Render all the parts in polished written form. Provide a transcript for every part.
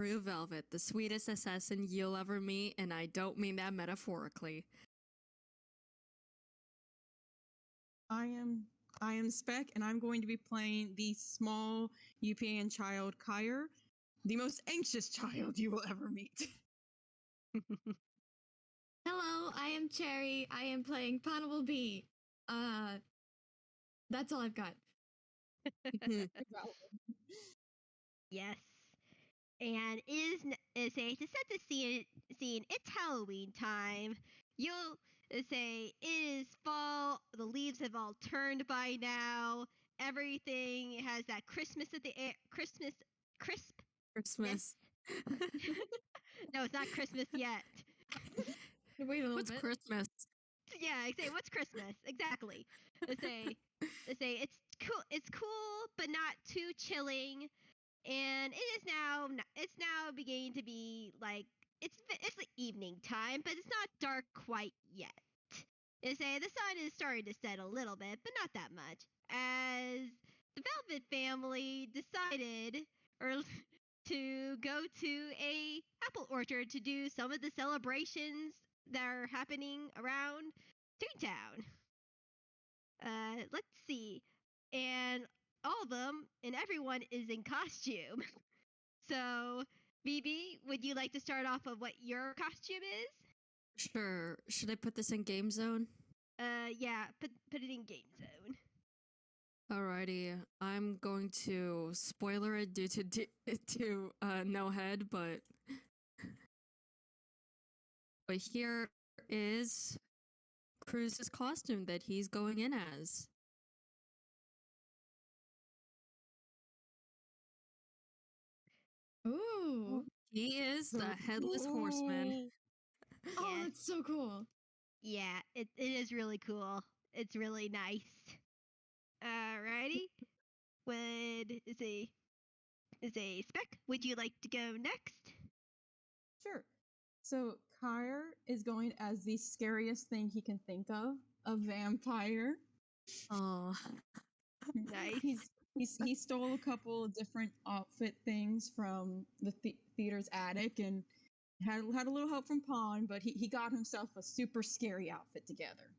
Crue Velvet, the sweetest assassin you'll ever meet, and I don't mean that metaphorically. I am Spec, and I'm going to be playing the small UPN child Kire, the most anxious child you will ever meet. Hello, I am Cherry. I am playing Ponable B. That's all I've got. Yes. And to set the scene, it's Halloween time. You'll say it is fall. The leaves have all turned by now. Everything has that Christmas at the air. Christmas. No, it's not Christmas yet. Wait a little What's bit. Christmas? Yeah, I say what's Christmas exactly. They say it's cool. It's cool, but not too chilling. And it's now beginning to be like it's the evening time, but it's not dark quite yet. They say the sun is starting to set a little bit, but not that much. As the Velvet family decided to go to a apple orchard to do some of the celebrations that are happening around Toon Town. Let's see. And all of them and everyone is in costume. So, BB, would you like to start off of what your costume is? Sure. Should I put this in game zone? Yeah, put it in game zone. Alrighty. I'm going to spoiler it due to no head, but here is Crue's costume that he's going in as. Ooh. He is the Headless Horseman. Oh, Yes. that's so cool. Yeah, it is really cool. It's really nice. Alrighty. Is a Spec, would you like to go next? Sure. So Kire is going as the scariest thing he can think of, a vampire. Oh, Nice. He stole a couple of different outfit things from the theater's attic and had a little help from Pon, but he got himself a super scary outfit together.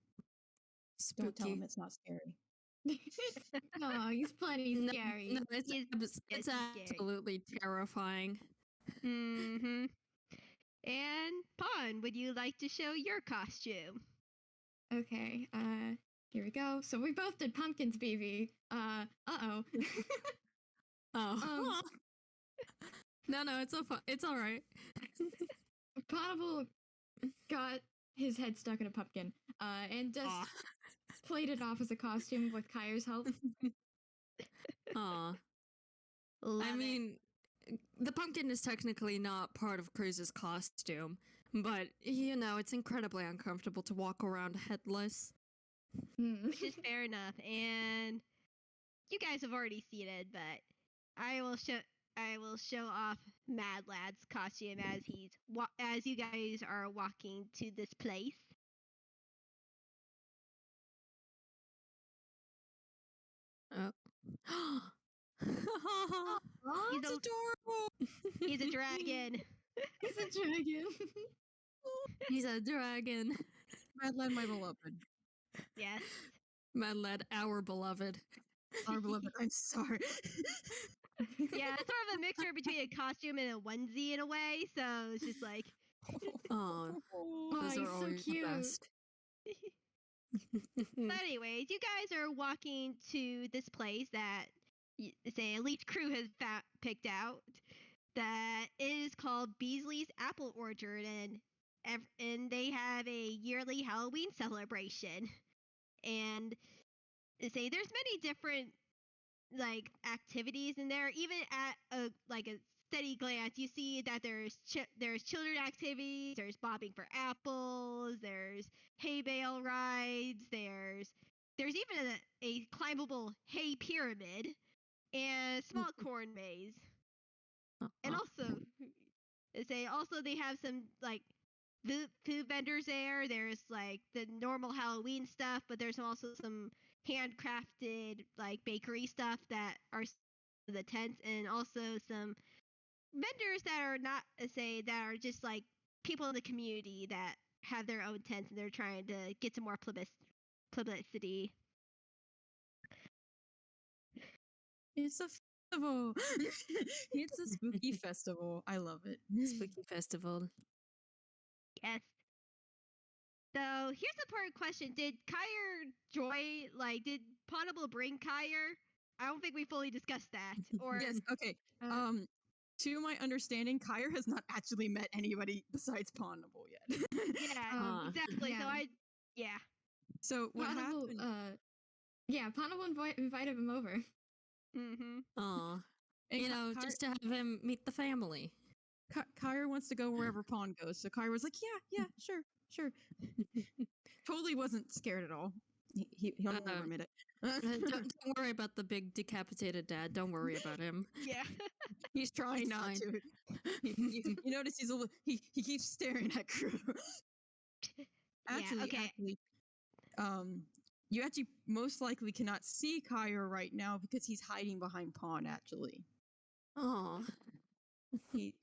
spooky. Don't tell him it's not scary. Oh, he's plenty scary. No, it's absolutely terrifying. Mm-hmm. And Pon, would you like to show your costume? Okay, here we go. So we both did pumpkins, BB. Uh-oh. Oh. No, it's all right. Ponable got his head stuck in a pumpkin, and just played it off as a costume with Kire's help. Aw. I mean, the pumpkin is technically not part of Crue's costume, but, it's incredibly uncomfortable to walk around headless. Which is fair enough. And you guys have already seen it, but I will show off Mad Lad's costume as as you guys are walking to this place. Oh. He's adorable. He's a dragon. He's a dragon. He's a dragon. Mad Lad, my beloved. Yes. Mad Lad, our beloved. Our beloved. I'm sorry. Yeah, it's sort of a mixture between a costume and a onesie in a way. So it's just like, Oh, those he's are so always cute. the best. But anyways, you guys are walking to this place that say Elite Crew has picked out. That is called Beasley's Apple Orchard, and they have a yearly Halloween celebration. And say there's many different activities in there. Even at a steady glance, you see that there's children activities, there's bobbing for apples, there's hay bale rides, there's even a climbable hay pyramid and a small corn maze. And also they have some food vendors there. There's the normal Halloween stuff, but there's also some handcrafted bakery stuff that are in the tents, and also some vendors that are not that are just like people in the community that have their own tents and they're trying to get some more publicity. It's a festival. It's a spooky festival. I love it. Spooky festival. Yes. So here's the important question: did Kire join? Like, did Ponable bring Kire? I don't think we fully discussed that. Or Yes. Okay. To my understanding, Kire has not actually met anybody besides Ponable yet. yeah, exactly. So yeah. So what Ponable, happened? Ponable invited him over. Mm-hmm. Aw. And You know, just to have him meet the family. Kire wants to go wherever Pon goes, so Kire was like, "Yeah, sure." Totally wasn't scared at all. He'll never admit it. Don't worry about the big decapitated dad. Don't worry about him. Yeah. He's trying It's not fine. to. You notice he keeps staring at Crue. Actually, you actually most likely cannot see Kire right now because he's hiding behind Pon. Actually, Aw. he's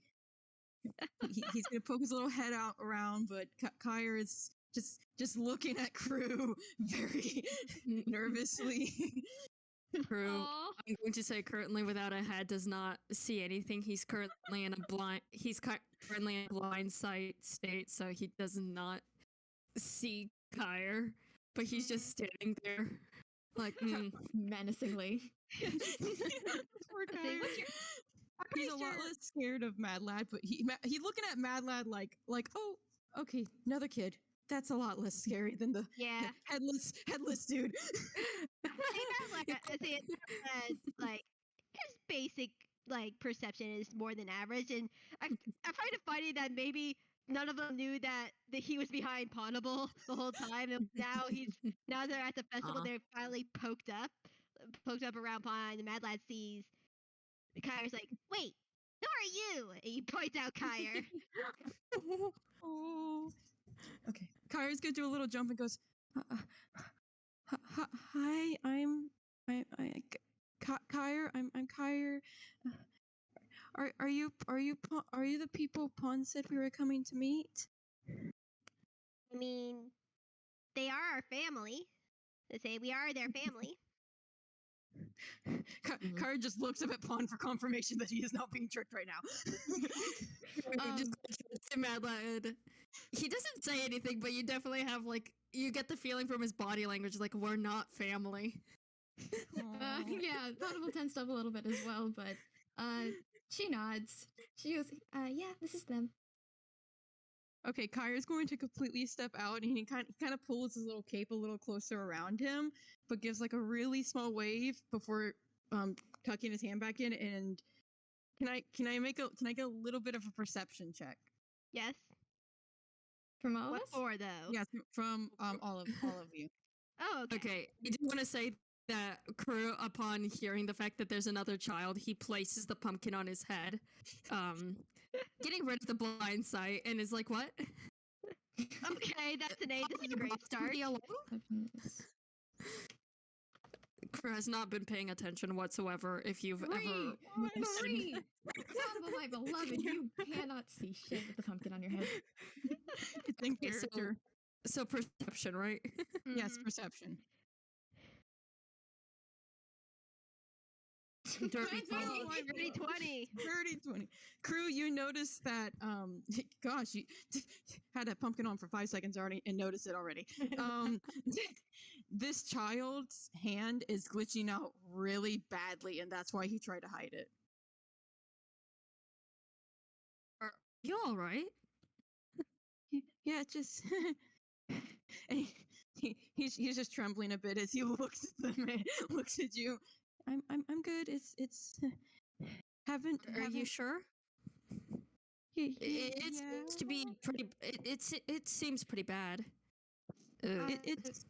gonna poke his little head out around, but Kire is just looking at Crue very nervously. Crue, Aw. I'm going to say currently without a head does not see anything. He's currently in a blind sight state, so he does not see Kire, but he's just standing there like Menacingly. Poor Kire. He's a lot less scared of Mad Lad, but he's looking at Mad Lad like, oh, okay, another kid. That's a lot less scary than the headless dude. Like his basic like perception is more than average, and I find it funny that maybe none of them knew that he was behind Ponable the whole time, and now they're at the festival. They're finally poked up around Pon. And Mad Lad sees Kire's like, wait, who are you? And he points out Kire. Oh. Okay. Kire's gonna do a little jump and goes, "Hi, I'm Kire. I'm Kire. Are you the people Pon said we were coming to meet?" I mean, they are our family. They say we are their family. Kire just looks up at Pon for confirmation that he is not being tricked right now. just Mad Lad. He doesn't say anything, but you definitely have you get the feeling from his body language like we're not family. Yeah, Ponable tensed up a little bit as well, but she nods. She goes, yeah, this is them. Okay, Kire's going to completely step out, and he kind of pulls his little cape a little closer around him, but gives like a really small wave before tucking his hand back in. And can I get a little bit of a perception check? Yes. From all what of us? for though? Yes, from all of you. Oh, okay. Okay, I do want to say that Crue, upon hearing the fact that there's another child, he places the pumpkin on his head, getting rid of the blind sight, and is like, "What?" Okay, that's an A. This is a great start. Crue has not been paying attention whatsoever. If you've ever, Ponable, my beloved, you cannot see shit with the pumpkin on your head. It's in character. So perception, right? Yes, perception. Dirty 20. Dirty 20. Crue, you notice that, gosh, you had that pumpkin on for 5 seconds already and noticed it already. This child's hand is glitching out really badly, and that's why he tried to hide it. Are you all right? Yeah, just... and he's just trembling a bit as he looks at looks at you. I'm good. It's haven't. Are you sure? It Yeah. seems to be pretty. It seems pretty bad. It's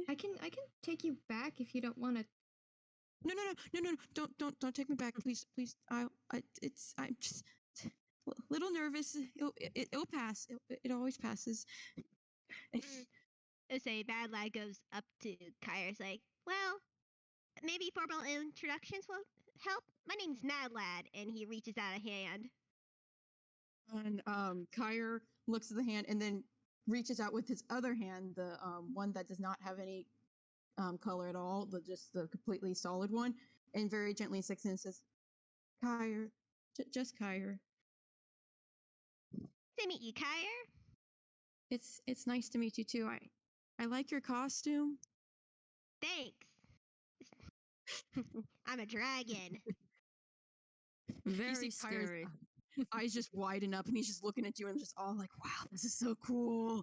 I can take you back if you don't want to. no. Don't take me back, please. I'm just a little nervous. It'll pass. It always passes. Say Bad Lad goes up to Kire's like, well, maybe formal introductions help? My name's Mad Lad, and he reaches out a hand. And Kire looks at the hand and then reaches out with his other hand, the one that does not have any color at all, just the completely solid one, and very gently sticks in and says, Kire, just Kire. To meet you, Kire. It's nice to meet you too. I like your costume. Thanks. I'm a dragon. Very You see Kire's scary. eyes just widen up, and he's just looking at you and just all like, "Wow, this is so cool."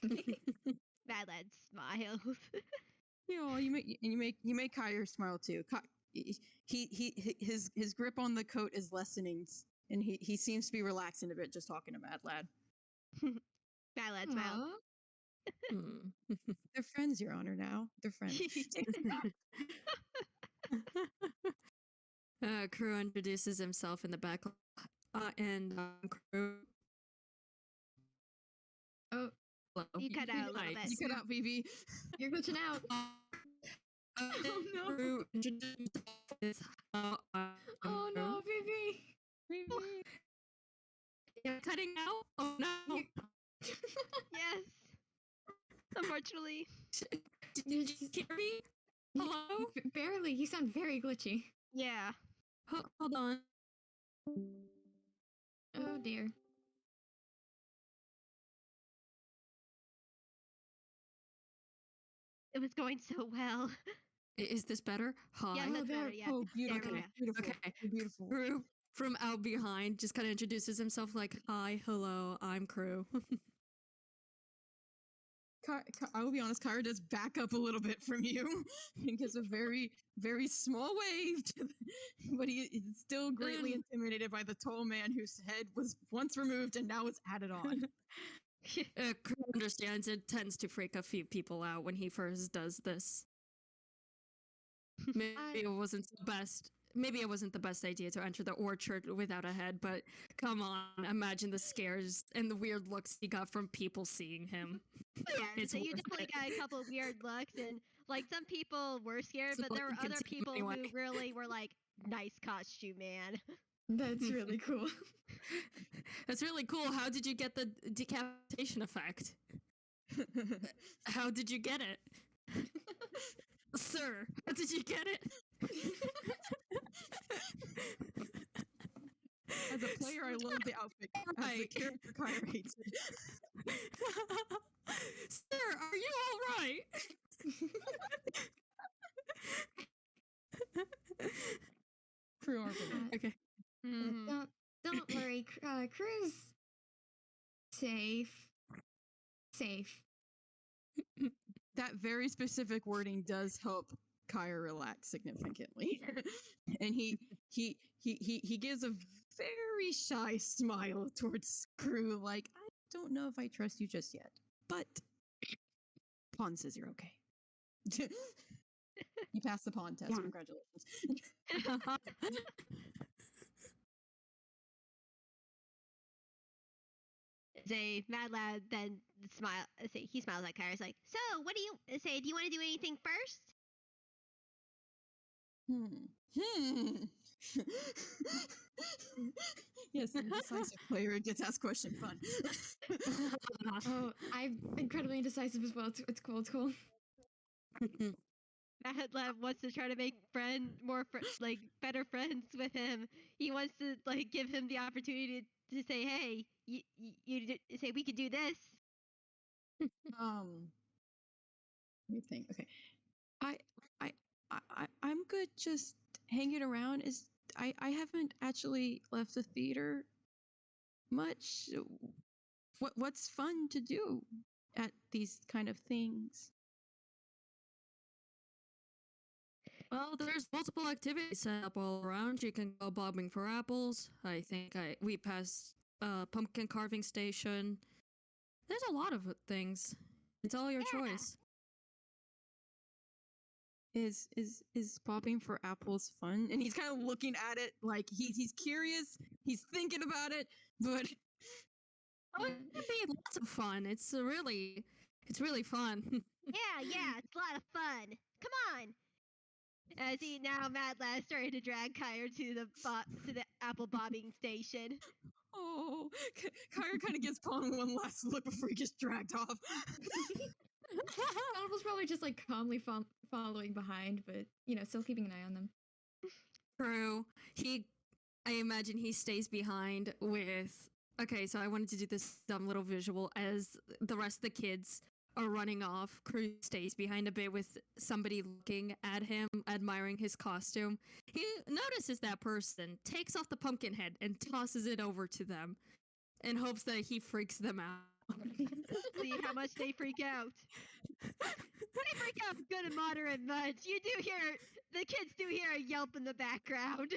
Mad Lad smiles. You make Kire smile too. His grip on the coat is lessening, and he seems to be relaxing a bit just talking to Mad Lad. Mad Lad smiles. Aw. Hmm. They're friends, Your Honor. Now they're friends. Crue introduces himself in the back, and Crue. Oh, Hello. You cut out a little Hi. bit. You cut out, Vivi. you're glitching out. Oh no. Crue introduces himself. Oh no, Vivi. Vivi. You're cutting out? Oh no. Yes. Unfortunately. Did you hear me? Hello? Barely. You sound very glitchy. Yeah. Hold on. Oh dear. It was going so well. Is this better? Hi. Yeah, Oh, that's there- better. Yeah. Oh, beautiful, There we go. beautiful, Okay. beautiful. Crue from out behind just kind of introduces himself like, hi, hello, I'm Crue. I will be honest, Kire does back up a little bit from you and gives a very, very small wave, but he is still greatly intimidated by the tall man whose head was once removed and now is added on. Crue understands it tends to freak a few people out when he first does this. Maybe it wasn't the best. Maybe it wasn't the best idea to enter the orchard without a head, but come on, imagine the scares and the weird looks he got from people seeing him. Yeah, It's so you worth definitely it. got a couple of weird looks, and like some people were scared, It's but there were what you other can see people anyway. who really were like, "Nice costume, man." That's really cool. That's really cool. How did you get the decapitation effect? How did you get it? Sir, how did you get it? As a player, I love the outfit. As a Right. character, Kire hates it. Sir, are you all right? Crew are below. Okay. Mhm. Don't worry. Crue's safe. Safe. That very specific wording does help Kire relax significantly, and he gives a very shy smile towards Crew, like, I don't know if I trust you just yet, but Pawn says you're okay. You passed the pawn test. Yeah. Congratulations. Say Mad Lad then smile. Say he smiles at Kyle. He's like, "So, what do you say? Do you want to do anything first?" Yes, the decisive player gets asked question fun. Oh, I'm incredibly indecisive as well. It's cool. It's cool. Mad Lad wants to try to make better friends with him. He wants to like give him the opportunity to say, "Hey, say we could do this." Let me think. Okay, I'm good. Just hanging around. I haven't actually left the theater much. What's fun to do at these kind of things? Well, there's multiple activities set up all around. You can go bobbing for apples. I think we passed pumpkin carving station. There's a lot of things. It's all your Yeah. choice. Is bobbing for apples fun? And he's kind of looking at it like he's curious. He's thinking about it, but Oh, it can be lots of fun. It's really fun. Yeah, it's a lot of fun. Come on. As he now Mad Lad started to drag Kire to the apple bobbing station. Oh, Kire kind of gives Pong one last look before he gets dragged off. Ponable's probably just like calmly following behind, but still keeping an eye on them. True. I imagine he stays behind with. Okay, so I wanted to do this dumb little visual as the rest of the kids are running off. Crue stays behind a bit with somebody looking at him, admiring his costume. He notices that person, takes off the pumpkin head, and tosses it over to them in hopes that he freaks them out. See how much they freak out. They freak out good and moderate much. The kids do hear a yelp in the background.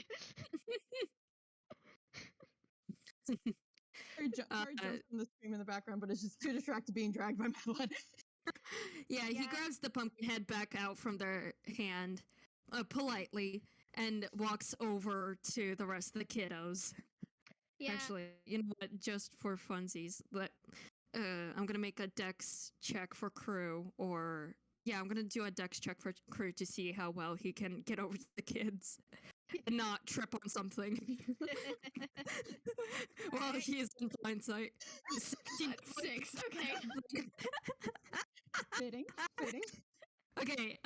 Kire jumps from the scream in the background, but is just too distracted being dragged by Madeline. Yeah, he grabs the pumpkin head back out from their hand politely and walks over to the rest of the kiddos. Yeah. Actually, you know what? Just for funsies, I'm gonna make a dex check for Crue, I'm gonna do a dex check for Crue to see how well he can get over to the kids and not trip on something. Well, he is in blind sight. 6. Okay. Fitting. Okay,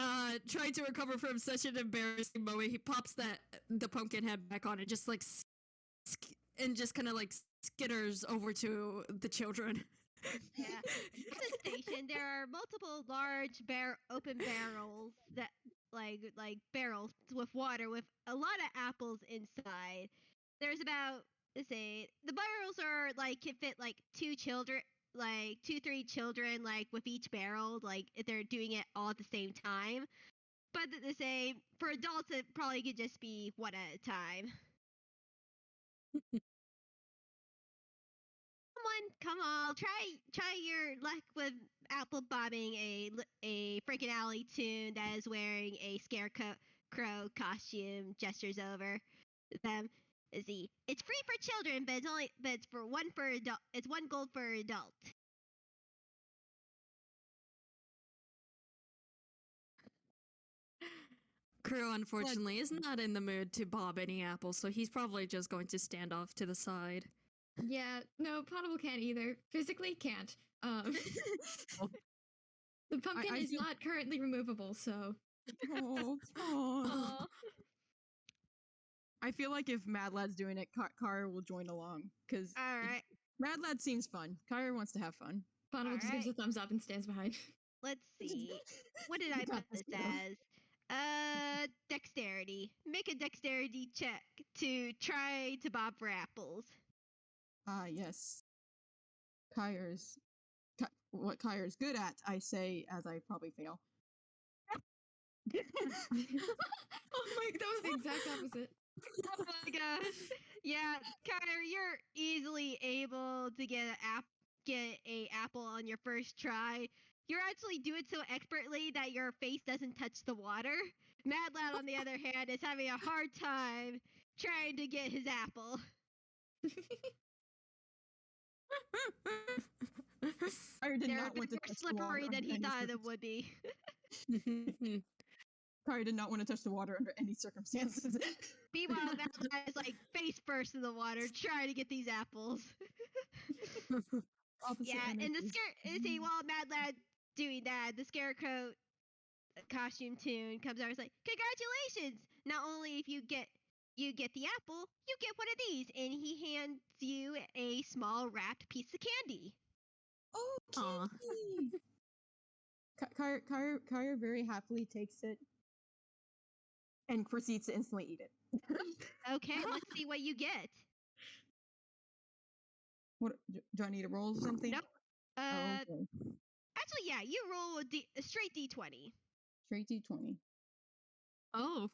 trying to recover from such an embarrassing moment, he pops the pumpkin head back on and just just kind of like skitters over to the children. Yeah. At the station, there are multiple large open barrels that like barrels with water with a lot of apples inside. There's about, let's say, the barrels are like can fit like 2 children, like 2-3 children, like with each barrel, like if they're doing it all at the same time. But they say for adults, it probably could just be one at a time. Come on, try your luck with apple bobbing a freaking alley tune that is wearing a scarecrow costume. Gestures over them. It's free for children, but it's for one for adult. It's 1 gold for adult. Crue, unfortunately, is not in the mood to bob any apples, so he's probably just going to stand off to the side. Yeah, no, Ponable can't either. Physically can't. The pumpkin is not currently removable, so. Oh. I feel like if Mad Lad's doing it, Kire will join along. Because Mad Lad seems fun. Kire wants to have fun. Ponable just gives a thumbs up and stands behind. Let's see. What did I put this as? Dexterity. Make a dexterity check to try to bob for apples. Yes. What Kire's good at, I say, as I probably fail. Oh my, that was the exact opposite. Oh my gosh. Yeah, Kire, you're easily able to get a apple on your first try. You're actually do it so expertly that your face doesn't touch the water. Mad Lad, on the other hand, is having a hard time trying to get his apple. Kire did They're not a bit want to more touch the slippery water than he under thought any it would be. Kire did not want to touch the water under any circumstances. Meanwhile, Mad Lad is like face first in the water trying to get these apples. Opposite And energies. while Mad Lad doing that, the scarecrow costume tune comes out and is like, "Congratulations! Not only if you get the apple, you get one of these," and he hands you a small wrapped piece of candy. Oh, candy! Kire very happily takes it and proceeds to instantly eat it. Okay, let's see what you get. What do I need to roll something? Nope. Okay. Actually, yeah, you roll a straight D20. Straight D20. Oh.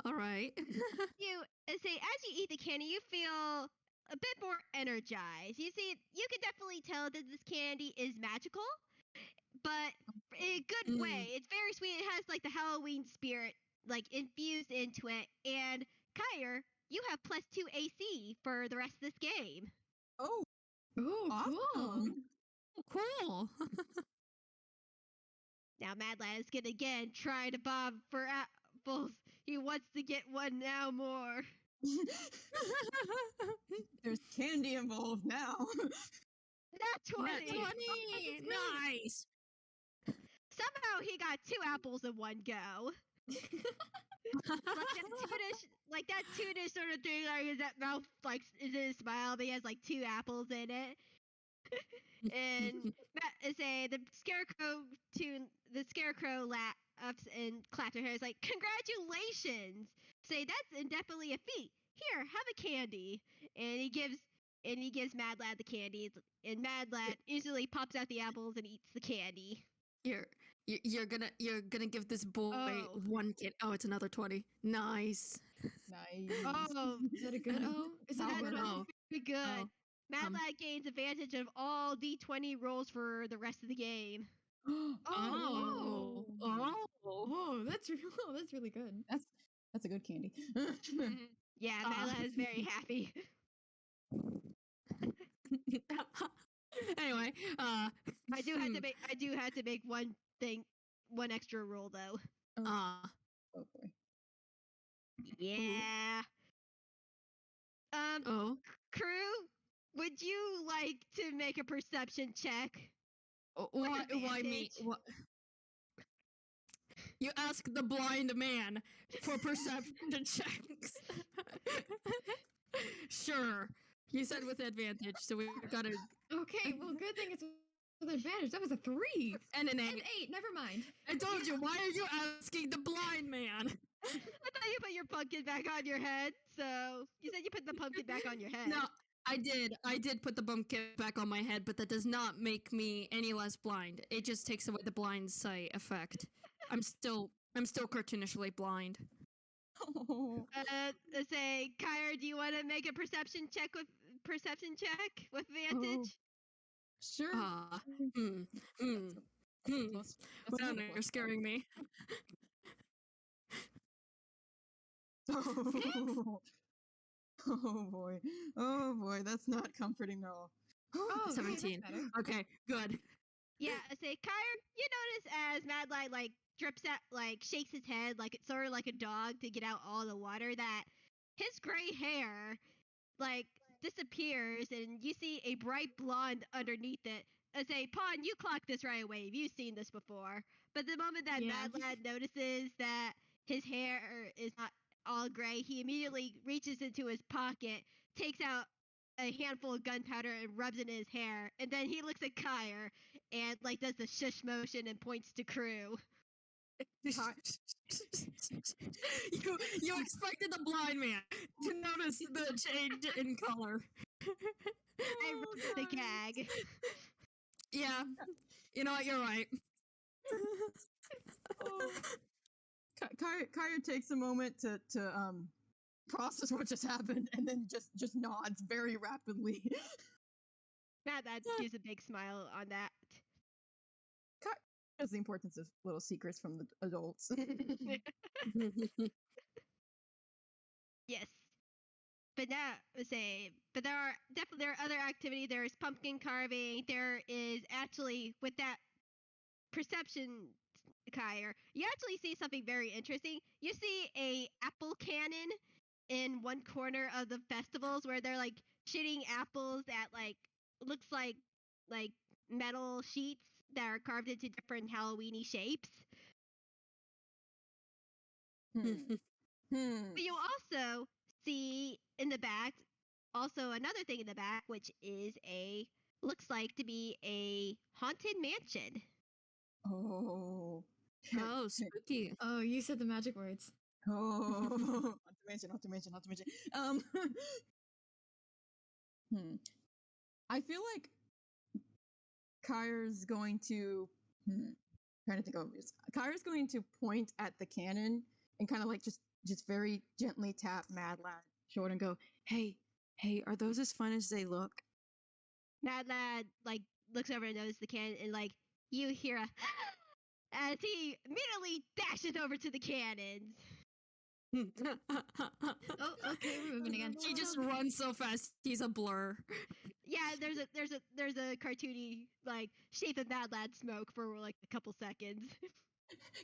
All right. You say as you eat the candy, you feel a bit more energized. You see, you can definitely tell that this candy is magical, but in a good way. It's very sweet. It has like the Halloween spirit like infused into it. And Kire, you have +2 AC for the rest of this game. Oh, Ooh, awesome. cool. Cool. Now Mad Lad is gonna again try to bob for apples. He wants to get one now more. There's candy involved now. Not 20. Nat 20! Nice! Somehow he got 2 apples in one go. Like that toonish sort of thing, like his that mouth like is in a smile, but he has like 2 apples in it. And the scarecrow laughs and claps her hands like, "Congratulations!" Say that's definitely a feat. Here, have a candy. And he gives Mad Lad the candy, and Mad Lad easily pops out the apples and eats the candy. You're gonna give this boy Oh. one kid. Oh, it's another 20. Nice. Nice. Oh, Is that a good O? Is that a Oh, good O? no. very good. Oh, Mad Lad gains advantage of all D20 rolls for the rest of the game. Oh. Oh, that's really good. That's a good candy. Yeah, Mad Lad is very happy. Anyway, I do have to make one extra roll though. Oh boy. Yeah. Oh. Crue, would you like to make a perception check? Why me? advantage. What? You ask the blind man for perception checks. Sure. You said with advantage, so we got a Okay, well, good thing it's with advantage. That was a 3 and an and 8. 8. Never mind. I told you. Why are you asking the blind man? I thought you put your pumpkin back on your head, so you said you put the pumpkin back on your head. No, I did. I did put the pumpkin back on my head, but that does not make me any less blind. It just takes away the blind sight effect. I'm still cartoonishly blind. Oh. Let's say, Kire, do you want to make a perception check with advantage? Sure. That's Winona, another you're plus scaring me. Oh. Oh boy. Oh boy, that's not comforting at all. Oh, okay, 17. that's better. Okay, good. Yeah, I say, Kire, you notice as Mad Lad like drips out, like shakes his head, like it's sort of like a dog to get out all the water, that his gray hair like disappears, and you see a bright blonde underneath it. I say, Pawn, you clocked this right away. You've seen this before. But the moment that Yeah. Mad Lad notices that his hair is not all gray, he immediately reaches into his pocket, takes out a handful of gunpowder and rubs it in his hair, and then he looks at Kire and like does the shush motion and points to Crue. you expected the blind man to notice the change in color. I wrote the gag. Yeah, you know what? You're right. Oh. Kaya takes a moment to process what just happened, and then just nods very rapidly. Mad Lad gives a big smile on that. That's the importance of little secrets from the adults. Yes. But now, there are other activity. There's pumpkin carving. There is actually, with that perception, Kire, you actually see something very interesting. You see a apple cannon in one corner of the festivals where they're like shooting apples at like looks like metal sheets that are carved into different Halloweeny shapes. But you also see in the back, also another thing in the back, which is looks like to be a haunted mansion. Oh. Oh, spooky. Oh, you said the magic words. Oh. Not to mention. I feel like Kire's going to trying to think of this. Kire's going to point at the cannon and kind of like just very gently tap Mad Lad shoulder and go, Hey, are those as fun as they look? Mad Lad like looks over and notices the cannon, and like you hear a as he immediately dashes over to the cannons. Oh, okay, we're moving again. He just runs so fast, he's a blur. Yeah, there's a cartoony like shape of Mad Lad smoke for like a couple seconds.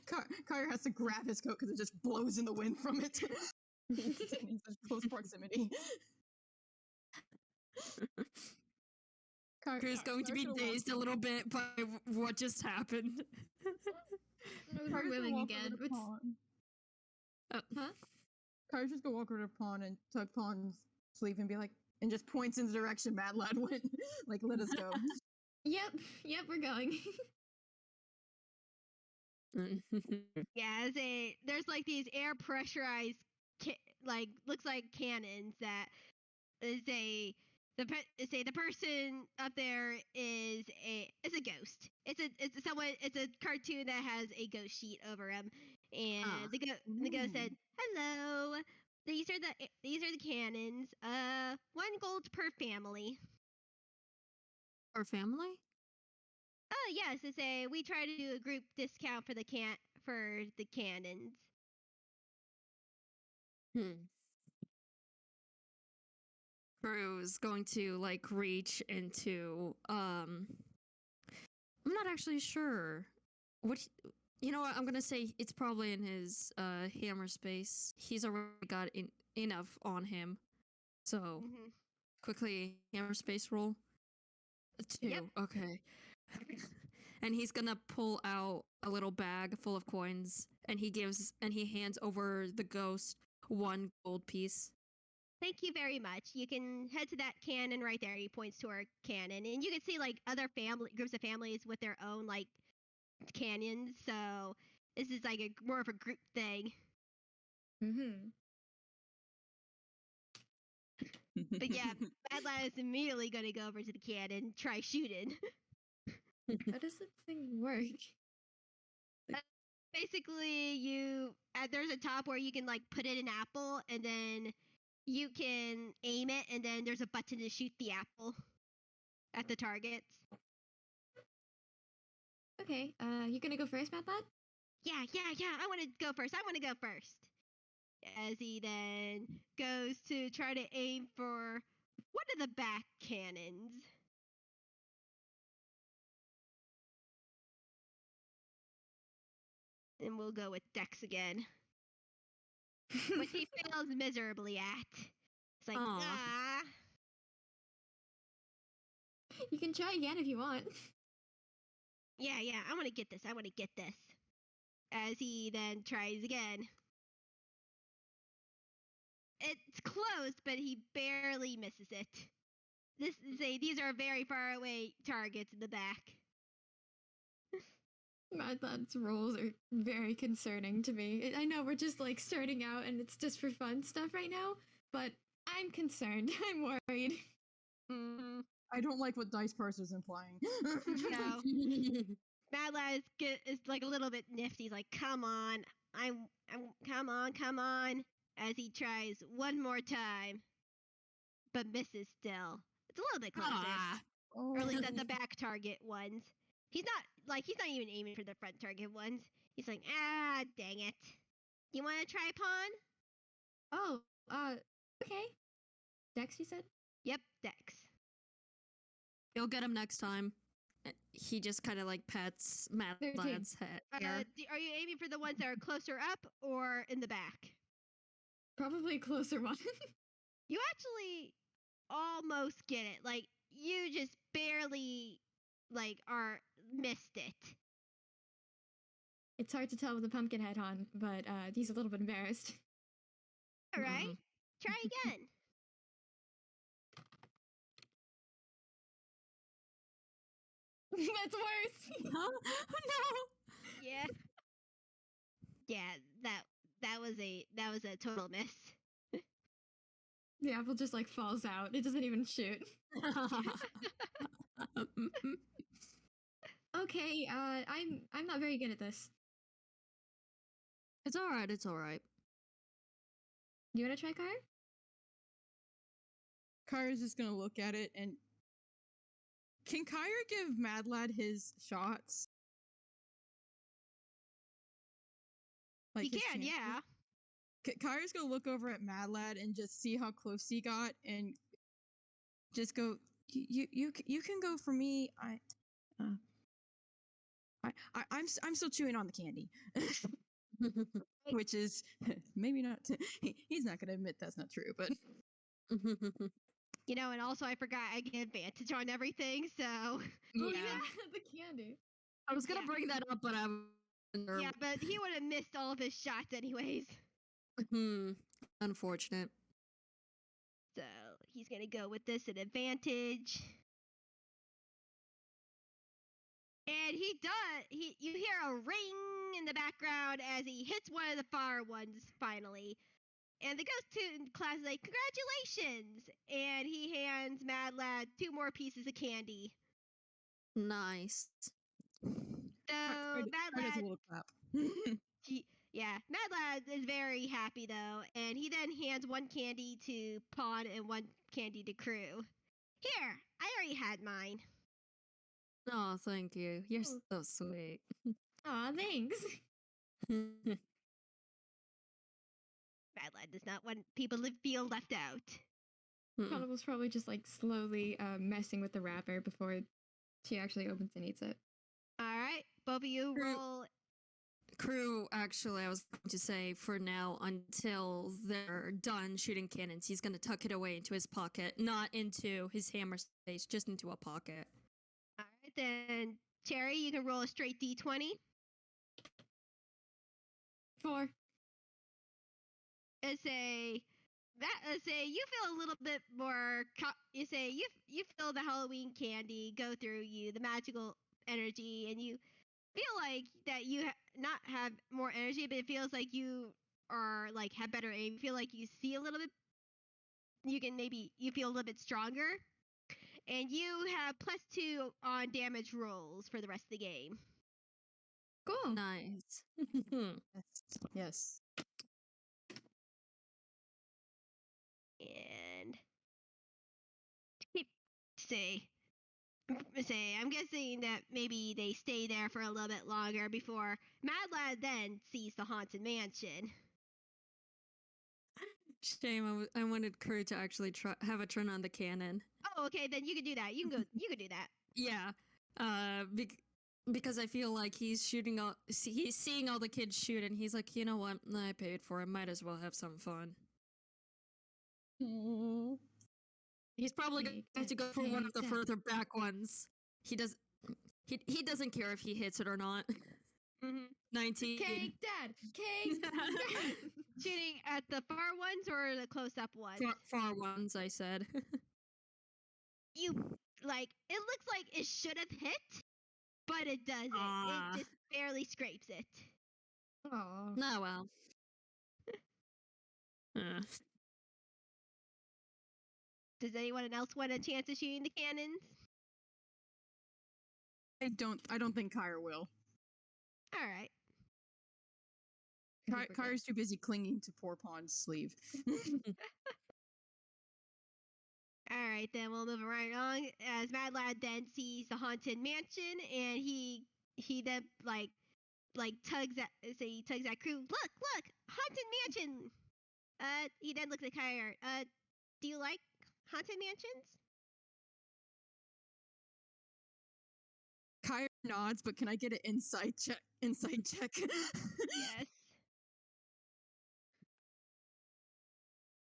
Kire has to grab his coat because it just blows in the wind from it. He's in such close proximity. Crew's going to be dazed a little bit by what just happened. We're moving again. Huh? Kyle's just gonna walk over to Pawn and tug Pawn's sleeve and be like, and just points in the direction Mad Lad went. Like, let us go. Yep, we're going. Yeah, there's like these air pressurized, like looks like cannons that the person up there is a ghost. It's a cartoon that has a ghost sheet over him, and the ghost said, "Hello, these are the cannons. 1 gold per family." Our family? Oh yes, we try to do a group discount for the cannons. Crew is going to like reach into I'm not actually sure what you know what I'm gonna say it's probably in his hammer space. He's already got enough on him, so quickly hammer space roll 2. Yep. Okay. And he's gonna pull out a little bag full of coins, and he hands over the ghost 1 gold piece. Thank you very much. You can head to that cannon right there. He points to our cannon, and you can see like other groups of families with their own like canyons. So this is like more of a group thing. But yeah, Mad Lad is immediately going to go over to the cannon and try shooting. How does this thing work? Basically, there's a top where you can like put in an apple, and then you can aim it, and then there's a button to shoot the apple at the targets. Okay, you gonna go first, Mad Lad? Yeah, I want to go first. As he then goes to try to aim for one of the back cannons. And we'll go with Dex again. Which he fails miserably at. It's like, ah. You can try again if you want. Yeah, I want to get this. As he then tries again. It's close, but he barely misses it. These are very far away targets in the back. Mad Lad's rolls are very concerning to me. I know we're just like starting out and it's just for fun stuff right now, but I'm concerned. I'm worried. Mm-hmm. I don't like what Dice Parser's implying. No. Mad Lad is like a little bit nifty. He's like, come on. Come on. As he tries one more time, but misses still. It's a little bit closer. Or at least at the back target ones. He's not even aiming for the front target ones. He's like, dang it. You want to try Pawn? Oh, okay. Dex, you said? Yep, Dex. You'll get him next time. He just kind of like pets Mad Lad's head. Are you aiming for the ones that are closer up or in the back? Probably closer one. You actually almost get it. Like, you just barely, missed it. It's hard to tell with the pumpkin head on, but he's a little bit embarrassed. All right. Try again. That's worse. No. Yeah. Yeah, that was a total miss. The apple just like falls out. It doesn't even shoot. Okay, I'm not very good at this. It's all right. You wanna try, Kire? Kire's just gonna look at it and can Kire give Mad Lad his shots? He can, yeah. Kire's gonna look over at Mad Lad and just see how close he got and just go, you can go for me. I'm still chewing on the candy, which is maybe not. He's not going to admit that's not true, but You know, and also I forgot I get advantage on everything, so Oh Yeah. yeah, the candy. I was gonna Yeah. bring that up, but I yeah, but he would have missed all of his shots anyways. Unfortunate. So he's gonna go with this at advantage. And he does. You hear a ring in the background as he hits one of the far ones finally. And the ghost tune class is like, "Congratulations!" And he hands Mad Lad 2 more pieces of candy. Nice. So Card Mad has a Lad, little clap. Mad Lad is very happy though, and he then hands 1 candy to Pawn and 1 candy to Crue. Here, I already had mine. Oh, thank you. You're Oh. so sweet. Aw, thanks. Mad Lad does not want people to feel left out. Ponable's probably just like slowly messing with the wrapper before she actually opens and eats it. All right, both of you roll. Crue, actually, I was going to say for now until they're done shooting cannons, he's going to tuck it away into his pocket, not into his hammer space, just into a pocket. All right, then Cherry, you can roll a straight D20. 4. Say you feel a little bit more. You say you feel the Halloween candy go through you, the magical energy, and you feel like that you not have more energy, but it feels like you are like have better aim. You feel like you see a little bit. You feel a little bit stronger, and you have +2 on damage rolls for the rest of the game. Cool. Nice. Yes. And say, I'm guessing that maybe they stay there for a little bit longer before Mad Lad then sees the haunted mansion. Shame, I wanted Crue to actually have a turn on the cannon. Oh, okay, then you can do that. You can do that. Yeah. Because I feel like he's seeing all the kids shoot, and he's like, you know what? I paid for it. Might as well have some fun. He's probably going to go for one of the further back ones. He doesn't care if he hits it or not. 19. Cake, Dad! Cake! Dad! Shooting at the far ones or the close-up ones? Far ones, I said. It looks like it should have hit, but it doesn't. It just barely scrapes it. Oh. No, well. Does anyone else want a chance of shooting the cannons? I don't think Kire will. All right. Kire's too busy clinging to poor Pawn's sleeve. All right, then we'll move right along. As Mad Lad then sees the haunted mansion, and he then tugs at Crue. Look, haunted mansion. He then looks at Kire. Do you like haunted mansions? Kire nods, but can I get an insight check? Yes.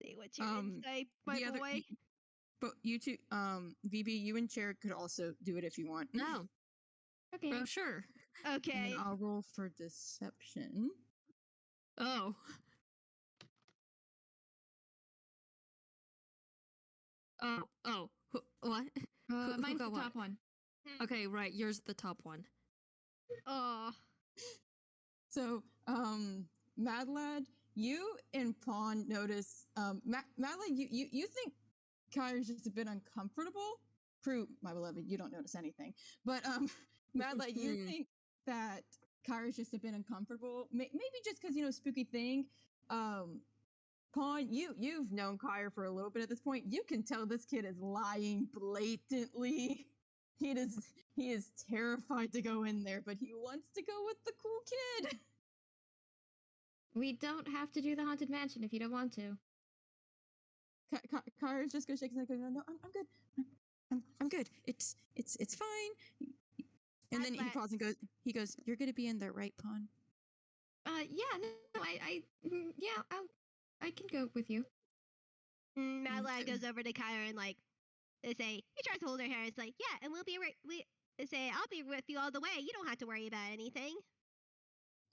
See, what's your insight, my boy? But you two, VB, you and Chair could also do it if you want. No. Okay. Oh, sure. Okay. And I'll roll for deception. Oh. What? Mine's the what? top one. Okay, right. Yours the top one. Oh. So, Mad Lad, you and Pawn notice, Mad Lad, you think Kire's just a bit uncomfortable. Crue, my beloved, you don't notice anything. But, Mad Lad, you think that Kire's just a bit uncomfortable. Maybe just because, spooky thing. Pawn, you've known Kire for a little bit at this point. You can tell this kid is lying blatantly. He is terrified to go in there, but he wants to go with the cool kid. We don't have to do the haunted mansion if you don't want to. Kire's just gonna shake his head. No, I'm good. I'm good. It's fine. And then he pauses and goes. He goes, "You're gonna be in there, right, Pawn?" Yeah, no, yeah, I can go with you. Mad Lad goes over to Kire and like he tries to hold her hair. It's like, yeah, and we'll be I'll be with you all the way. You don't have to worry about anything.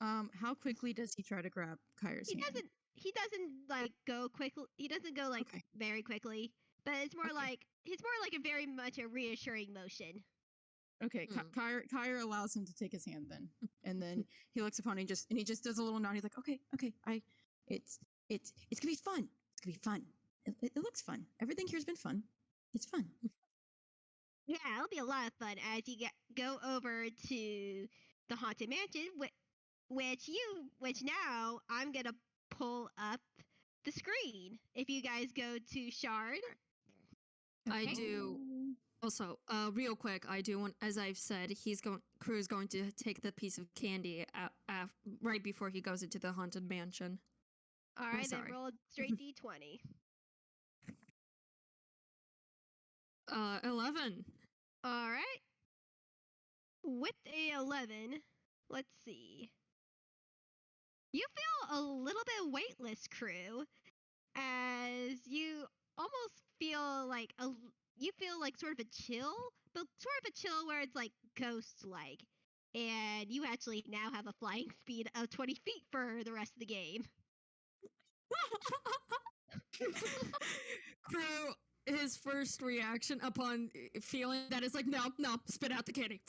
How quickly does he try to grab Kire's hand? He doesn't like go quickly. He doesn't go like very quickly, but it's more like a very much a reassuring motion. Okay, Kire allows him to take his hand then, and then he looks upon it and he just does a little nod. He's like, okay, it's gonna be fun. It's gonna be fun. It looks fun. Everything here's been fun. It's fun. Yeah, it'll be a lot of fun as you go over to the haunted mansion, which now I'm gonna pull up the screen. If you guys go to Shard, I do. Also, real quick, I do want, as I've said, Crue is going to take the piece of candy right before he goes into the haunted mansion. All right, then roll a straight d20. 11. All right. With a 11, let's see. You feel a little bit weightless, Crue, as you almost feel like sort of a chill, but sort of a chill where it's like ghost-like. And you actually now have a flying speed of 20 feet for the rest of the game. Crue, his first reaction upon feeling that is like, no, spit out the candy.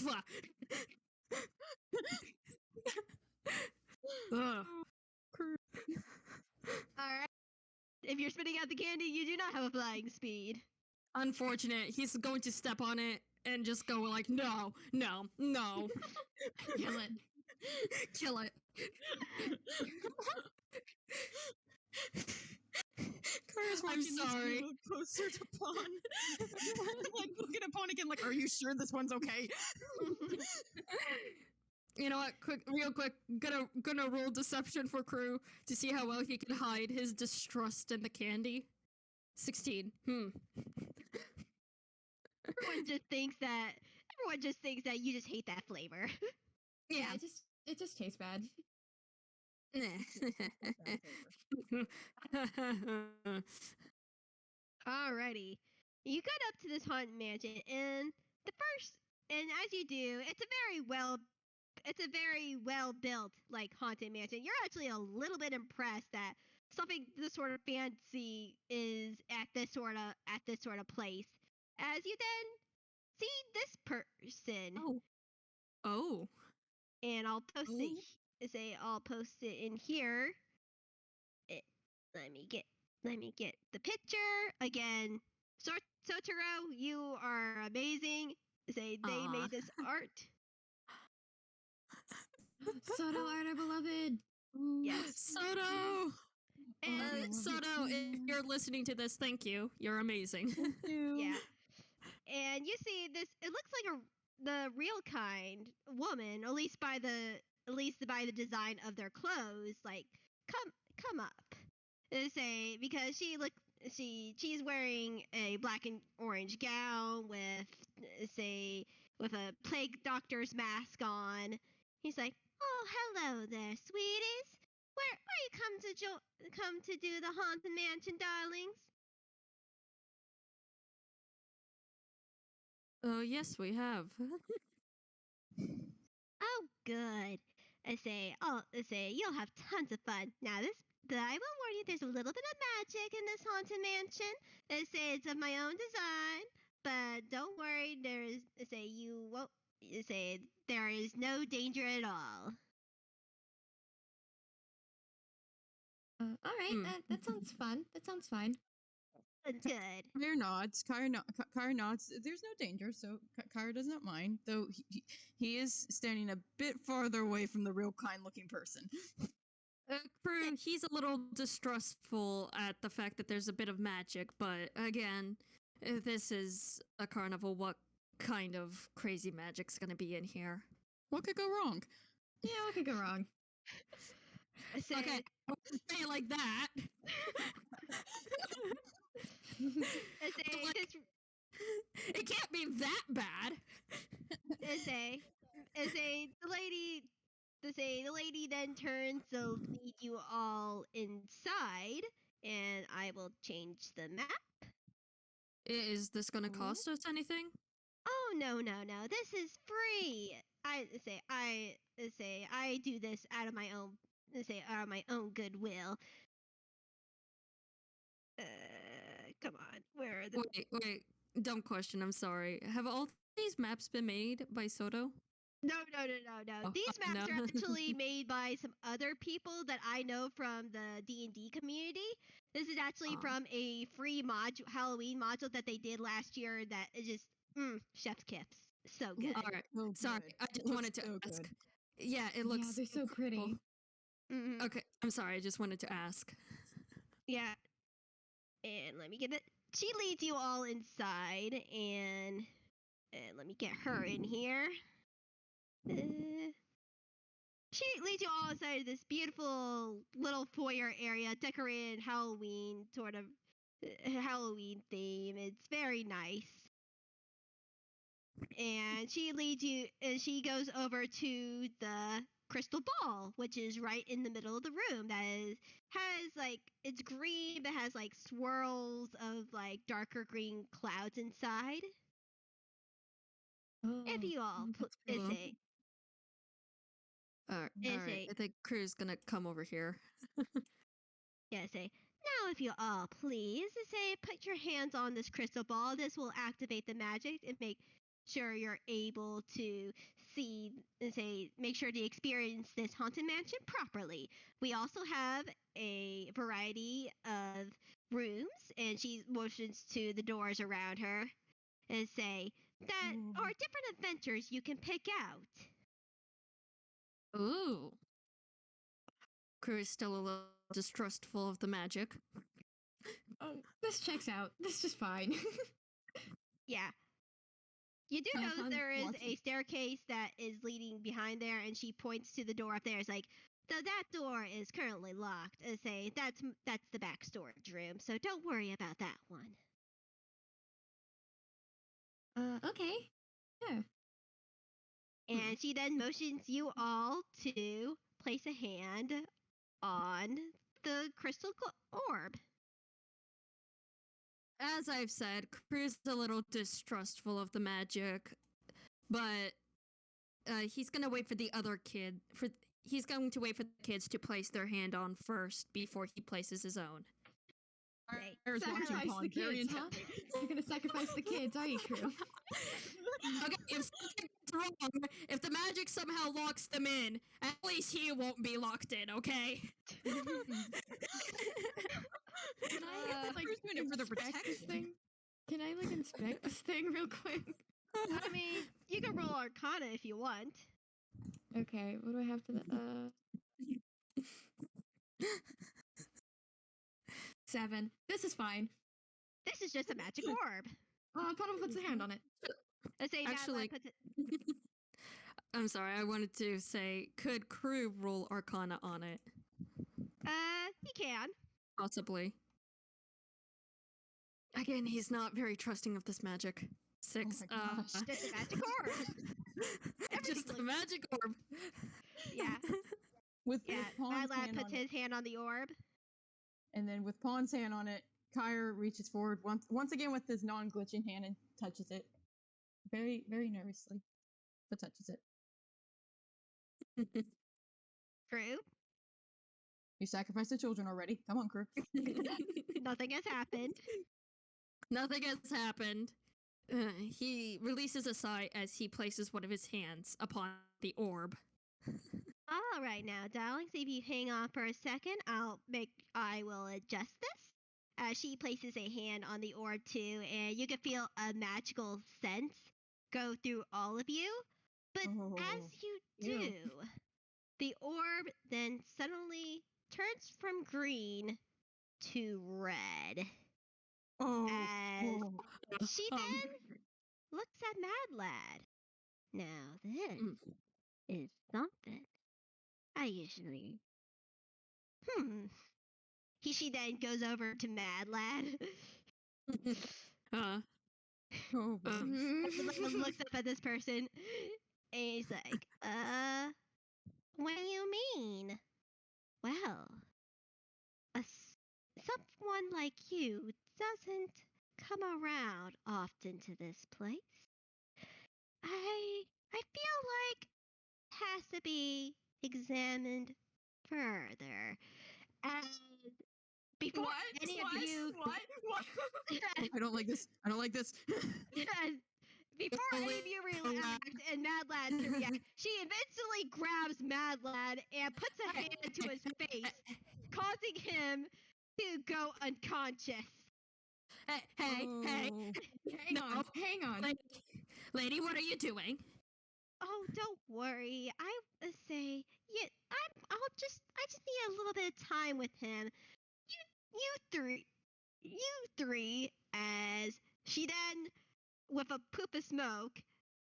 Alright. If you're spitting out the candy, you do not have a flying speed. Unfortunate. He's going to step on it and just go like, no. Kill it. Kill it. I'm sorry. Closer to Pawn. Like looking at Pawn again, like, are you sure this one's okay? You know what? Real quick, gonna roll deception for Crue to see how well he can hide his distrust in the candy. 16. Everyone just thinks that you just hate that flavor. Yeah, it just tastes bad. Alrighty. You got up to this haunted mansion, and as you do, it's a very well built like haunted mansion. You're actually a little bit impressed that something this sort of fancy is at this sort of place. As you then see this person. Oh. And I'll post it in here. Let me get the picture again. Sotaro, you are amazing. They made this art. Soto, our beloved. Yes, Soto. And Soto, if you're listening to this, thank you. You're amazing. Yeah, and you see this. It looks like the real kind woman, at least by the design of their clothes. Like, come up. Because she's wearing a black and orange gown with a plague doctor's mask on. He's like, oh, hello there, sweeties. Where you come to do the haunted mansion, darlings? Oh, yes, we have. Oh, good. You'll have tons of fun. Now, I will warn you, there's a little bit of magic in this haunted mansion. It's of my own design, but don't worry, there is no danger at all. All right, that sounds fun. That sounds fine. Good. Kire nods. Kire nods. There's no danger, so Kire does not mind. Though he is standing a bit farther away from the real kind-looking person. Crue, he's a little distrustful at the fact that there's a bit of magic, but again, if this is a carnival, what kind of crazy magic's gonna be in here? What could go wrong? Yeah, what could go wrong? Okay, say it like that. It can't be that bad. The lady then turns to lead you all inside, and I will change the map. Is this gonna cost us anything? Oh no. This is free. I do this out of my own goodwill. Come on. Where are the Wait. Dumb question. I'm sorry. Have all these maps been made by Soto? No. Oh, These maps no. are actually made by some other people that I know from the D&D community. This is actually from a free Halloween module that they did last year that is just chef's kiss. So good. All right. So Sorry, good. I just Looks wanted to so ask. good. Yeah, it looks. Yeah, they're so pretty. incredible. Mhm. Okay, I'm sorry. I just wanted to ask. Yeah. And let me get it. She leads you all inside, and let me get her in here. She leads you all inside this beautiful little foyer area, decorated Halloween sort of Halloween theme. It's very nice. And she leads you, and she goes over to the crystal ball, which is right in the middle of the room. It's green, but has like swirls of like darker green clouds inside. If you all, That's pretty. All right. I think Crue's gonna come over here. Now if you all please, put your hands on this crystal ball. This will activate the magic and make sure you're able to make sure to experience this haunted mansion properly. We also have a variety of rooms, and she motions to the doors around her and say that are different adventures you can pick out. Ooh. Crue is still a little distrustful of the magic. Oh, this checks out. This is fine. Yeah. You do know that Sometimes there is watching- a staircase that is leading behind there, and she points to the door up there. It's like, so that door is currently locked. That's the back storage room, so don't worry about that one. Okay. Yeah. And she then motions you all to place a hand on the crystal orb. As I've said, Crue's a little distrustful of the magic, but he's gonna wait for the other kid. He's going to wait for the kids to place their hand on first before he places his own. Right. Claire's watching Sacrifice the Pond very kids, huh? intently. You're gonna sacrifice the kids, are you, Crue? Okay, if something goes wrong, if the magic somehow locks them in, at least he won't be locked in, okay? Can I Claire's doing it for the inspect this protection. thing? Can I inspect this thing real quick? I mean, you can roll Arcana if you want. Okay, what do I have to? 7. This is fine. This is just a magic orb. Ponable puts a hand on it. Actually- I'm sorry, I wanted to say, could Crue roll Arcana on it? He can. Possibly. Again, he's not very trusting of this magic. 6. Oh my gosh. Just a magic orb. Just a magic orb. Yeah. With Yeah. Pond's Mad Lad hand puts on it, his hand on the orb. and then with Pond's hand on it, Kire reaches forward once again with his non-glitching hand and touches it, very very nervously, but touches it. Crue. You sacrificed the children already. Come on, Crue. Nothing has happened. Nothing has happened. He releases a sigh as he places one of his hands upon the orb. All right now, darlings, if you hang on for a second, I will adjust this. She places a hand on the orb too, and you can feel a magical sense go through all of you. But as you do, Ew. the orb then suddenly turns from green to red. As she then looks at Mad Lad. Now this is something I usually. She then goes over to Mad Lad. Oh, boy. Winona looks up at this person and he's like, what do you mean? Well, someone like you doesn't come around often to this place. I feel like has to be examined further. And before any of you What? I don't like this. I don't like this. before any of you react and Mad Lad to react, she eventually grabs Mad Lad and puts a hand to his face, causing him to go unconscious. Hey, Oh. Hang on. Lady, what are you doing? Oh, don't worry. I say, yeah, I just need a little bit of time with him. You three, as she then, with a poop of smoke,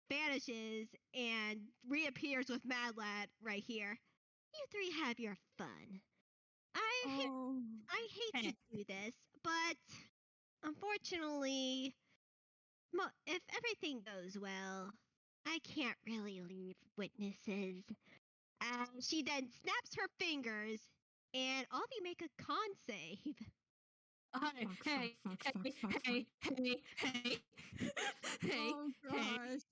vanishes and reappears with Mad Lad right here. You three have your fun. I hate to do this, but unfortunately, if everything goes well, I can't really leave witnesses. She then snaps her fingers, and all of you make a con save. Hey. Oh, gosh.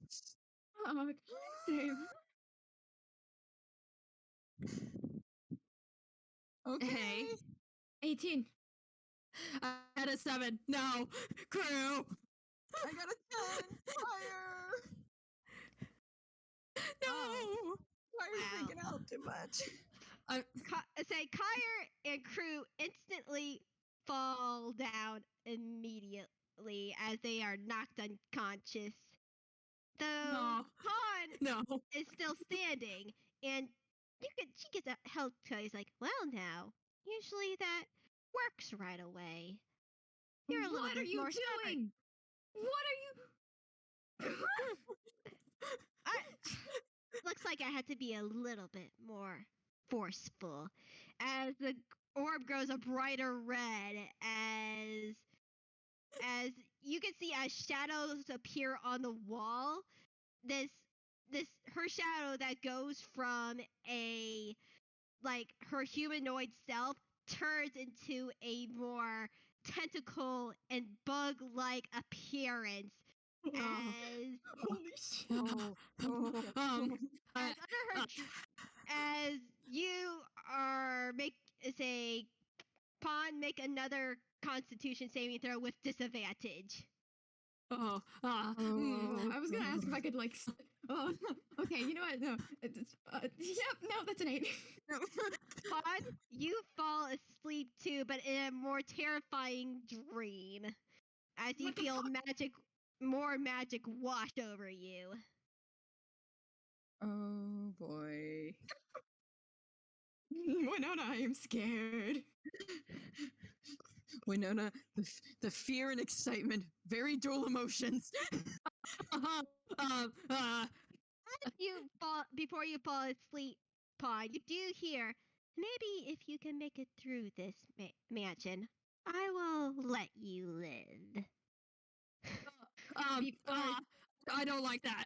Oh, save. Okay. Hey. 18. I got a 7. No, Crue. I got a 10. Fire. No. Fire's Wow. freaking out too much. Kire and Crue instantly fall down immediately as they are knocked unconscious. Though No. Pawn is still standing, and she gets a health toy. He's like, well, now, usually that works right away. You're a little What are bit you more stubborn. doing? What are you? Looks like I had to be a little bit more forceful. As the orb grows a brighter red, as you can see as shadows appear on the wall, this her shadow that goes from her humanoid self turns into a more tentacle and bug-like appearance. Holy shit. As you are make another Constitution saving throw with disadvantage. I was gonna ask if I could Oh, okay. You know what? No. No, that's an 8. Pod, you fall asleep too, but in a more terrifying dream, as you feel more magic wash over you. Oh, boy. Winona, I am scared. Winona, the fear and excitement, very dual emotions. Before you fall asleep, Pod, you do hear, maybe if you can make it through this mansion, I will let you live. I don't like that.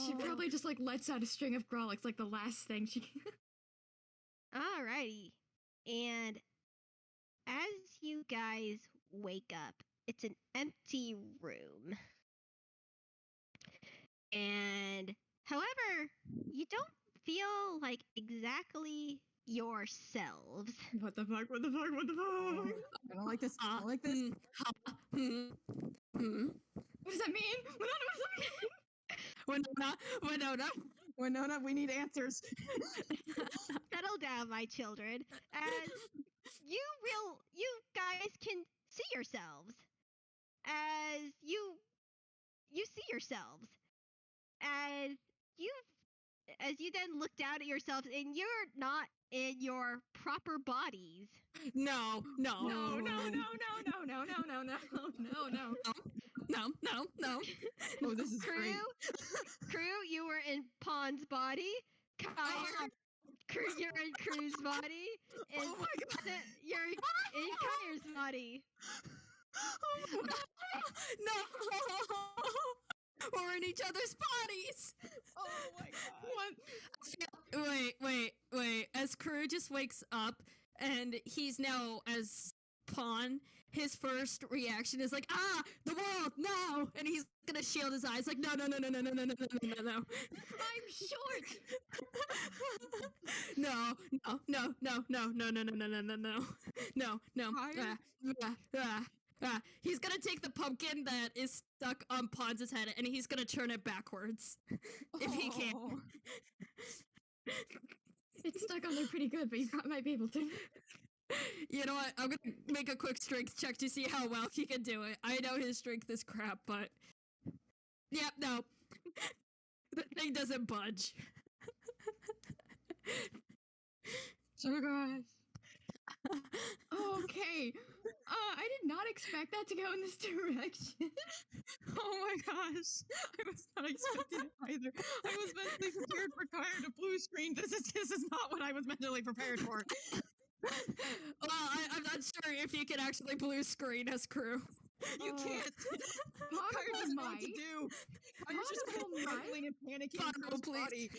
She probably just lets out a string of growlix, the last thing she can. Alrighty. And as you guys wake up, it's an empty room. And however, you don't feel like exactly yourselves. What the fuck? I don't like this. I don't like this. What does that mean? Winona, what does that mean? Winona, we need answers. Settle down, my children. As you guys can see yourselves. As you see yourselves. As you then look down at yourselves, and you're not in your proper bodies. No. No. Oh, this is great. Crue, you were in Pawn's body. Kire, you're in Crue's body. And Oh my God. You're in Kire's body. No. in each other's bodies. Oh my god. What? Wait. As Crue just wakes up and he's now as Pawn, his first reaction is like, the world, no! And he's gonna shield his eyes like, no. I'm short. No. He's gonna take the pumpkin that is stuck on Pons' head and he's gonna turn it backwards. If he can. It's stuck on there pretty good, but you might be able to. You know what? I'm gonna make a quick strength check to see how well he can do it. I know his strength is crap, but... Yep, no. The thing doesn't budge. So guys. Okay. I did not expect that to go in this direction. Oh my gosh. I was not expecting it either. I was mentally prepared for Kire to blue screen. This is not what I was mentally prepared for. Well, I'm not sure if you can actually blue screen as Crue. You can't. Kire doesn't know what to do. Kire's just kind of struggling and panicking in Ponable, his please. body.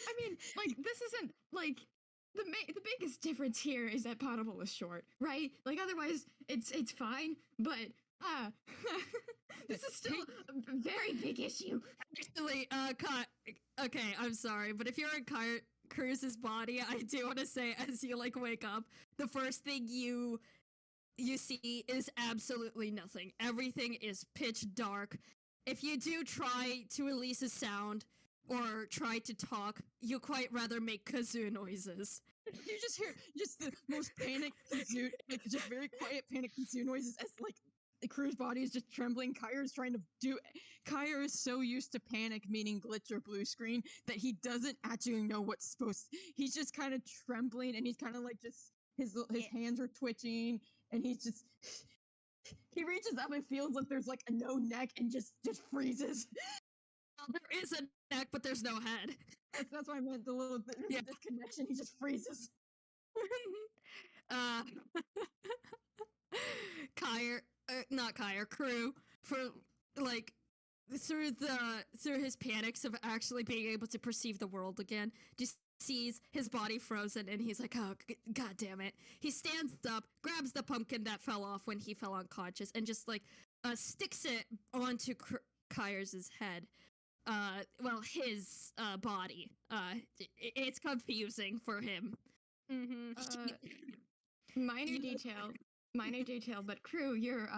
I mean, like, this isn't, like, the biggest difference here is that Ponable is short, right? Like, otherwise, it's fine, but, this is still a very big issue. Actually, okay, I'm sorry, but if you're in Crue's body, I do want to say, as you, like, wake up, the first thing you see is absolutely nothing. Everything is pitch dark. If you do try to release a sound or try to talk, you quite rather make kazoo noises. You just hear just the most panicked kazoo, like just very quiet panicked kazoo noises as like the Crue's body is just trembling. Kire is so used to panic, meaning glitch or blue screen, that he doesn't actually know what's supposed to. He's just kind of trembling and he's kind of like just his hands are twitching and he reaches up and feels like there's like a no neck and just freezes. Well, there is a neck, but there's no head. That's what I meant. The disconnection. He just freezes. Crue, for like through his panics of actually being able to perceive the world again, just sees his body frozen and he's like, oh god damn it. He stands up, grabs the pumpkin that fell off when he fell unconscious and just like sticks it onto Kire's head. His body. It's confusing for him. Minor detail, but Crue, your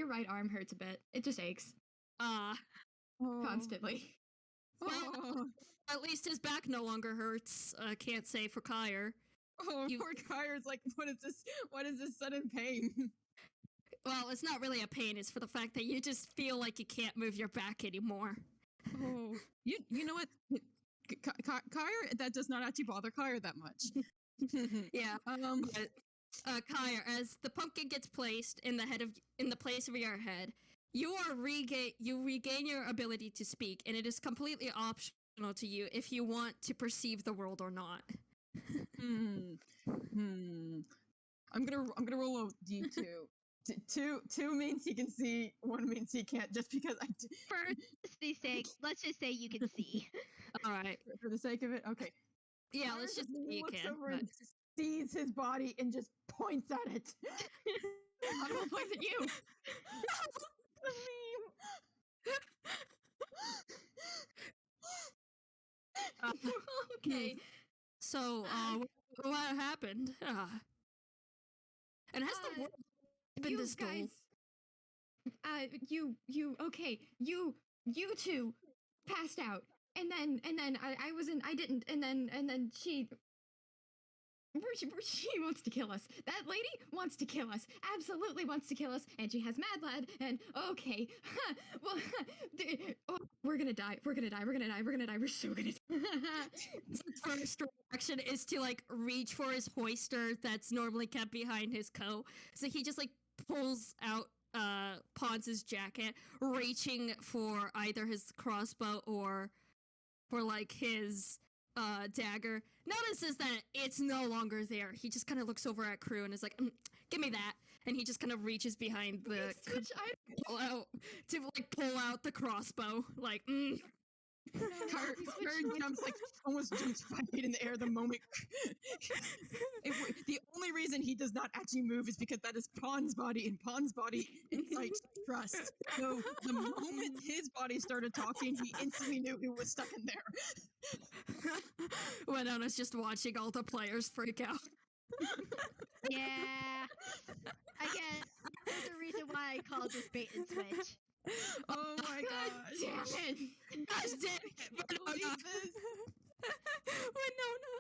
right arm hurts a bit. It just aches. Constantly. Well, at least his back no longer hurts. Can't say for Kire. Oh, poor Kire's like, what is this? What is this sudden pain? Well, it's not really a pain. It's for the fact that you just feel like you can't move your back anymore. Oh, you know what? Kire, that does not actually bother Kire that much. Yeah. Kire, as the pumpkin gets placed in the place of your head, you regain your ability to speak, and it is completely optional to you if you want to perceive the world or not. I'm gonna roll a D2. Two means he can see. One means he can't. Just because I. For the sake, let's just say you can see. All right. For the sake of it, okay. Yeah, let's just say you looks can. over and sees his body and just points at it. I'm gonna point at you. Okay. So, what happened? And has the world been this dull? You two passed out, and then I didn't, and then she wants to kill us. That lady wants to kill us. Absolutely wants to kill us, and she has Mad Lad. And okay, well, we're gonna die. We're so gonna die. His first reaction is to like reach for his hoister that's normally kept behind his coat. So he just like pulls out Pons' jacket, reaching for either his crossbow or for like his dagger. Notices that it's no longer there. He just kind of looks over at Crue and is like, give me that. and he just kind of reaches behind the Switch pull out the crossbow. Like, Kire jumps almost jumps 5 feet in the air the moment. The only reason he does not actually move is because that is Pawn's body, and Pawn's body incites trust. So the moment his body started talking, he instantly knew it was stuck in there. Winona's just watching all the players freak out. Yeah. I guess there's a reason why I called this bait and switch. Oh my gosh. Damn it! Gosh damn it! Winona! Winona!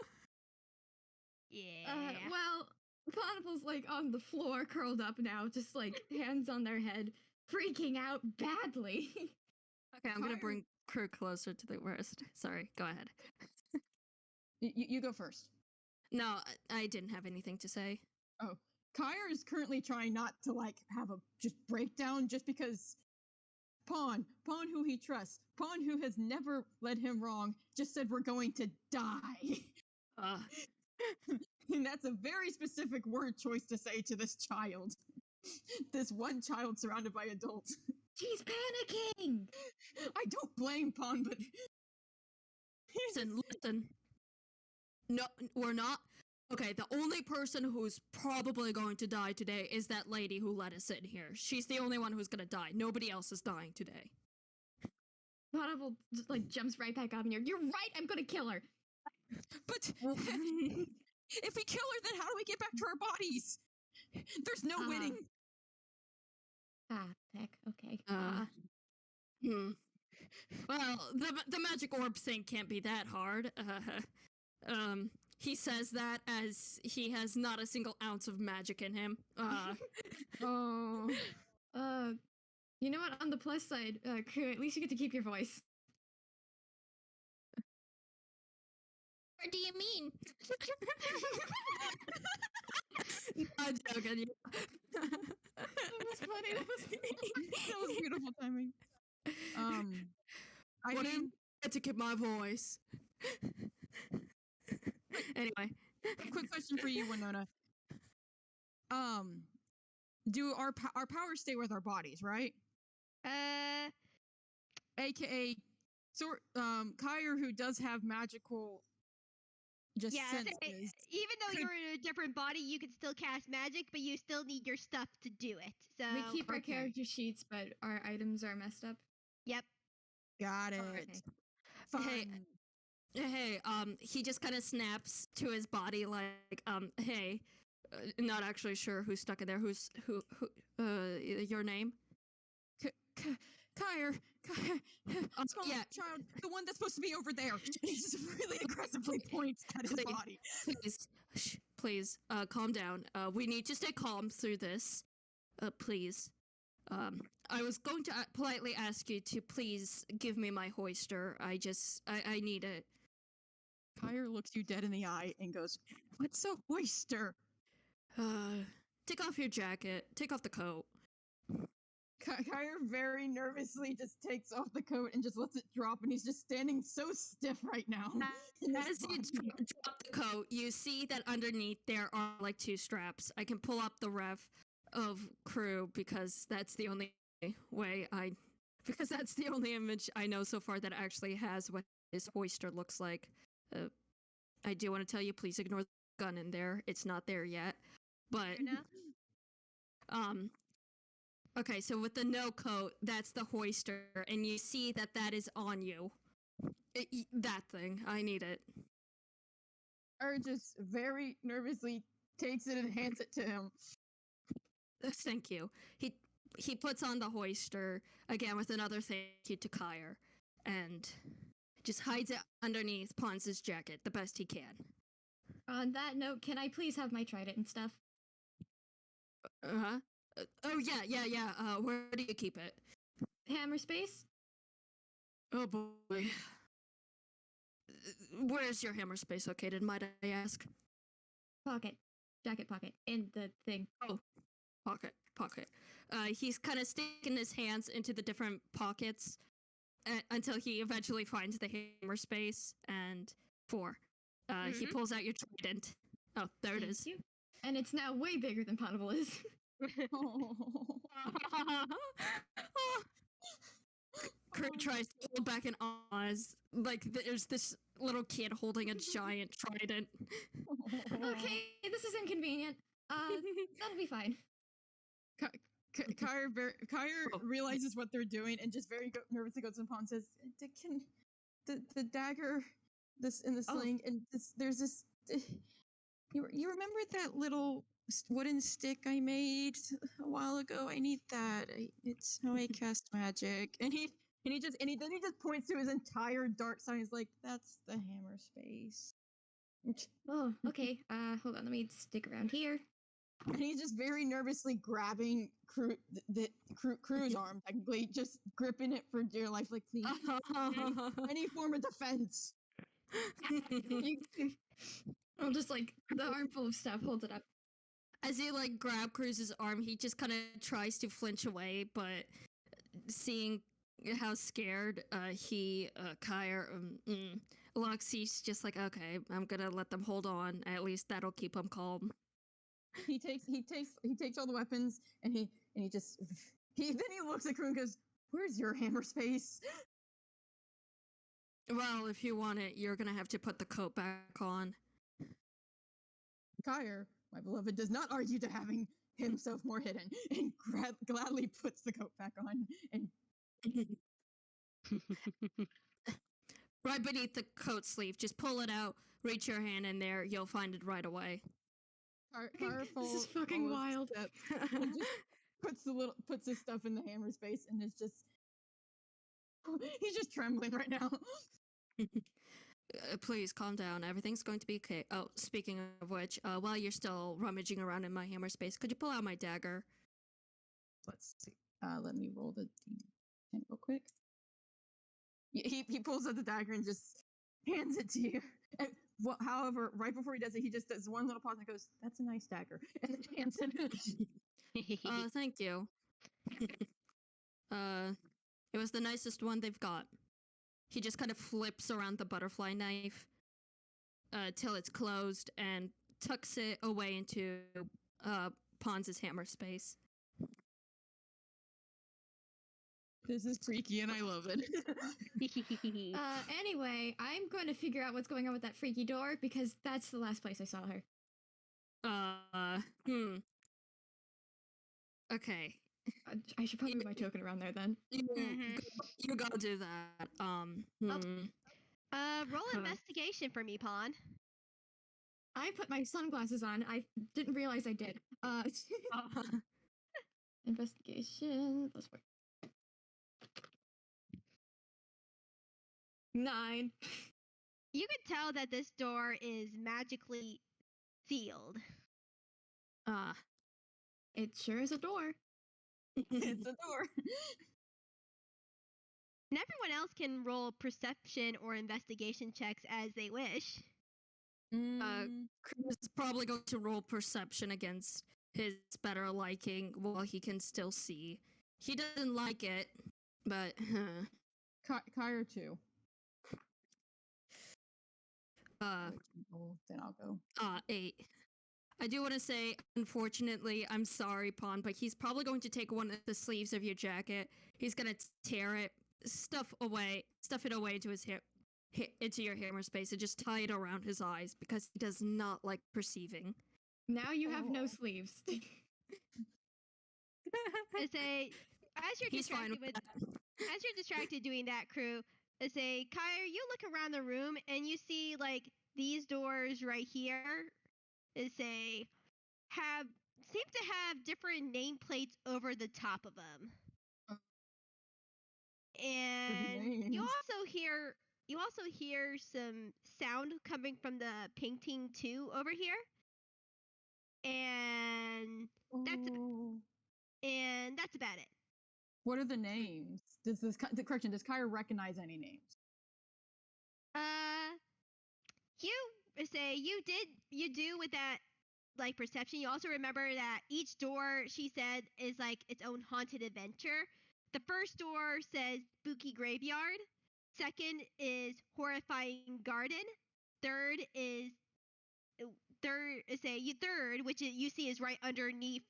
Yeah. Well, Ponable's like on the floor, curled up now, just like hands on their head, freaking out badly. Okay, I'm gonna Kire- bring Crue closer to the worst. Sorry, go ahead. You go first. No, I didn't have anything to say. Oh, Kire is currently trying not to have a just breakdown just because Pawn who he trusts, Pawn who has never led him wrong, just said we're going to die. And that's a very specific word choice to say to this child. This one child surrounded by adults. She's panicking! I don't blame Pawn, but Listen. No, we're not. Okay, the only person who's probably going to die today is that lady who let us in here. She's the only one who's gonna die. Nobody else is dying today. Ponable just jumps right back up and you're right, I'm gonna kill her. But if we kill her, then how do we get back to our bodies? There's no winning. Peck, okay. Well, the magic orb thing can't be that hard. He says that as he has not a single ounce of magic in him. Oh. You know what? On the plus side, Crue, at least you get to keep your voice. What do you mean? I'm joking. That was funny. That was beautiful timing. I What do mean, you get to keep my voice? Anyway, quick question for you, Winona. Do our powers stay with our bodies, right? AKA, Kire, who does have magical senses. Even though you're in a different body, you can still cast magic, but you still need your stuff to do it. So We keep our character sheets, but our items are messed up. Yep. Got it. Okay. Fine. Hey, he just kind of snaps to his body like, hey, not actually sure who's stuck in there. Who, your name? Kire, small yeah. child, the one that's supposed to be over there. He just really aggressively points at his body. Please, calm down. We need to stay calm through this. Please. I was going to politely ask you to please give me my hoister. I need it. Kire looks you dead in the eye and goes, "What's a hoister?" Take off your jacket. Take off the coat. Kire very nervously just takes off the coat and just lets it drop, and he's just standing so stiff right now. As you drop the coat, you see that underneath there are like 2 straps. I can pull up the ref of Crue because that's the only image I know so far that actually has what this hoister looks like. I do want to tell you, please ignore the gun in there. It's not there yet. But okay, so with the no coat, that's the hoister, and you see that is on you. That thing, I need it. Just very nervously takes it and hands it to him. Thank you. He puts on the hoister again with another thank you to Kire, and just hides it underneath Ponce's jacket the best he can. On that note, can I please have my trident and stuff? Oh yeah. Where do you keep it? Hammer space? Oh boy. Where's your hammer space located, might I ask? Pocket. Jacket pocket. In the thing. Oh. Pocket. He's kind of sticking his hands into the different pockets until he eventually finds the hammer space, and 4. He pulls out your trident. Oh, there it is. Thank you. And it's now way bigger than Ponable is. Oh. Kurt tries to hold back an Oz. Like there's this little kid holding a giant trident. Okay, this is inconvenient. That'll be fine. Kire Oh. realizes what they're doing and just very nervously goes to Pawn and says, "Can the dagger, this in the Oh. sling, and there's this. You remember that little wooden stick I made a while ago? I need that. It's how I cast magic." And then he just points to his entire dark side. He's like, "That's the hammer space." Oh, okay. Hold on. Let me stick around here. And he's just very nervously grabbing Crue's arm, technically, just gripping it for dear life, like, please, any form of defense. I'll just like the armful of stuff holds it up. As you like grab Cruz's arm, he just kind of tries to flinch away, but seeing how scared Kire looks, he's just like, okay, I'm gonna let them hold on. At least that'll keep him calm. He takes all the weapons, and he looks at Crue and goes, "Where's your hammer space?" Well, if you want it, you're gonna have to put the coat back on. Kire, my beloved, does not argue to having himself more hidden, and gladly puts the coat back on. And Right beneath the coat sleeve, just pull it out, reach your hand in there, you'll find it right away. Kire This is fucking wild. And just puts his stuff in the hammer space, and is just he's just trembling right now. Please calm down. Everything's going to be okay. Oh, speaking of which, while you're still rummaging around in my hammer space, could you pull out my dagger? Let's see. Let me roll the d10 real quick. He pulls out the dagger and just hands it to you. And, however, right before he does it, he just does one little pause and goes, "That's a nice dagger," and then hands it. Thank you. It was the nicest one they've got. He just kind of flips around the butterfly knife till it's closed and tucks it away into Pons' hammer space. This is freaky and I love it. Anyway, I'm going to figure out what's going on with that freaky door because that's the last place I saw her. Okay. I should probably move my token around there then. You go do that. Roll investigation for me, Pawn. I put my sunglasses on. I didn't realize I did. Investigation. Plus 4. 9. You can tell that this door is magically sealed. It sure is a door. It's a door. And everyone else can roll perception or investigation checks as they wish. Chris is probably going to roll perception against his better liking while he can still see. He doesn't like it, but Kire too. Then I'll go. 8. I do want to say, unfortunately, I'm sorry, Pon, but he's probably going to take one of the sleeves of your jacket. He's gonna tear it, stuff it away into his hair, into your hammer space, and just tie it around his eyes because he does not like perceiving. Now you have no sleeves. As you're He's fine distracted with that. as you're distracted doing that, Crue, Kire, you look around the room and you see like these doors right here seem to have different nameplates over the top of them. And you also hear some sound coming from the painting too over here. And that's about it. What are the names? Does Kire recognize any names? You do with that like perception. You also remember that each door, she said, is like its own haunted adventure. The first door says spooky graveyard. Second is horrifying garden. Third, which you see is right underneath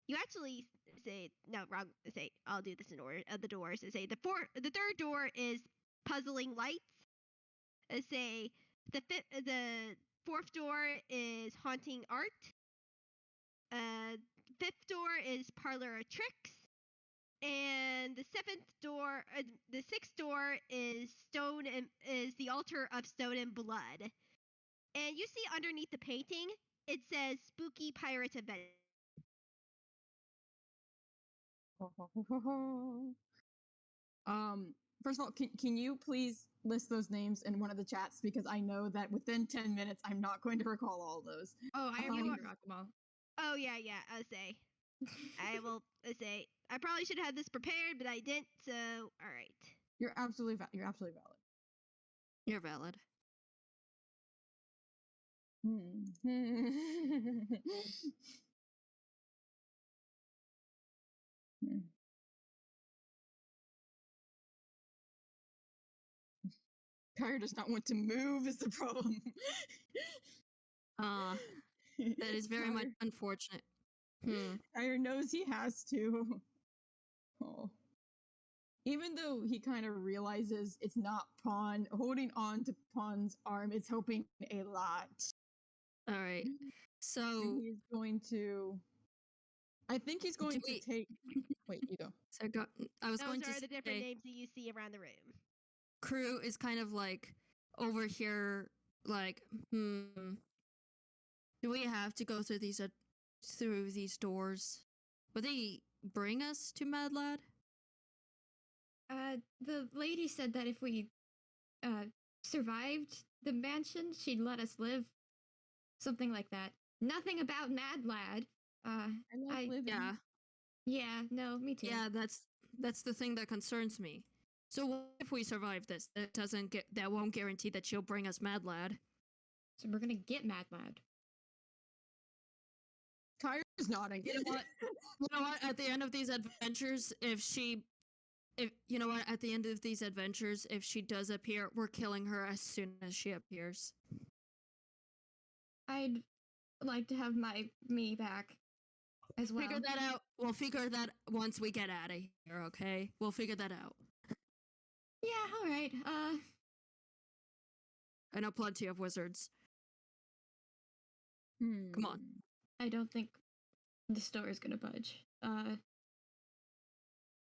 you actually say no wrong. Say I'll do this in order of the doors. Say the third door is puzzling lights. Say the fourth door is haunting art. Fifth door is parlor of tricks. And the sixth door is the altar of stone and blood. And you see underneath the painting, it says "Spooky Pirate Adventure." First of all, can you please list those names in one of the chats, because I know that within 10 minutes I'm not going to recall all those. Oh, I already forgot them all. Oh yeah, I'll say. I will say. I probably should have this prepared, but I didn't. So all right. You're absolutely valid. You're valid. Kire does not want to move is the problem. That is very much unfortunate. Kire knows he has to. Oh. Even though he kind of realizes it's not Pawn, holding on to Pawn's arm, it's helping a lot. All right. So and he's going to. I think he's going to take. Wait, you go. So I was going to Those are the different say, names that you see around the room. Crue is kind of like over here, like, do we have to go through these doors? Will they bring us to Mad Lad? The lady said that if we survived the mansion, she'd let us live. Something like that. Nothing about Mad Lad. Yeah, no, me too. Yeah, that's the thing that concerns me. So what if we survive this? That won't guarantee that she'll bring us Mad Lad. So we're gonna get Mad Lad. Kire's nodding. You know what? You know what? At the end of these adventures, if she does appear, we're killing her as soon as she appears. I'd like to have me back as well. Figure that out. We'll figure that once we get out of here, okay? We'll figure that out. Yeah, all right. I know plenty of wizards. Come on. I don't think the store is gonna budge.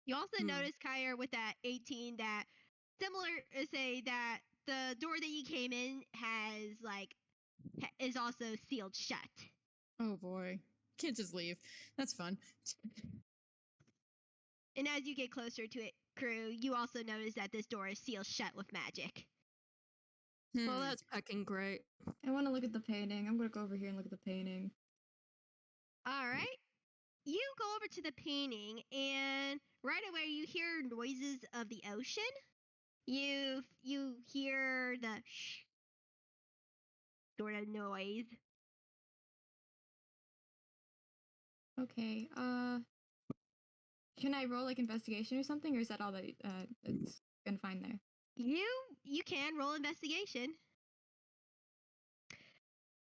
You also notice, Kire, with that 18, that similar, say that the door that you came in is also sealed shut. Oh boy. Can't just leave. That's fun. And as you get closer to it, Crue, you also notice that this door is sealed shut with magic. Well, that's fucking great. I want to look at the painting. I'm gonna go over here and look at the painting. All right. You go over to the painting, and right away you hear noises of the ocean. You hear the shh sort of noise. Okay. Can I roll like investigation or something, or is that all that it's gonna find there? You can roll investigation.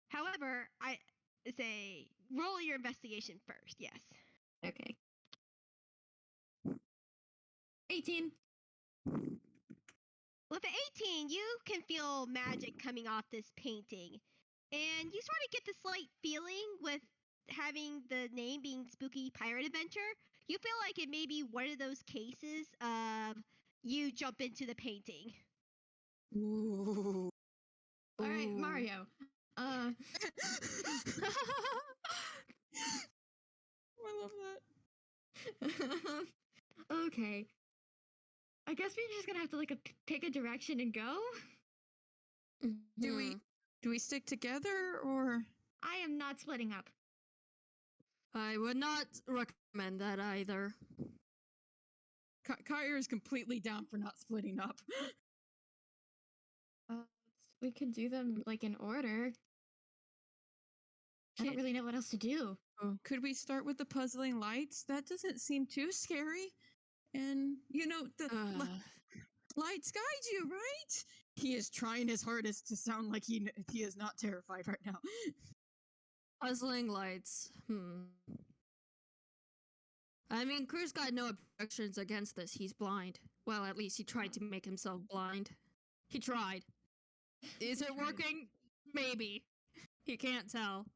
However, I say roll your investigation first. Yes. Okay. 18. With the 18, you can feel magic coming off this painting. And you sort of get the slight feeling with having the name being Spooky Pirate Adventure. You feel like it may be one of those cases of you jump into the painting. Ooh. All right, Mario. I love that. Okay. I guess we're just gonna have to pick a direction and go. Do we stick together, or? I am not splitting up. I would not recommend that either. Kire is completely down for not splitting up. We could do them in order. I don't really know what else to do. Could we start with the puzzling lights? That doesn't seem too scary. And, the lights guide you, right? He is trying his hardest to sound like he is not terrified right now. Puzzling lights. I mean, Crue's got no objections against this. He's blind. Well, at least he tried to make himself blind. He tried. Is it working? Maybe. He can't tell.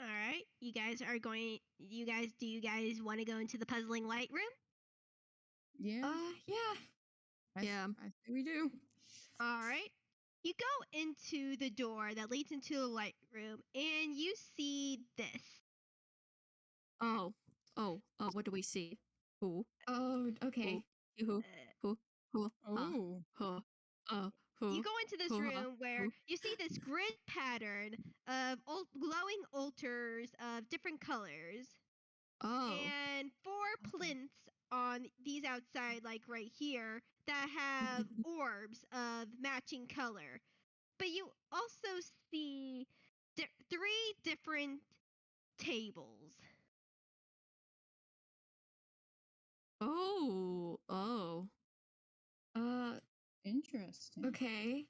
All right, you guys are going. Do you guys want to go into the puzzling light room? Yeah. Yeah. Yeah. I say we do. All right. You go into the door that leads into the light room, and you see this. Oh. What do we see? Who? Oh, okay. Who? Uh, Who? Oh. Who? Who? You go into this Who? room where Who? you see this grid pattern of glowing altars of different colors, Oh. and 4 plinths on these outside, like right here, that have orbs of matching color. But you also see 3 different tables. Oh. Interesting. Okay.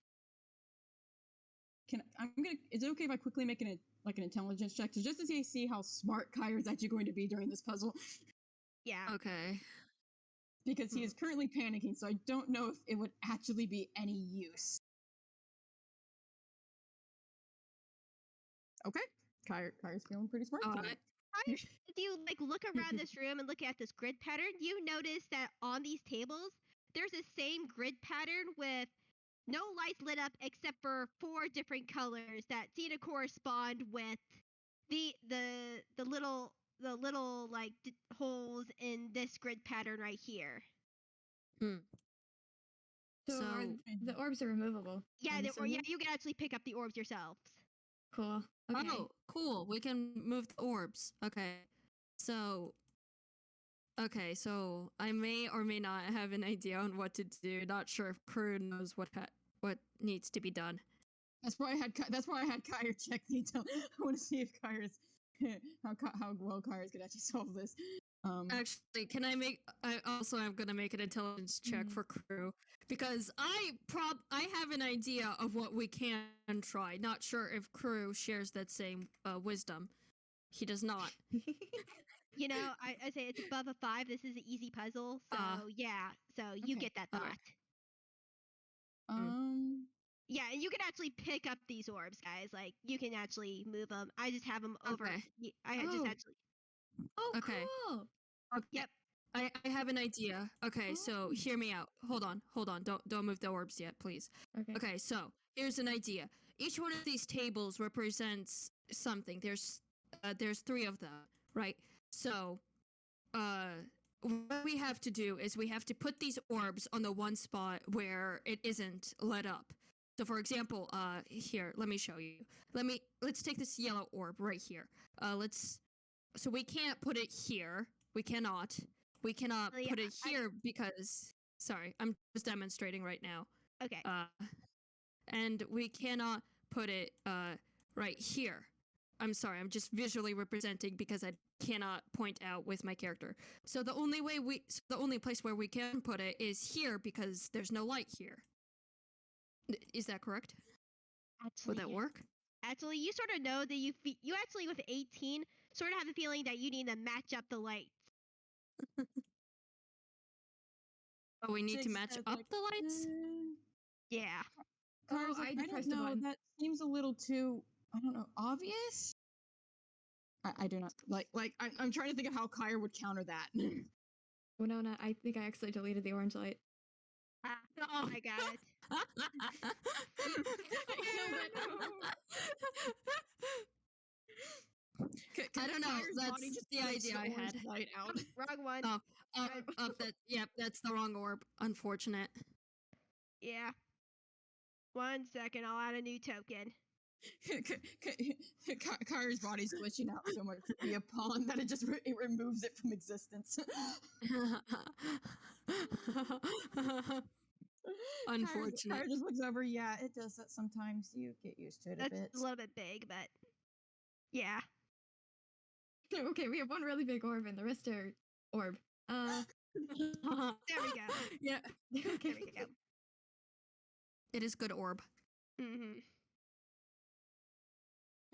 Is it okay if I quickly make an intelligence check just to see how smart Kire is actually going to be during this puzzle? Yeah. Okay. Because he is currently panicking, so I don't know if it would actually be any use. Okay. Kire's feeling pretty smart tonight. If you look around this room and look at this grid pattern, you notice that on these tables, there's the same grid pattern with no lights lit up except for 4 different colors that seem to correspond with the little holes in this grid pattern right here. So the orbs are removable. Yeah, you can actually pick up the orbs yourselves. Cool. Okay. Oh, cool. We can move the orbs. Okay. So I may or may not have an idea on what to do. Not sure if Crue knows what needs to be done. That's why I had Kire check the intel. I want to see if Kire's how well Kire's could actually solve this. Actually, I'm gonna make an intelligence check for Crue because I have an idea of what we can try. Not sure if Crue shares that same wisdom. He does not. You know, I say it's above a 5. This is an easy puzzle, so yeah. So you Okay. get that thought. Yeah, and you can actually pick up these orbs, guys. Like, you can actually move them. I just have them over. Okay. Oh, Okay. cool. Okay. Yep. I have an idea. Okay, so hear me out. Hold on. Don't move the orbs yet, please. Okay. Okay, so here's an idea. Each one of these tables represents something. There's 3 of them, right? So, what we have to do is we have to put these orbs on the one spot where it isn't lit up. So, for example, here, let me show you. Let's take this yellow orb right here. So we can't put it here. We cannot put it here because, sorry, I'm just demonstrating right now. Okay. And we cannot put it right here. I'm sorry, I'm just visually representing because I cannot point out with my character. So the only place where we can put it is here because there's no light here. Is that correct? Actually, Would that work? Actually, you sort of know that you actually with 18 sort of have a feeling that you need to match up the lights. Oh, we need to match up the lights? Yeah. Kire's I I don't pressed a know. button. That seems a little too, I don't know, obvious. I do not I'm trying to think of how Kire would counter that. Winona, I think I actually deleted the orange light. Oh, I got it. I don't know. Kire's That's body just the flicks idea the I orange had. light out. Wrong one. That's the wrong orb. Unfortunate. Yeah. 1 second, I'll add a new token. Kire's body's glitching out so much via pawn that it removes it from existence. Unfortunate. Kire just looks over. Yeah, it does that sometimes. You get used to it a bit. That's a little bit big, but yeah. Okay, we have one really big orb and the rest are orb. There we go. Yeah. Okay. There we go. It is good orb. Mm-hmm.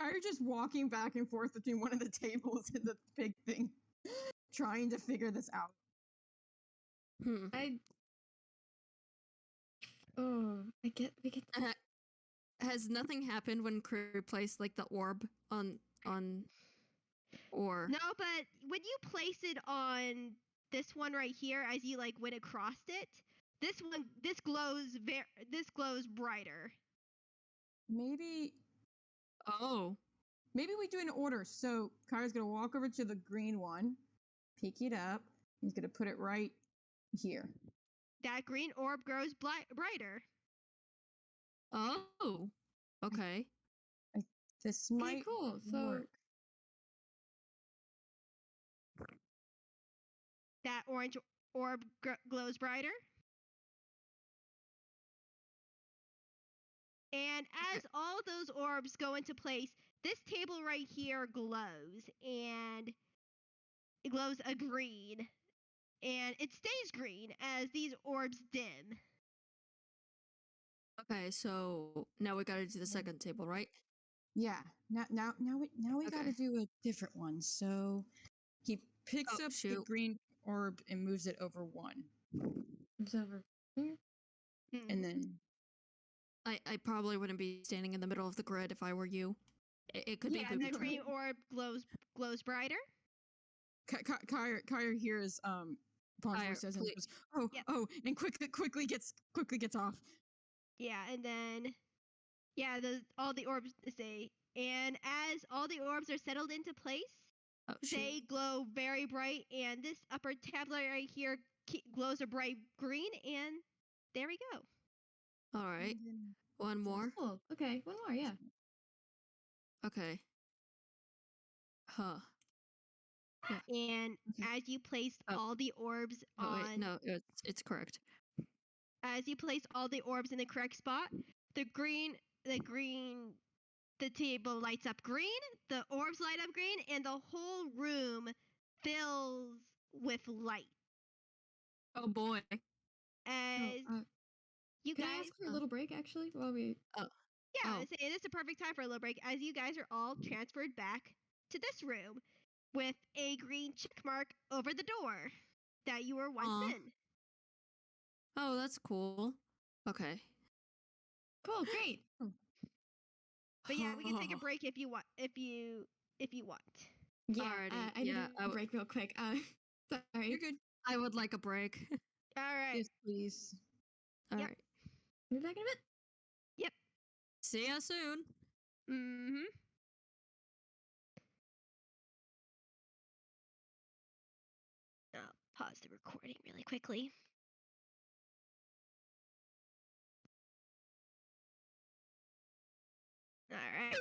Kyrie just walking back and forth between one of the tables and the big thing, trying to figure this out. I get we get Has nothing happened when Crue placed like the orb on or No, but when you place it on this one right here, as you like went across it, this glows brighter. Maybe oh we do an order. So Kyrie's gonna walk over to the green one, pick it up. He's gonna put it right here. That green orb grows brighter. oh okay. This okay, might cool. So work. That orange orb glows brighter. And as all those orbs go into place, this table right here glows, and it glows a green. And it stays green as these orbs dim. Okay, so now we gotta do the second table, right? Yeah. Now we Okay. gotta do a different one. So he picks Oh, up the shoot. green orb and moves it over one. it's over here. And then I probably wouldn't be standing in the middle of the grid if I were you. It could Yeah, be the booby green trap. orb glows brighter. Kire hears Ponable Kire, says and please. goes, oh, Yep. oh, and quickly gets off. Yeah, and then all the orbs say, and as all the orbs are settled into place, Oh, they shoot. glow very bright, and this upper tablet right here glows a bright green, and there we go. All right. One more. Cool. Okay, one more. Yeah. Okay. Huh. And Okay. as you place Oh. all the orbs Oh on, wait, no, it's correct. as you place all the orbs in the correct spot, the table lights up green, the orbs light up green, and the whole room fills with light. Oh boy. As you Can I guys, ask for a little break actually while we? Oh. yeah, Oh. it is a perfect time for a little break. As you guys are all transferred back to this room with a green check mark over the door that you were once Aw. in. Oh, that's cool. Okay. Cool. Great. But yeah, we can take a break if you want. If you want. Yeah. Alrighty, I need yeah, a break real quick. Sorry. You're good. I would like a break. All right. Yes, please. All Yep. right. Be back in a bit. Yep. See ya soon. Mm-hmm. I'll pause the recording really quickly. All right.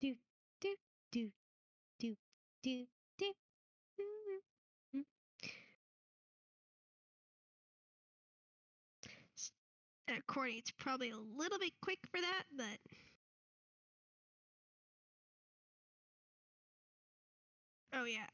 do do do do do do. Recording, it's probably a little bit quick for that, but Oh yeah.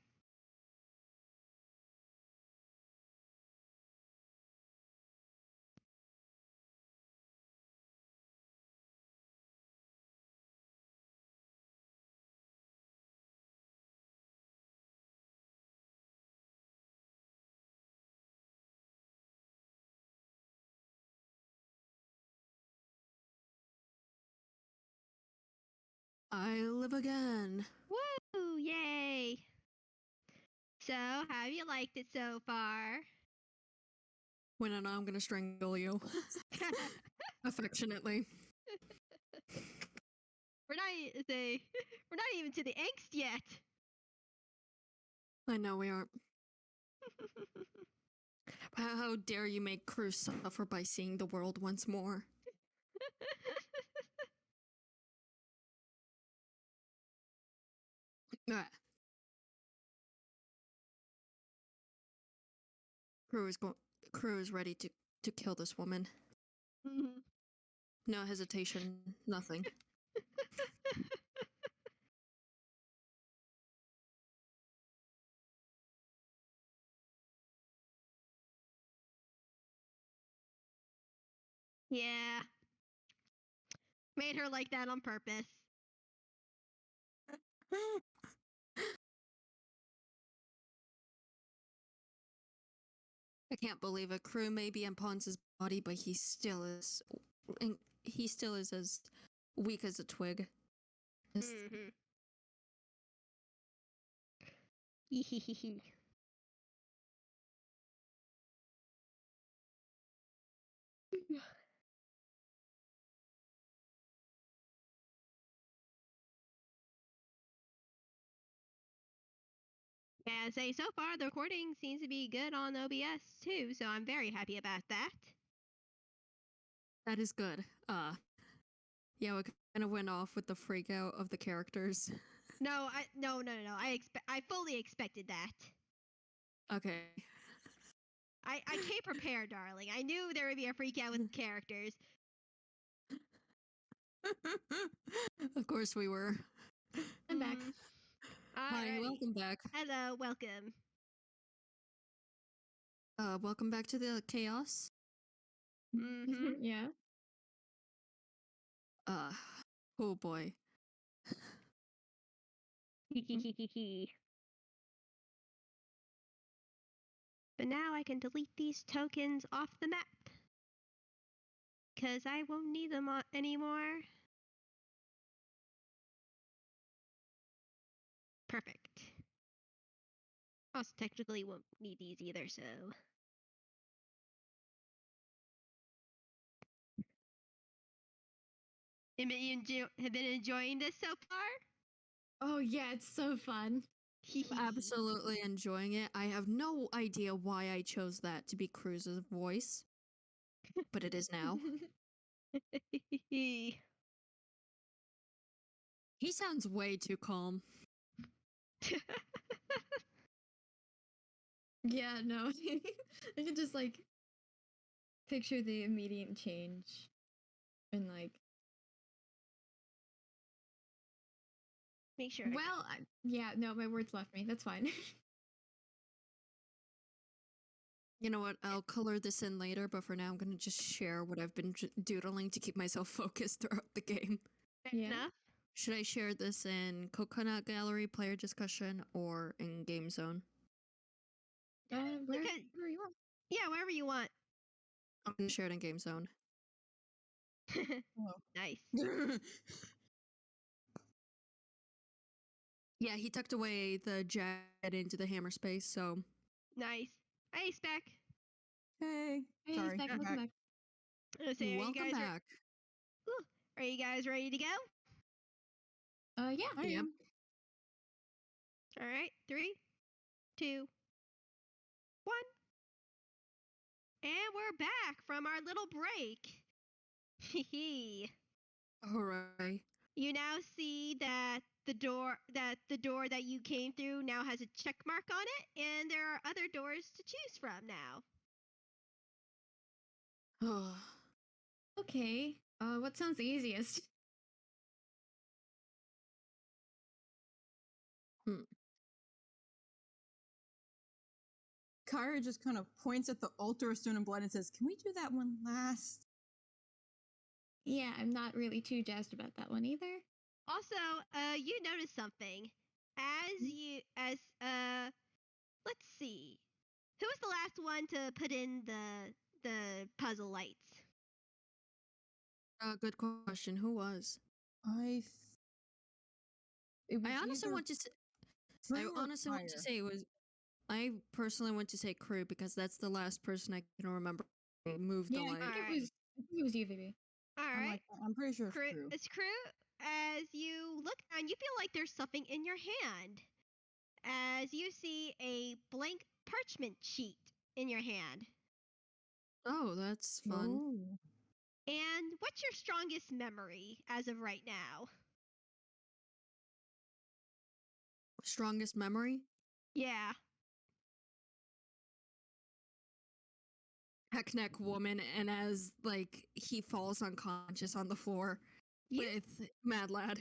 I live again. Woo! Yay! So, how have you liked it so far? Winona, I'm gonna strangle you. Affectionately. we're not we're not even to the angst yet. I know we aren't. How dare you make Crue suffer by seeing the world once more? Ah. Crue is ready to kill this woman. Mhm. No hesitation, nothing. Yeah. Made her like that on purpose. I can't believe it. Crue may be in Pons' body, but he still is as weak as a twig. Mm-hmm. Yeah, say so far the recording seems to be good on OBS too, so I'm very happy about that. That is good. Yeah, we kind of went off with the freak out of the characters. No. I fully expected that. Okay. I came prepared, darling. I knew there would be a freak out with characters. Of course we were. I'm back. Hi, Alrighty. welcome back. Hello, welcome. Welcome back to the chaos. Mm-hmm. Yeah. Uh, oh boy. But now I can delete these tokens off the map. Because I won't need them anymore. Perfect. Also, technically won't need these either, so. Have been enjoying this so far? Oh yeah, it's so fun. Absolutely enjoying it. I have no idea why I chose that to be Crue's voice, but it is now. He sounds way too calm. Yeah, no. I can just like picture the immediate change and like Make sure. well, yeah, no, my words left me. That's fine. You know what? I'll color this in later, but for now, I'm going to just share what I've been doodling to keep myself focused throughout the game. Fair Yeah. enough. Should I share this in Coconut Gallery, player discussion, or in Game Zone? Wherever you want. Yeah, wherever you want. I'm going to share it in Game Zone. Nice. Yeah, he tucked away the jet into the hammer space, so. Nice. Hey, Spec. Hey. Hey, Sorry. back, I'm welcome back. Say, Welcome back. Are you guys ready to go? Yeah. I Yep. am. All right. 3, 2, 1. And we're back from our little break. Hee. Hooray. You now see that the door that you came through now has a check mark on it, and there are other doors to choose from now. Okay. What sounds the easiest? Kire just kind of points at the altar of stone and blood and says, "Can we do that one last?" Yeah, I'm not really too jazzed about that one either. Also, you notice something as let's see, who was the last one to put in the puzzle lights? Good question. Who was? It was I honestly either want to. I Crue or honestly want to Kire. say it was. I personally want to say Crue because that's the last person I can remember who moved the Yeah, I light. think Alright. I think it was you, Vivi. All I'm right, like, I'm pretty sure it's Crue. It's Crue. As you look down, you feel like there's something in your hand. As you see a blank parchment sheet in your hand. Oh, that's fun. Oh. And what's your strongest memory as of right now? Strongest memory? Yeah. Heckneck woman, and as like he falls unconscious on the floor You with Mad Lad.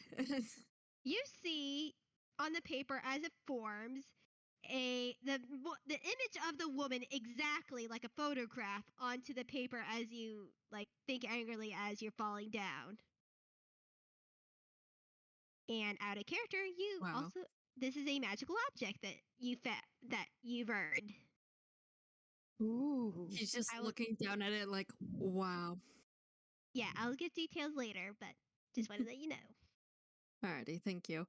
you see on the paper as it forms the image of the woman exactly like a photograph onto the paper as you like think angrily as you're falling down. And out of character, you Wow. also this is a magical object that you've earned. Ooh. He's just I will- looking down at it like, wow. Yeah, I'll give details later, but just want to let you know. Alrighty, thank you.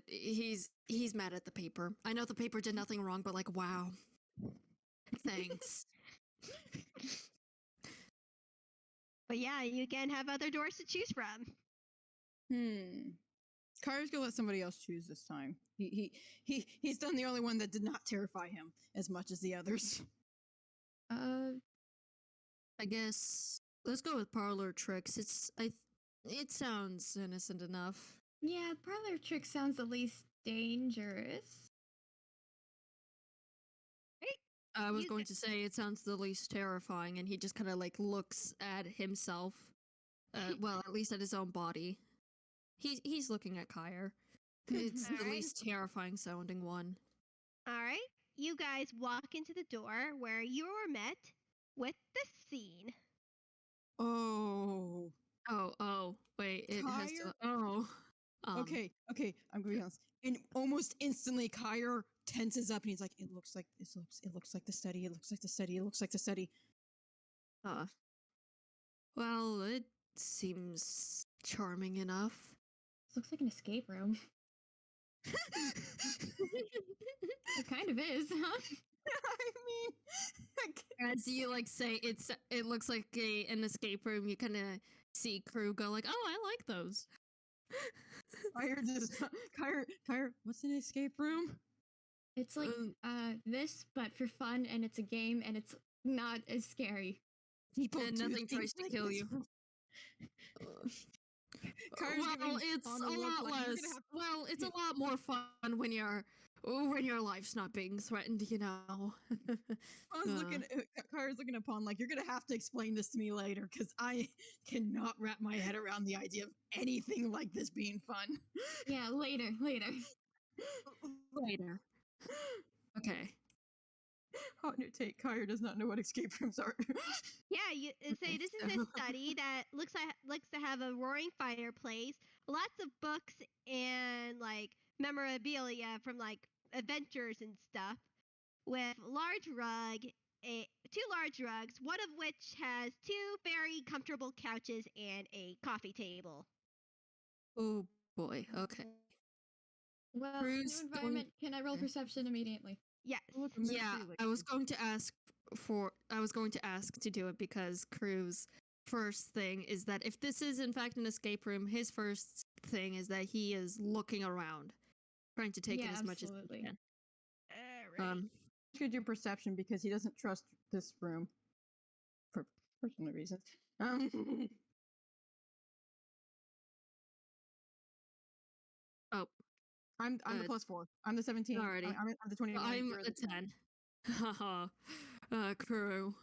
He's mad at the paper. I know the paper did nothing wrong, but like, wow. Thanks. But yeah, you again have other doors to choose from. Kire's gonna let somebody else choose this time. He's done the only one that did not terrify him as much as the others. I guess let's go with parlor tricks. It sounds innocent enough. Yeah, parlor trick sounds the least dangerous. I was You going to say it sounds the least terrifying, and he just kind of like looks at himself. Well, at least at his own body. He's looking at Kire. It's the Alright. least terrifying sounding one. All right, you guys walk into the door where you were met with this scene. Oh. Oh, wait, it has to. Kire? Oh. Okay, I'm gonna be honest. And almost instantly, Kire tenses up, and he's like, "It looks like the study. It looks like the study. It looks like the study." Well, it seems charming enough. This looks like an escape room. It kind of is, huh? I mean, As you like say, it looks like an escape room. You kind of see Crue go like, "Oh, I like those." Kire, what's an escape room? It's like this, but for fun, and it's a game, and it's not as scary. People And do nothing tries things to like kill this. you. Kire's Well, giving it's Fawn a look lot like, "You're less. gonna have Well, it's a lot more fun when your life's not being threatened. You know. Kire's looking upon like, "You're gonna have to explain this to me later, because I cannot wrap my head around the idea of anything like this being fun." Yeah, later. Later. Okay. Hot new take. Kire does not know what escape rooms are. Yeah, you say this is a study that looks to have a roaring fireplace, lots of books and like memorabilia from like adventures and stuff, with two large rugs, one of which has two very comfortable couches and a coffee table. Oh boy. Okay. Well, Cruise new environment. Can I roll okay. perception immediately? Yes. Yeah, I was going to ask to do it because Crue's first thing is that if this is in fact an escape room, his first thing is that he is looking around, trying to take in as much as he can. Alright. Should do perception because he doesn't trust this room for personal reasons. Oh, I'm the +4. I'm the 17. alrighty. I'm the 29. I'm You're a the 10. 10. Haha. Crue.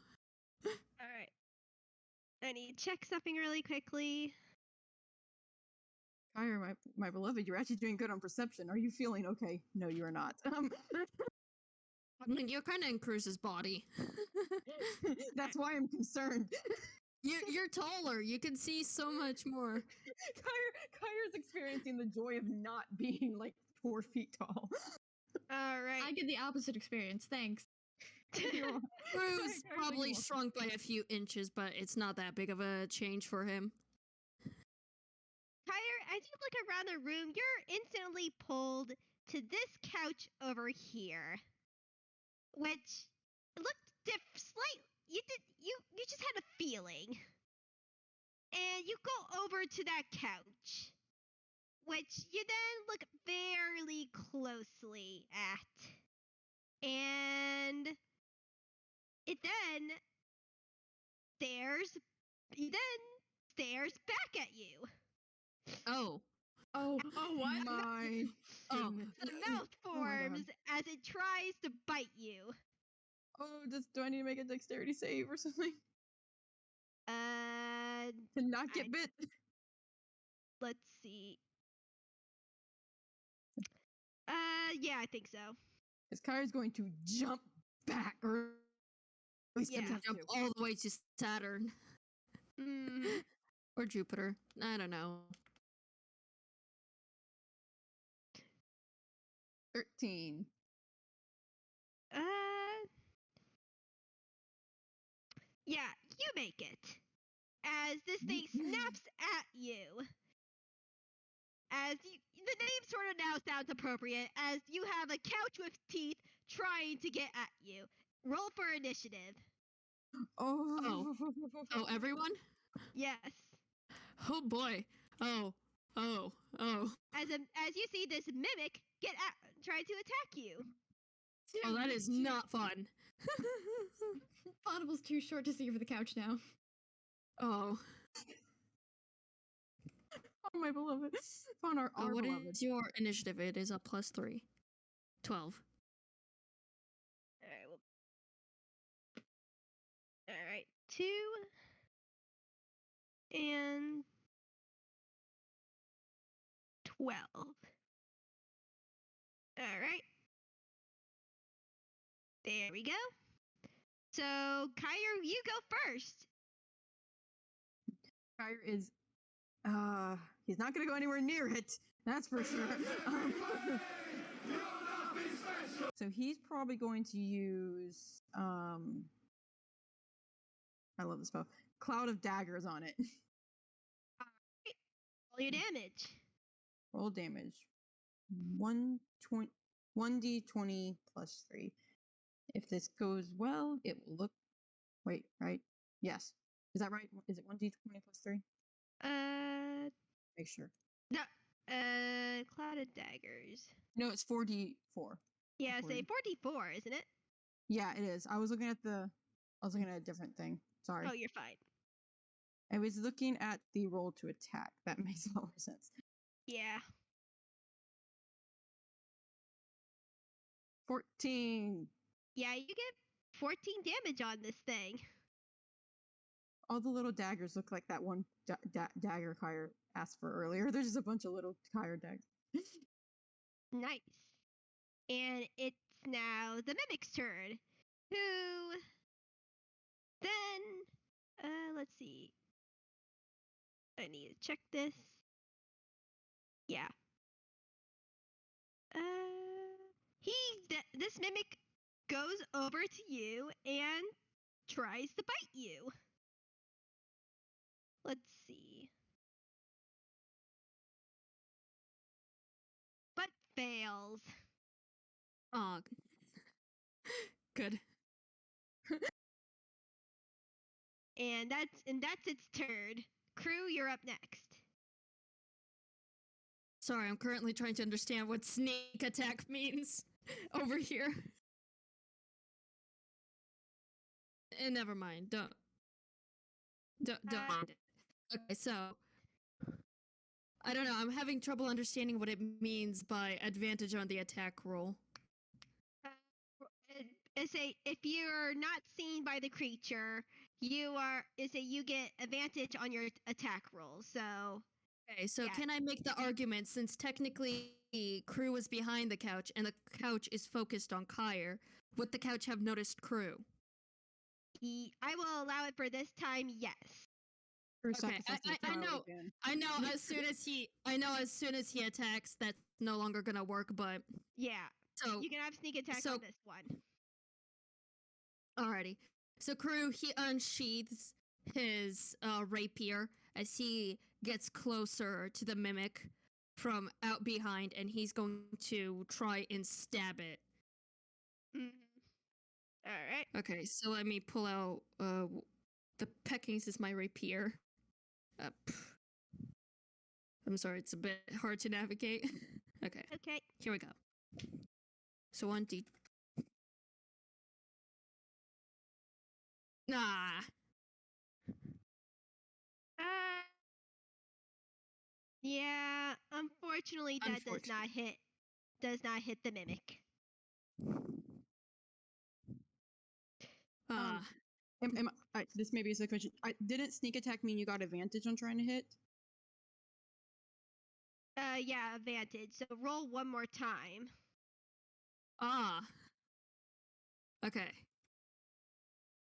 Alright. I need to check something really quickly. Kire, my beloved, you're actually doing good on perception. Are you feeling okay? No, you are not. I mean, you're kind of in Cruise's body. That's why I'm concerned. You're taller. You can see so much more. Kire's experiencing the joy of not being like 4 feet tall. All right. I get the opposite experience. Thanks. Cruise probably shrunk by a few inches, but it's not that big of a change for him. Kire, as you look around the room, you're instantly pulled to this couch over here, which looked slight. You just had a feeling, and you go over to that couch, which you then look fairly closely at, and it then stares back at you. Oh. Oh, what? My Oh. goodness. The mouth Oh my God. forms as it tries to bite you. Oh, do I need to make a dexterity save or something to not get bit? Let's see. Yeah, I think so. Because Kire's going to jump back, or at least Yeah. attempt Jump to. all the way to Saturn. Mm, Or Jupiter. I don't know. 13. yeah, you make it. As this thing snaps at you. The name sort of now sounds appropriate, as you have a couch with teeth trying to get at you. Roll for initiative. Oh. Oh, everyone? Yes. Oh boy. Oh. As you see this mimic try to attack you. Oh, that is not fun. Ponable's too short to see over the couch now. Oh. Oh, my beloved. On our What beloved. is your initiative? It is a +3. 12. Alright, 2 and 12. Alright. There we go. So, Kire, you go first. Kire is, he's not going to go anywhere near it. That's for sure. So he's probably going to use, I love this spell, Cloud of Daggers on it. Roll your damage. Roll damage. 1d20 plus 3. If this goes well, it will look. Wait, right? Yes. Is that right? Is it 1d20 plus 3? Make sure. No. Cloud of Daggers. No, it's 4d4. Yeah, say According- 44, isn't it? Yeah, it is. I was looking at a different thing. Sorry. Oh, you're fine. I was looking at the roll to attack. That makes a lot more sense. Yeah. 14. Yeah, you get 14 damage on this thing. All the little daggers look like that one dagger Kire asked for earlier. There's just a bunch of little Kire daggers. Nice. And it's now the mimic's turn. Who then let's see. I need to check this. Yeah. This mimic goes over to you and tries to bite you. Let's see. But fails. Oh. Good. And that's its turn. Crue, you're up next. Sorry, I'm currently trying to understand what sneak attack means over here. And never mind. Don't mind it. Okay, so I don't know. I'm having trouble understanding what it means by advantage on the attack roll. Say if you're not seen by the creature, you get advantage on your attack roll. So Okay, so yeah. can I make the argument, since technically Crue was behind the couch and the couch is focused on Kire, Would the couch have noticed Crue? I will allow it for this time, yes. First Okay, off, that's I Charlie know. again. I know as soon as he attacks, that's no longer gonna work. But Yeah. so You can have sneak attack so- on this one. alrighty. So Crue, he unsheaths his rapier as he gets closer to the mimic from out behind, and he's going to try and stab it. All right. Okay, so let me pull out the peckings is my rapier. I'm sorry, it's a bit hard to navigate. Okay, Okay. here we go. So 1d. Nah. Yeah. Unfortunately, that does not hit. Does not hit the mimic. This may be a second question. Didn't sneak attack mean you got advantage on trying to hit? Yeah, advantage. So roll one more time. Okay.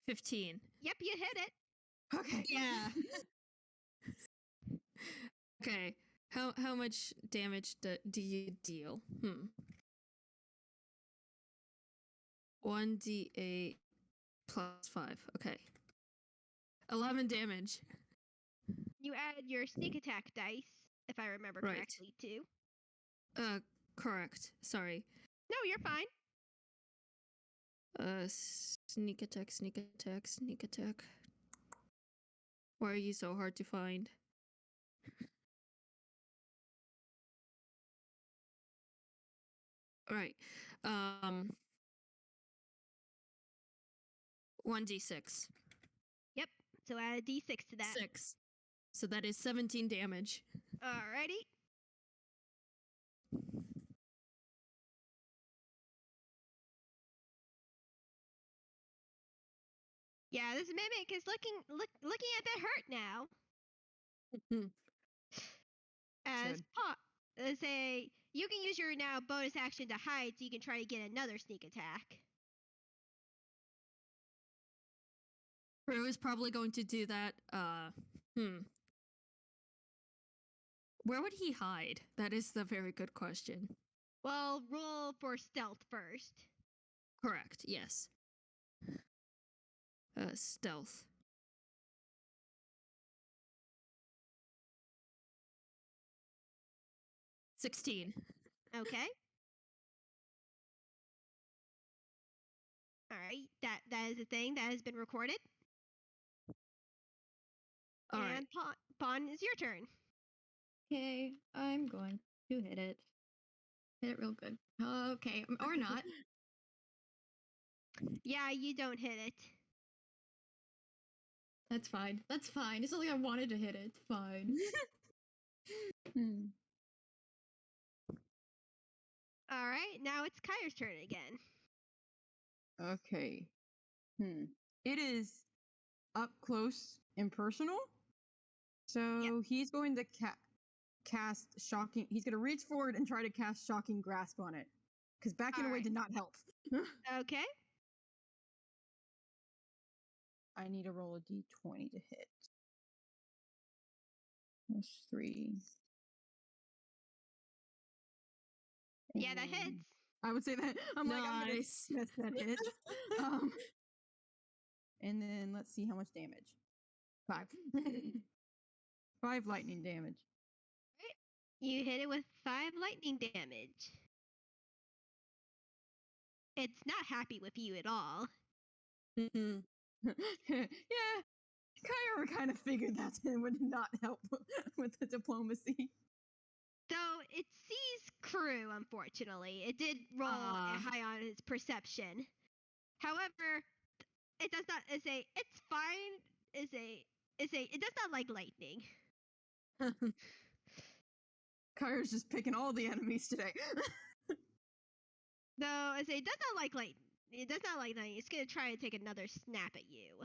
15. Yep, you hit it. Okay. Yeah. Okay. How much damage do you deal? 1d8 plus 5. Okay. 11 damage. You add your sneak attack dice, if I remember Right. correctly, too. Correct. Sorry. No, you're fine. Sneak attack, sneak attack, sneak attack. Why are you so hard to find? Alright. 1d6. So add a d6 to that. 6. So that is 17 damage. Alrighty. Yeah, this mimic is looking a bit hurt now. As say you can use your now bonus action to hide, so you can try to get another sneak attack. Crue is probably going to do that. Where would he hide? That is the very good question. Well, roll for stealth first. Correct, yes. Stealth. $16. Okay. All right. That is a thing that has been recorded. All and right. Pawn, is your turn. Okay, I'm going to hit it. Hit it real good. Okay, or not. Yeah, you don't hit it. That's fine. That's fine. It's not like I wanted to hit it. It's fine. All right. Now it's Kire's turn again. Okay. It is up close and personal. So he's going to cast shocking. He's going to reach forward and try to cast shocking grasp on it, because backing away did not help. Okay. I need to roll a d20 to hit. Plus 3. Yeah, that hits. I would say that. I'm Nice. like, that hits. And then let's see how much damage. 5. 5 lightning damage. You hit it with 5 lightning damage. It's not happy with you at all. Yeah, Kire kind of figured that would not help with the diplomacy. So it sees Crue, unfortunately. It did roll a high on its perception. However, it does not it's fine. It does not like lightning. Kire's just picking all the enemies today. Though it does not like lightning. It does not like lightning. It's gonna try to take another snap at you.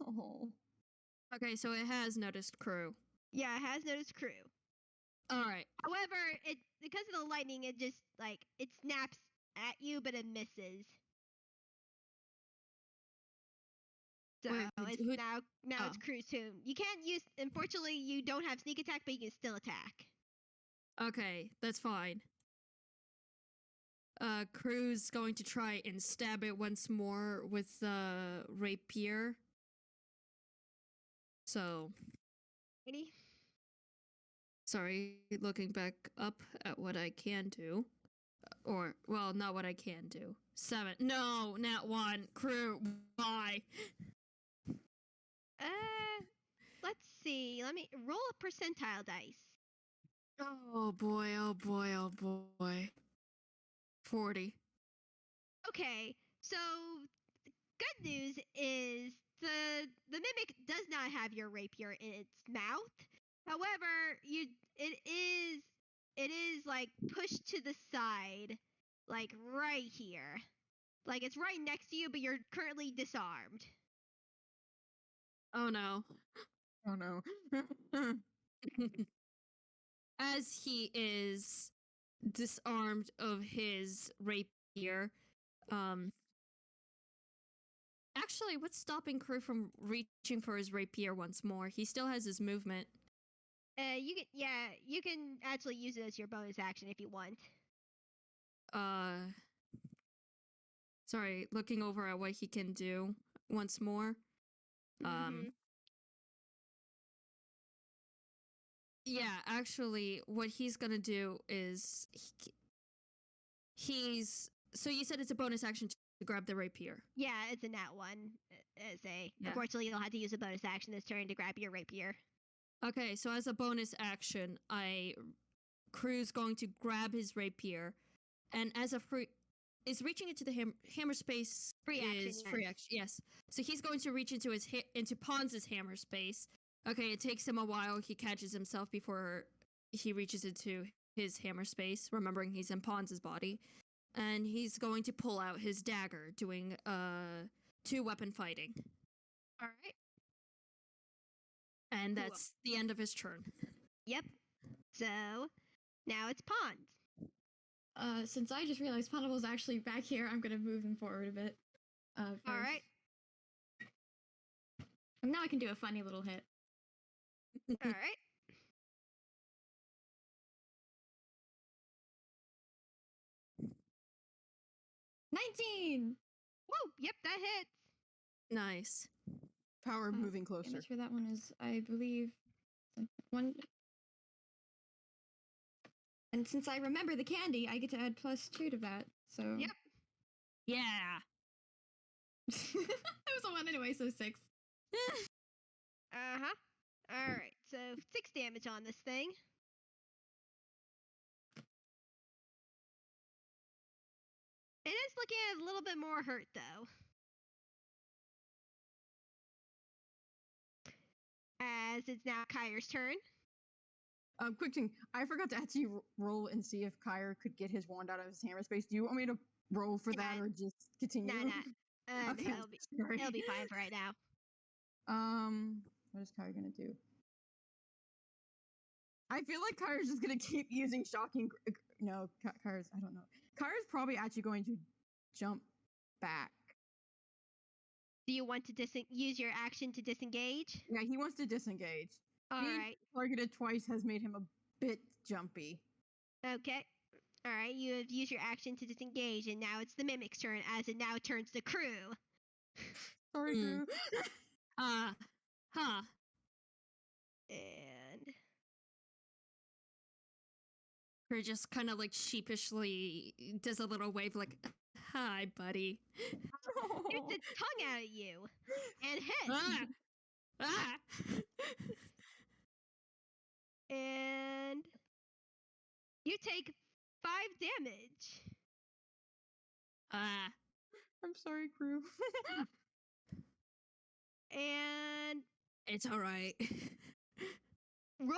Oh. Okay, so it has noticed Crue. Yeah, it has noticed Crue. All right. However, because of the lightning, it just it snaps at you, but it misses. So Wait, it's who- now it's oh. Crue's turn. You can't use. Unfortunately, you don't have sneak attack, but you can still attack. Okay, that's fine. Crue's going to try and stab it once more with the rapier. So, Ready? sorry, looking back up at what I can do. Or, well, not what I can do. 7. No, nat 1. Crue, why? Let's see. Let me roll a percentile dice. Oh boy, oh boy, oh boy. 40. Okay, so good news is the mimic does not have your rapier in its mouth. However, it is like pushed to the side, like right here. Like it's right next to you, but you're currently disarmed. Oh no. Oh no. As he is disarmed of his rapier, actually, what's stopping Crue from reaching for his rapier once more? He still has his movement. You can actually use it as your bonus action if you want. Sorry, looking over at what he can do once more. Yeah, actually, what he's gonna do is he's. So you said it's a bonus action to grab the rapier. Yeah, it's a nat 1. Unfortunately, you'll have to use a bonus action this turn to grab your rapier. Okay, so as a bonus action, Crue's going to grab his rapier, and as a free, is reaching into the hammer space Free action, is yes. free action. Yes, so he's going to reach into into Pons' hammer space. Okay, it takes him a while. He catches himself before he reaches into his hammer space, remembering he's in Pons' body, and he's going to pull out his dagger, doing 2-weapon fighting. All right. And Cool. that's the end of his turn. Yep. So now it's Pons. Since I just realized Ponable's actually back here, I'm gonna move him forward a bit. All right. And now I can do a funny little hit. All right. $19! Woo! Yep, that hits. Nice. Power moving closer. Damage for that one is, I believe, 1. And since I remember the candy, I get to add +2 to that. So Yep. Yeah. it was a 1 anyway, so 6. Uh-huh. All right. So 6 damage on this thing. It is looking a little bit more hurt though. As it's now Kire's turn. Quick thing. I forgot to actually roll and see if Kire could get his wand out of his hammer space. Do you want me to roll for that or just continue? Nah. Okay, It'll be fine for right now. What is Kire gonna do? I feel like Kire's just gonna keep using shocking. No, Kire's. I don't know. Kire's probably actually going to jump back. Do you want to use your action to disengage? Yeah, he wants to disengage. All right. Targeted twice has made him a bit jumpy. Okay. All right. You have used your action to disengage, and now it's the mimic's turn, as it now turns to Crue. Sorry, Crue. Huh. And Crue just kind of like sheepishly does a little wave, like, "Hi, buddy." shoots its tongue out at you and hits. Ah! And you take 5 damage. I'm sorry, Crue. And It's all right. roll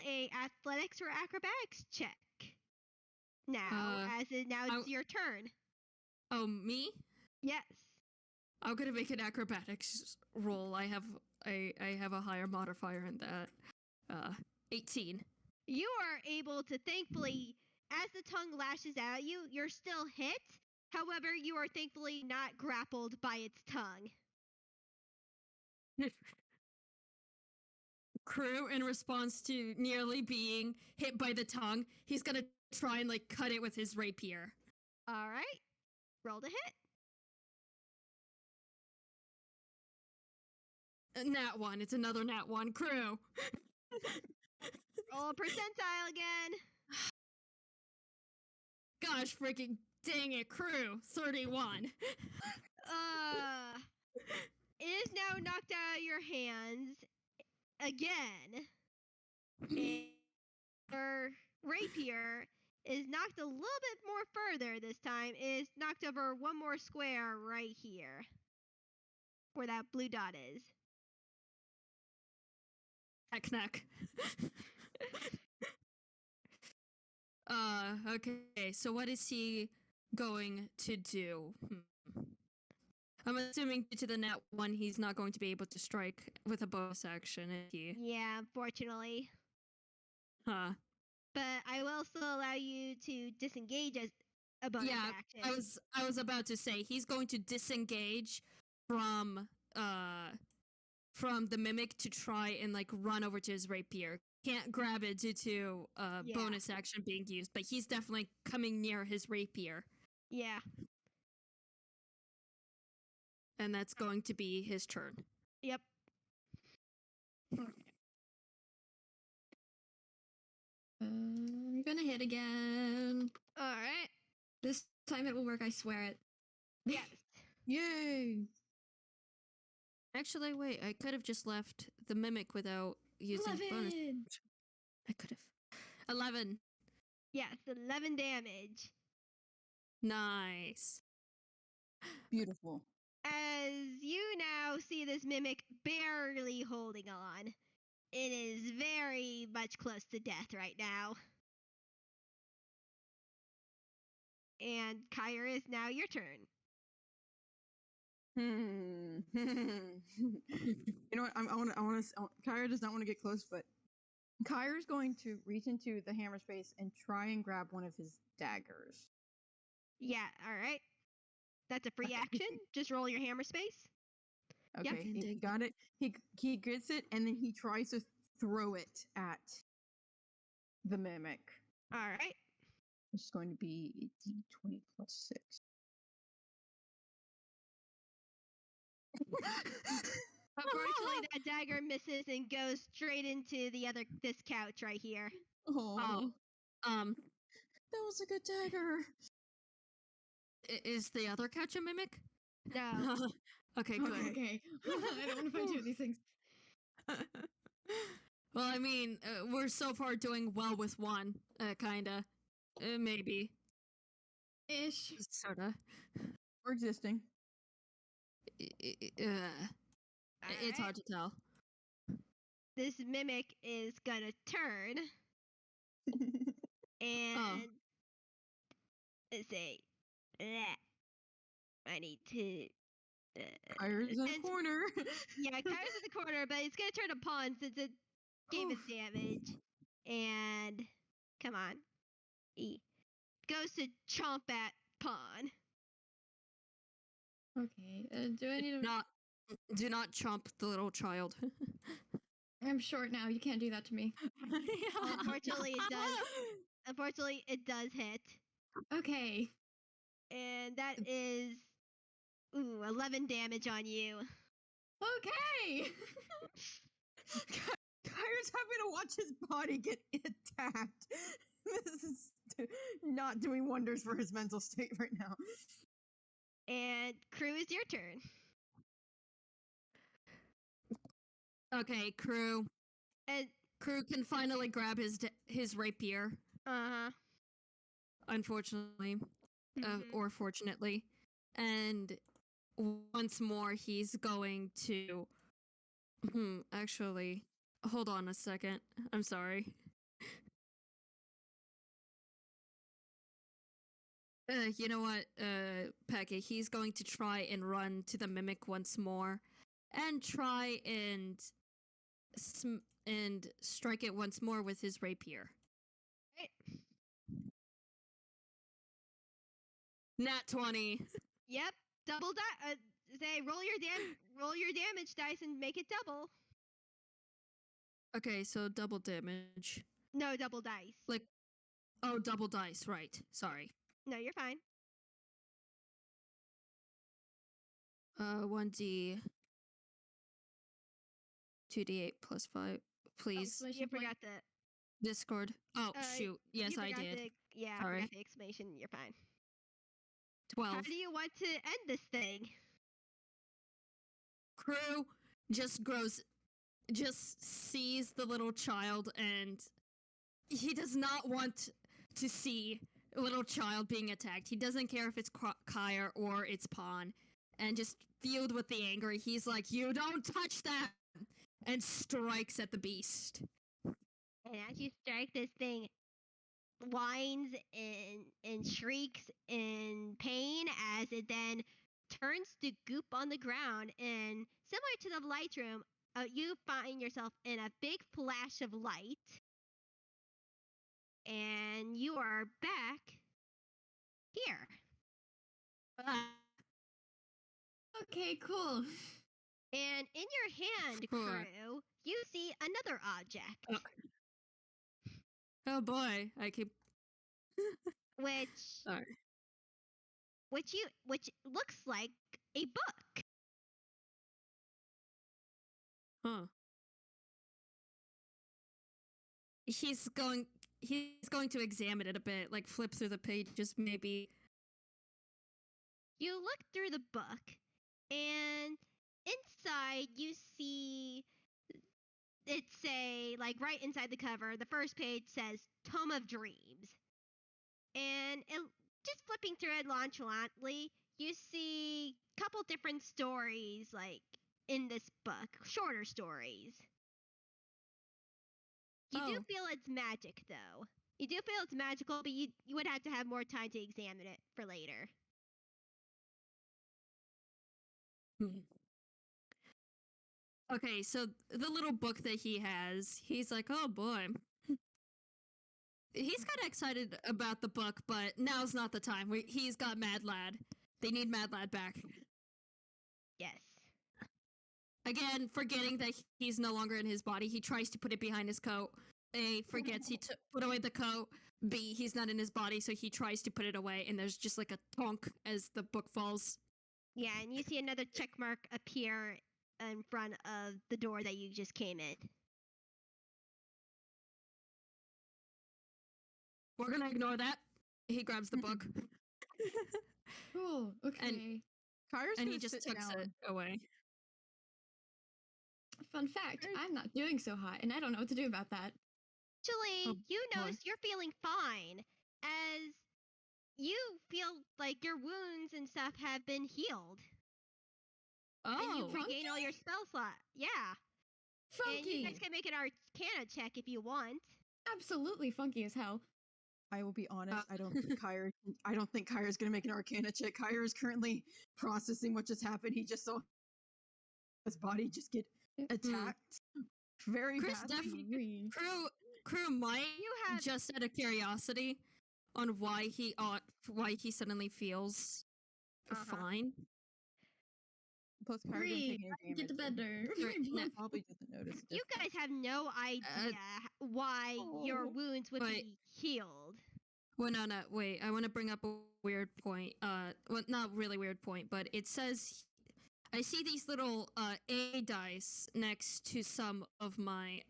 a athletics or acrobatics check. Now, it's your turn. Oh, me? Yes. I'm gonna make an acrobatics roll. I have a higher modifier in that. 18. You are able to, thankfully, as the tongue lashes out at you, you're still hit. However, you are thankfully not grappled by its tongue. Crue, in response to nearly being hit by the tongue, he's gonna try and like cut it with his rapier. All right. Roll to hit. Nat 1. It's another nat 1. Crue. Roll a percentile again. Gosh freaking dang it, Crue. 31. It is now knocked out of your hands again. And your rapier is knocked a little bit more further this time. It is knocked over one more square right here. Where that blue dot is. Knack. Okay, so what is he going to do? I'm assuming due to the nat 1, he's not going to be able to strike with a bonus action, is he? Yeah, unfortunately. Huh. But I will still allow you to disengage as a bonus action. I was about to say he's going to disengage from the mimic to try and like run over to his rapier. Can't grab it due to bonus action being used, but he's definitely coming near his rapier. Yeah. And that's going to be his turn. Yep. I'm gonna hit again. All right. This time it will work, I swear it. Yes. Yay! Actually, wait, I could have just left the mimic without using 11! bonus. I could have. 11. Yes, 11 damage. Nice. Beautiful. As you now see this mimic barely holding on. It is very much close to death right now. And Kire, is now your turn. You know what? Kire does not want to get close, but Kire's going to reach into the hammer space and try and grab one of his daggers. Yeah, alright. That's a free action. Just roll your hammer space. Okay, he got it. He gets it, and then he tries to throw it at the mimic. Alright. It's going to be a d20 plus 6. Unfortunately, that dagger misses and goes straight into this couch right here. Oh. That was a good dagger. Is the other couch a mimic? No. Okay, good. Okay. I don't want to fight you with these things. Well, I mean, we're so far doing well with one, kinda. Maybe. Ish. Sorta. We're existing. It's hard to tell. This mimic is gonna turn and let's say, I need to. Kire's in the corner. Yeah, Kire's in the corner, but it's gonna turn a pawn since it gave us damage. And come on, E goes to chomp at pawn. Okay. Do I need to? Do not chomp the little child. I'm short now. You can't do that to me. Unfortunately, it does. Unfortunately, it does hit. Okay. And that is 11 damage on you. Okay. Kire's having to watch his body get attacked. This is not doing wonders for his mental state right now. And Crue, is your turn. Okay, Crue. And Crue can finally grab his rapier. Unfortunately, or fortunately, and once more he's going to. Actually, hold on a second. I'm sorry. You know what, Pekka, he's going to try and run to the mimic once more, and try and strike it once more with his rapier. Right. Nat 20. Yep. Double say roll your damage dice and make it double. Okay, so double damage. No, double dice. Like, oh, double dice, right. Sorry. No, you're fine. 1d, 2d8 plus 5. Please. You Exclamation point. forgot the. Discord. Oh, shoot. Yes, you I forgot did. I Sorry. forgot the exclamation. You're fine. 12. How do you want to end this thing? Crue just sees the little child, and he does not want to see a little child being attacked. He doesn't care if it's Kire or it's Pon. And just fueled with the anger, he's like, "You don't touch that!" and strikes at the beast. And as you strike, this thing whines and shrieks in pain as it then turns to goop on the ground. And similar to the light room, you find yourself in a big flash of light. And you are back here. Okay, cool. And in your hand, Crue, you see another object. Oh boy, I keep. Which Sorry. which looks like a book. Huh. He's going to examine it a bit, like flip through the pages maybe. You look through the book, and inside you see it say, like right inside the cover, the first page says Tome of Dreams. And just flipping through it nonchalantly, you see a couple different stories, like in this book, shorter stories. You do feel it's magic, though. You do feel it's magical, but you would have to have more time to examine it for later. Okay, so the little book that he has, he's like, "Oh boy." He's kind of excited about the book, but now's not the time. He's got Mad Lad. They need Mad Lad back. Yes. Again, forgetting that he's no longer in his body, he tries to put it behind his coat. A, forgets he put away the coat. B, he's not in his body, so he tries to put it away, and there's just like a tonk as the book falls. Yeah, and you see another check mark appear in front of the door that you just came in. We're gonna ignore that. He grabs the book. Cool. Okay. And he just tucks it away. Fun fact, I'm not doing so hot, and I don't know what to do about that. Actually, you notice you're feeling fine, as you feel like your wounds and stuff have been healed. And you regain all your spell slot. Yeah. Funky. And you guys can make an Arcana check if you want. Absolutely funky as hell. I will be honest. I don't think Kire's gonna make an Arcana check. Kire is currently processing what just happened. He just saw his body just get attacked very badly. Crue might just out of curiosity on why he suddenly feels fine. Plus, Kire didn't take any damage. Get better. Probably doesn't notice. You guys have no idea why your wounds would be healed. Winona, wait, I want to bring up a weird point. Well, not really weird point, but it says I see these little A dice next to some of my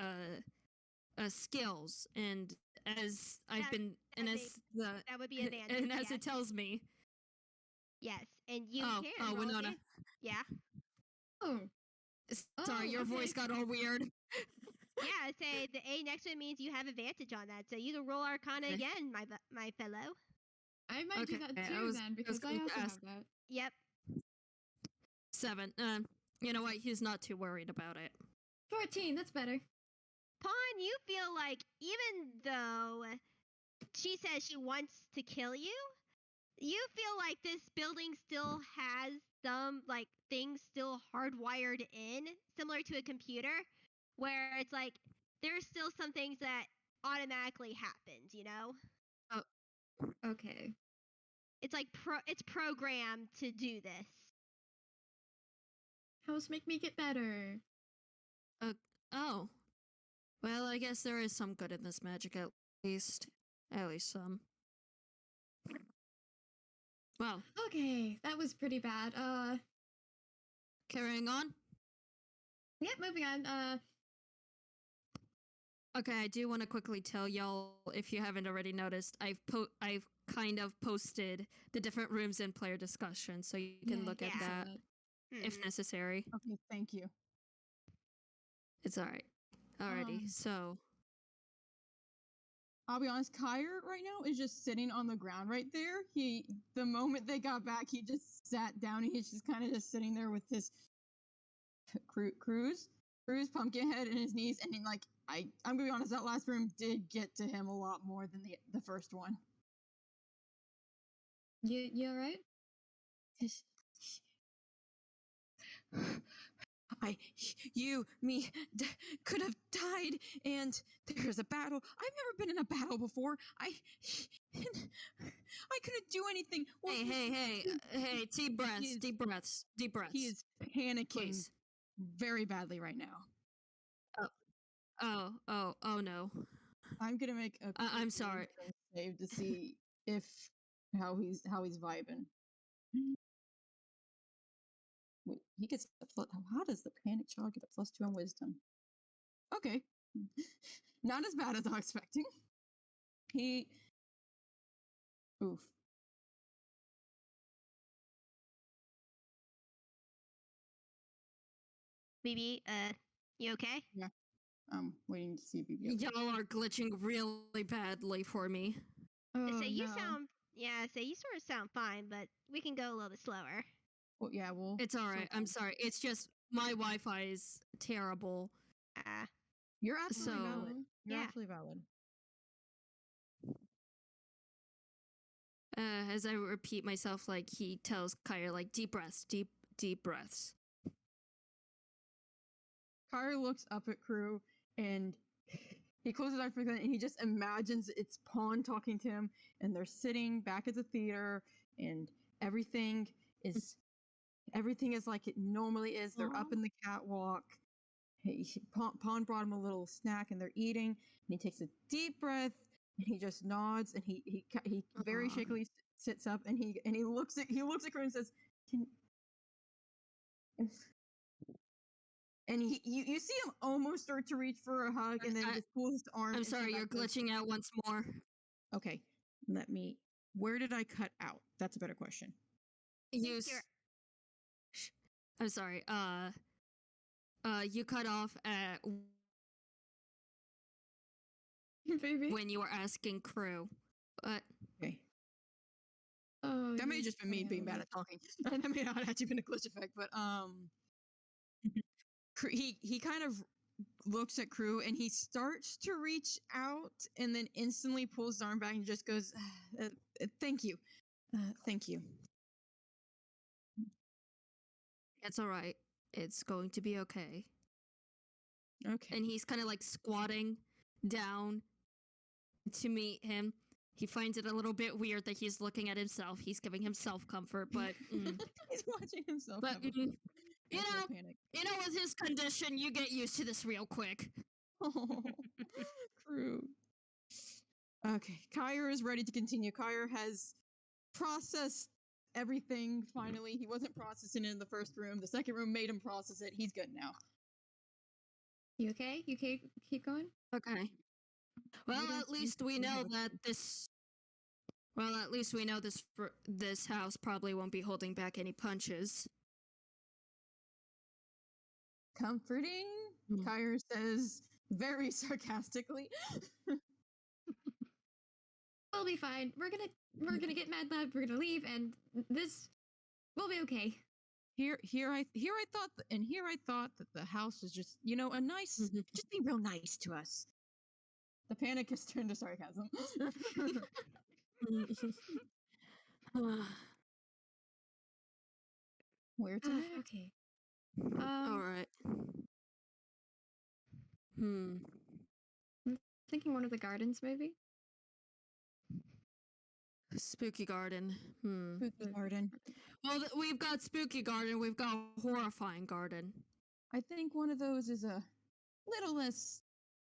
skills, and as I've been, and as the that would be advantage, and as it tells me. Yes, and you can. Oh, Winona. Yeah. Oh. Sorry, your voice got all weird. Yeah, say the A next to it means you have advantage on that, so you can roll Arcana again, my fellow. I might do that too then, because I also have that. Yep. 7. You know what? He's not too worried about it. 14. That's better. Pawn, you feel like even though she says she wants to kill you, you feel like this building still has some like things still hardwired in, similar to a computer, where it's like there's still some things that automatically happens, you know? Oh, okay. It's like it's programmed to do this. House make me get better. Oh. Well, I guess there is some good in this magic at least. At least some. Well, Okay, that was pretty bad. carrying on. Yeah, moving on. Okay, I do want to quickly tell y'all, if you haven't already noticed, I've kind of posted the different rooms in player discussion, so you can look at yeah. that if necessary. Okay, thank you. It's alright. Alrighty, so I'll be honest, Kire right now is just sitting on the ground right there. The moment they got back, he just sat down and he's just kind of just sitting there with his Crue's pumpkin head in his knees, and like I'm gonna be honest, that last room did get to him a lot more than the first one. You alright? Me could have died, and there's a battle. I've never been in a battle before. I couldn't do anything. Hey, deep breaths, deep breaths, deep breaths. He is panicking Please. very badly right now. Oh no. I'm gonna make a I'm sorry. save to see if how he's vibing. Wait, he gets a plus. How does the panic child get a +2 on wisdom? Okay, not as bad as I was expecting. Oof. BB, you okay? Yeah, I'm waiting to see if BB. Y'all are glitching really badly for me. Oh, So you no. you sort of sound fine, but we can go a little bit slower. Well, yeah, well, It's alright. I'm sorry. It's just my Wi-Fi is terrible. You're absolutely So- valid. You're Yeah. absolutely valid. As I repeat myself, like he tells Kire, like deep breaths, deep breaths. Kire looks up at Crue and he closes his eyes for a second and he just imagines it's Pawn talking to him, and they're sitting back at the theater and everything is like it normally is. They're up in the catwalk. Pawn brought him a little snack and they're eating, and he takes a deep breath and he just nods, and he very shakily sits up, and he looks at Crue and says, "Can..." And you see him almost start to reach for a hug, and then just pulls his arm. I'm and sorry, you're glitching out once more. Okay, where did I cut out? That's a better question. I'm sorry. You cut off at Baby. when you were asking Crue. But Okay. Oh, That may you have just been me being bad at talking. That may not have actually been a glitch effect, but he kind of looks at Crue and he starts to reach out and then instantly pulls his arm back and just goes, "Thank you, thank you." it's alright. It's going to be okay. Okay. And he's kind of like squatting down to meet him. He finds it a little bit weird that he's looking at himself. He's giving himself comfort, but He's watching himself. but have a panic. with his condition, you get used to this real quick. Oh, Crue. Okay, Kire is ready to continue. Kire has processed everything finally. He wasn't processing it in the first room. The second room made him process it. He's good now. You okay? You okay? Keep going? Okay. Well, at least we know that this. Well, at least we know this house probably won't be holding back any punches. Comforting, Kire says very sarcastically. We'll be fine. We're gonna get Mad Lab. We're gonna leave, and this will be okay. Here I thought that the house was just, a nice, just be real nice to us. The panic has turned to sarcasm. Where to next? Okay. All right. Thinking one of the gardens, maybe. Spooky Garden. Spooky Garden. Well, we've got Spooky Garden. We've got Horrifying Garden. I think one of those is a little less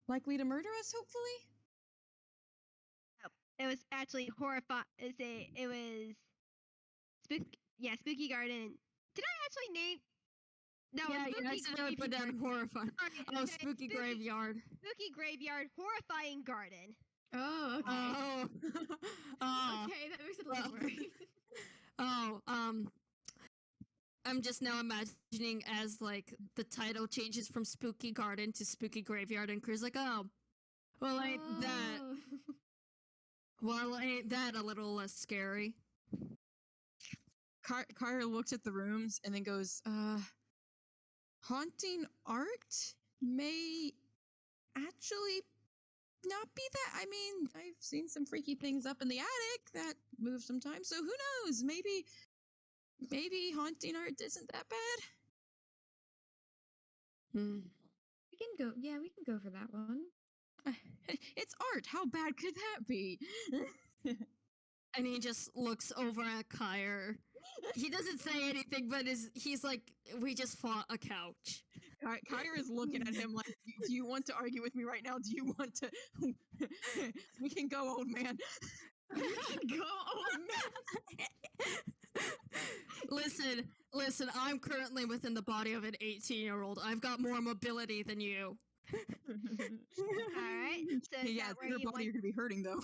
likely to murder us, hopefully. It was actually horrifying. It was Spooky Garden. Did I actually name? No, Yeah, it's you Spooky accidentally put down Graveyard. Horrifying. Sorry, Oh, okay, Spooky Graveyard. Spooky Graveyard, Horrifying Garden. Oh, okay. Oh. Oh. Okay, that makes it a little worse. Oh, I'm just now imagining as like the title changes from Spooky Garden to Spooky Graveyard, and Crew's like, oh, well, ain't that? Oh. Well, ain't that a little less scary? Kire looks at the rooms and then goes, haunting art may actually not be that. I mean, I've seen some freaky things up in the attic that move sometimes, so who knows? Maybe haunting art isn't that bad. Hmm. We can go. Yeah, we can go for that one. It's art. How bad could that be? And he just looks over at Kire. He doesn't say anything, but he's like, we just fought a couch. Kire is looking at him like, do you want to argue with me right now? Do you want to? We can go, old man. We can go, old man. Listen, I'm currently within the body of an 18-year-old. I've got more mobility than you. All right. So is Yeah, that where your you body want? you're gonna be hurting though.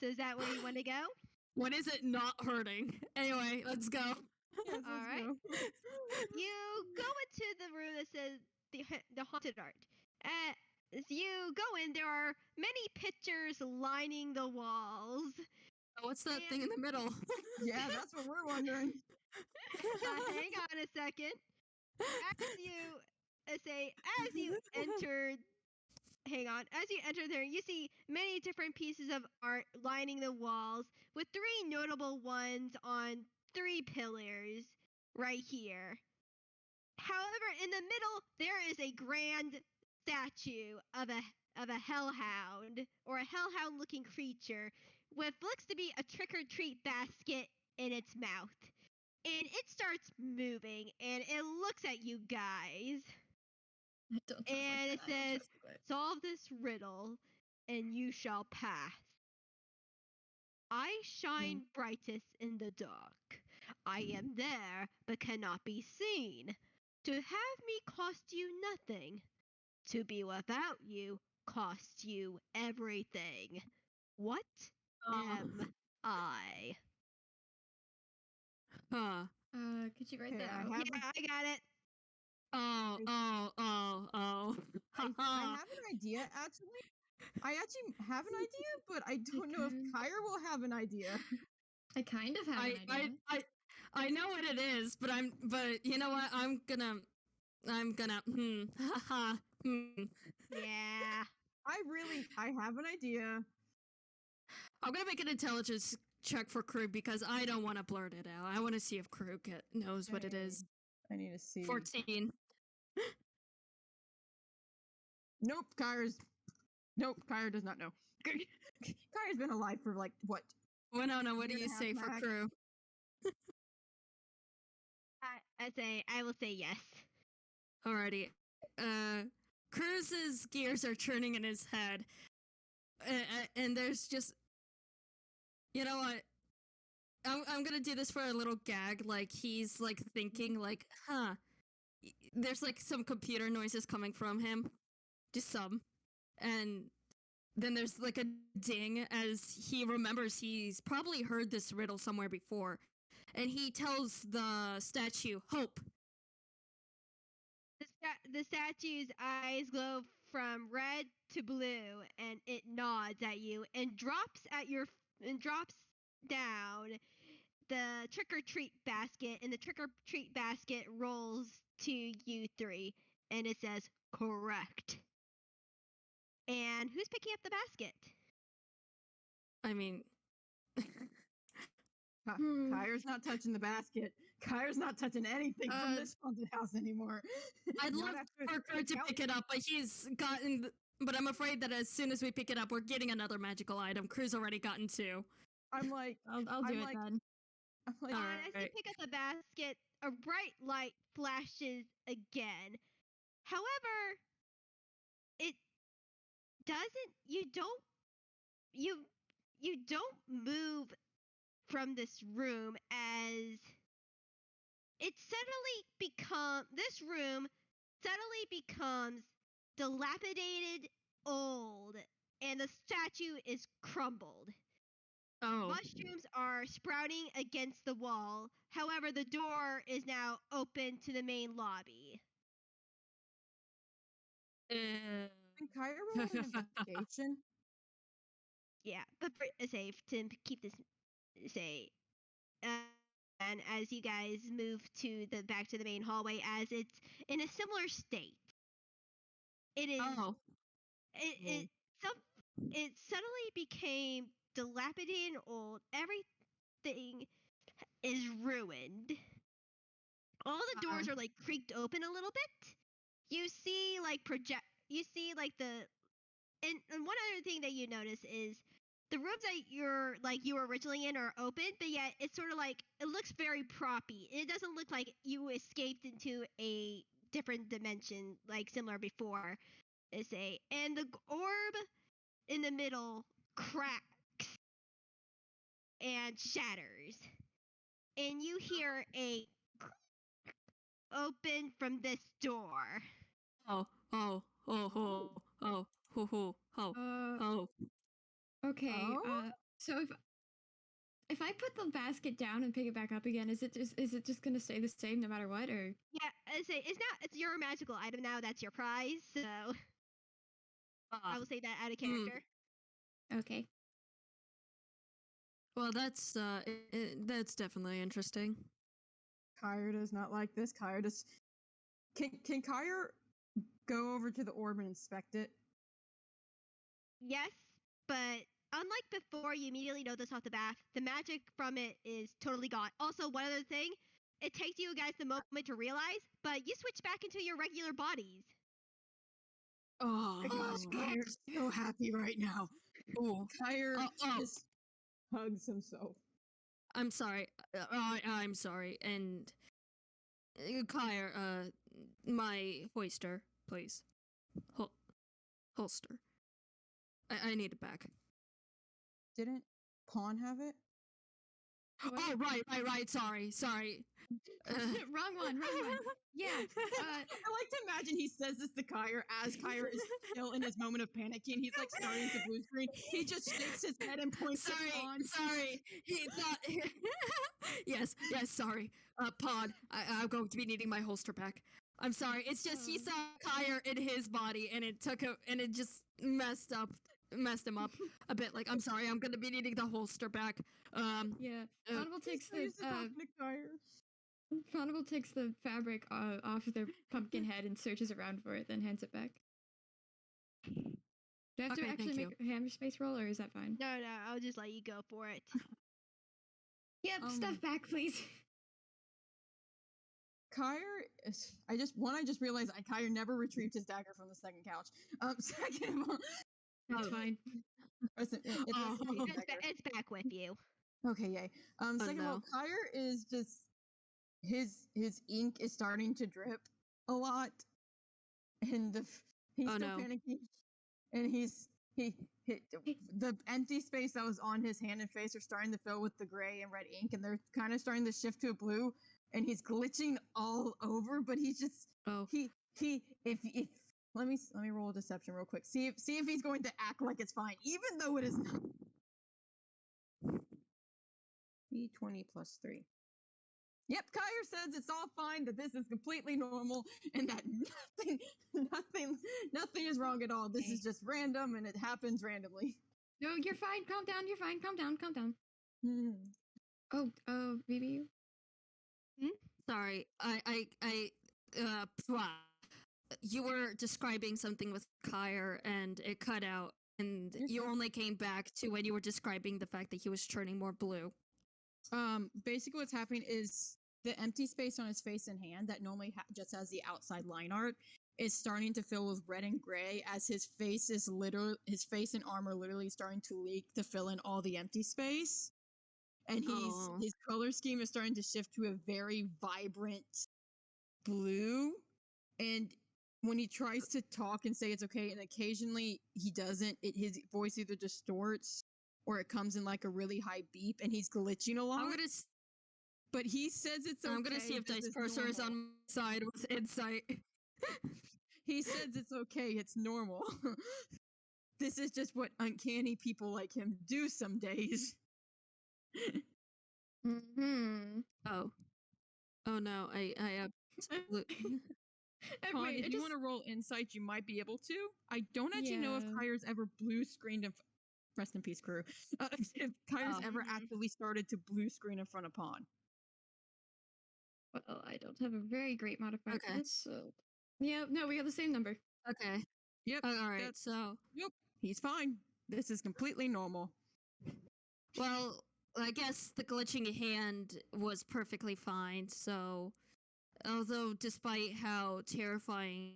So is that where you want to go? When is it not hurting? Anyway, let's go. Yes, All let's right. go. You go into the room that says the haunted art. As you go in, there are many pictures lining the walls. What's that thing in the middle? Yeah, that's what we're wondering. Hang on a second. As you enter, as you enter there, you see many different pieces of art lining the walls, with three notable ones on three pillars right here. However, in the middle, there is a grand statue of a hellhound, or a hellhound-looking creature, with looks to be a trick-or-treat basket in its mouth. And it starts moving, and it looks at you guys. I don't trust And like it that. I don't says, trust it. "Solve this riddle, and you shall pass. I shine brightest in the dark. I am there, but cannot be seen. To have me cost you nothing. To be without you costs you everything. What am I?" Huh. Could you write Okay, that I out? have- Yeah, I got it. Oh. I have an idea, actually. I actually have an idea, but I don't know if Okay. Kire will have an idea. I kind of have an idea. I know what it is, but you know what? I'm gonna haha. Yeah. I have an idea. I'm gonna make an intelligence check for Crue because I don't want to blurt it out. I want to see if Crue knows what it is. I need to see. 14. Nope, Kire does not know. Kire's been alive for like what? Winona, what do Year you and a half say for max. Crue? I will say yes. Alrighty. Crue's gears are turning in his head. And there's just, you know what? I'm gonna do this for a little gag. Like, he's like thinking like, huh. There's like some computer noises coming from him. Just some. And then there's like a ding as he remembers he's probably heard this riddle somewhere before. And he tells the statue, "Hope." The statue's eyes glow from red to blue, and it nods at you and drops down the trick or treat basket, and the trick or treat basket rolls to you three, and it says correct. And who's picking up the basket? I mean, Kire's not touching the basket. Kire's not touching anything from this haunted house anymore. I'd Not love after for Crue to Scout- pick it up, but he's gotten But I'm afraid that as soon as we pick it up, we're getting another magical item. Crue's already gotten 2. I'm like, I'll do I'm it like- then. I'm like, Alright. As you pick up the basket, a bright light flashes again. However, it doesn't. You don't move from this room as this room suddenly becomes dilapidated, old, and the statue is crumbled. Oh. Mushrooms are sprouting against the wall. However, the door is now open to the main lobby. can Kire roll an investigation? Yeah, but safe to keep this safe. And as you guys move to the back to the main hallway, as it's in a similar state, it is. Oh. It suddenly became dilapidated and old. Everything is ruined. All the doors are like creaked open a little bit. You see like and one other thing that you notice is the rooms that you were originally in are open, but yet it's sort of like it looks very proppy. It doesn't look like you escaped into a different dimension like similar before. And the orb in the middle cracks and shatters. And you hear a open from this door. Oh. Okay. Oh? So if I put the basket down and pick it back up again, is it just gonna stay the same no matter what, or? Yeah, it's your magical item now. That's your prize. So I will say that out of character. Okay. Well, that's definitely interesting. Kire does not like this. Kire does. Can Kire go over to the orb and inspect it? Yes, but unlike before, you immediately know this off the bat. The magic from it is totally gone. Also, one other thing, it takes you guys the moment to realize, but you switch back into your regular bodies. Oh, My gosh, Kire's so happy right now. Oh. Kire Oh. just hugs himself. I'm sorry. I'm sorry. And Kire, my hoister, please. Holster. I need it back. Didn't Pawn have it? Oh, right. Sorry. Wrong one. Yeah. I like to imagine he says this to Kire as Kire is still in his moment of panicking. He's like starting to blue screen. He just shakes his head and points to Pawn. Sorry. He thought. Yes. Sorry. Pod. I'm going to be needing my holster back. I'm sorry. It's just he saw Kire in his body, and it took him, and it just messed him up a bit. Like, I'm sorry. I'm going to be needing the holster back. Yeah. Ponable takes He's the talking to Kire. Ponable takes the fabric off of their pumpkin head and searches around for it, then hands it back. Do I have to Okay, actually thank make a hammer space roll, or is that fine? No, I'll just let you go for it. Yep, stuff back, please. Kire is. I just realized Kire never retrieved his dagger from the second couch. Second of all, That's fine. it's It's back with you. okay, yay. Second of all, no. Kire is just his ink is starting to drip a lot, and he's still panicking, and the empty space that was on his hand and face are starting to fill with the gray and red ink, and they're kind of starting to shift to a blue, and he's glitching all over. But he's just if let me roll a deception real quick. See if he's going to act like it's fine, even though it is not. D20 plus 3. Yep, Kire says it's all fine, that this is completely normal, and that nothing is wrong at all. This is just random, and it happens randomly. No, you're fine. Calm down. You're fine. Calm down. Oh, BB. Sorry. You were describing something with Kire, and it cut out, and you only came back to when you were describing the fact that he was turning more blue. Basically what's happening is the empty space on his face and hand that normally just has the outside line art is starting to fill with red and gray as his face and arm are literally starting to leak to fill in all the empty space. And his color scheme is starting to shift to a very vibrant blue. And when he tries to talk and say it's okay, and occasionally he doesn't, his voice either distorts or it comes in like a really high beep, and he's glitching a lot. But he says it's okay. I'm gonna see if Dice Purser is on my side with insight. He says it's okay, it's normal. This is just what uncanny people like him do some days. Mm-hmm. Oh no, I absolutely. Con, Wait, if you want to roll insight, you might be able to. I don't actually know if Kire's ever blue screened in rest in peace, Crue. If Kire's ever actually started to blue screen in front of Pawn. Well, I don't have a very great modifier for Okay. this, so yeah, no, we got the same number. Okay. Yep. All right. So. Yep. He's fine. This is completely normal. Well, I guess the glitching hand was perfectly fine. So, although despite how terrifying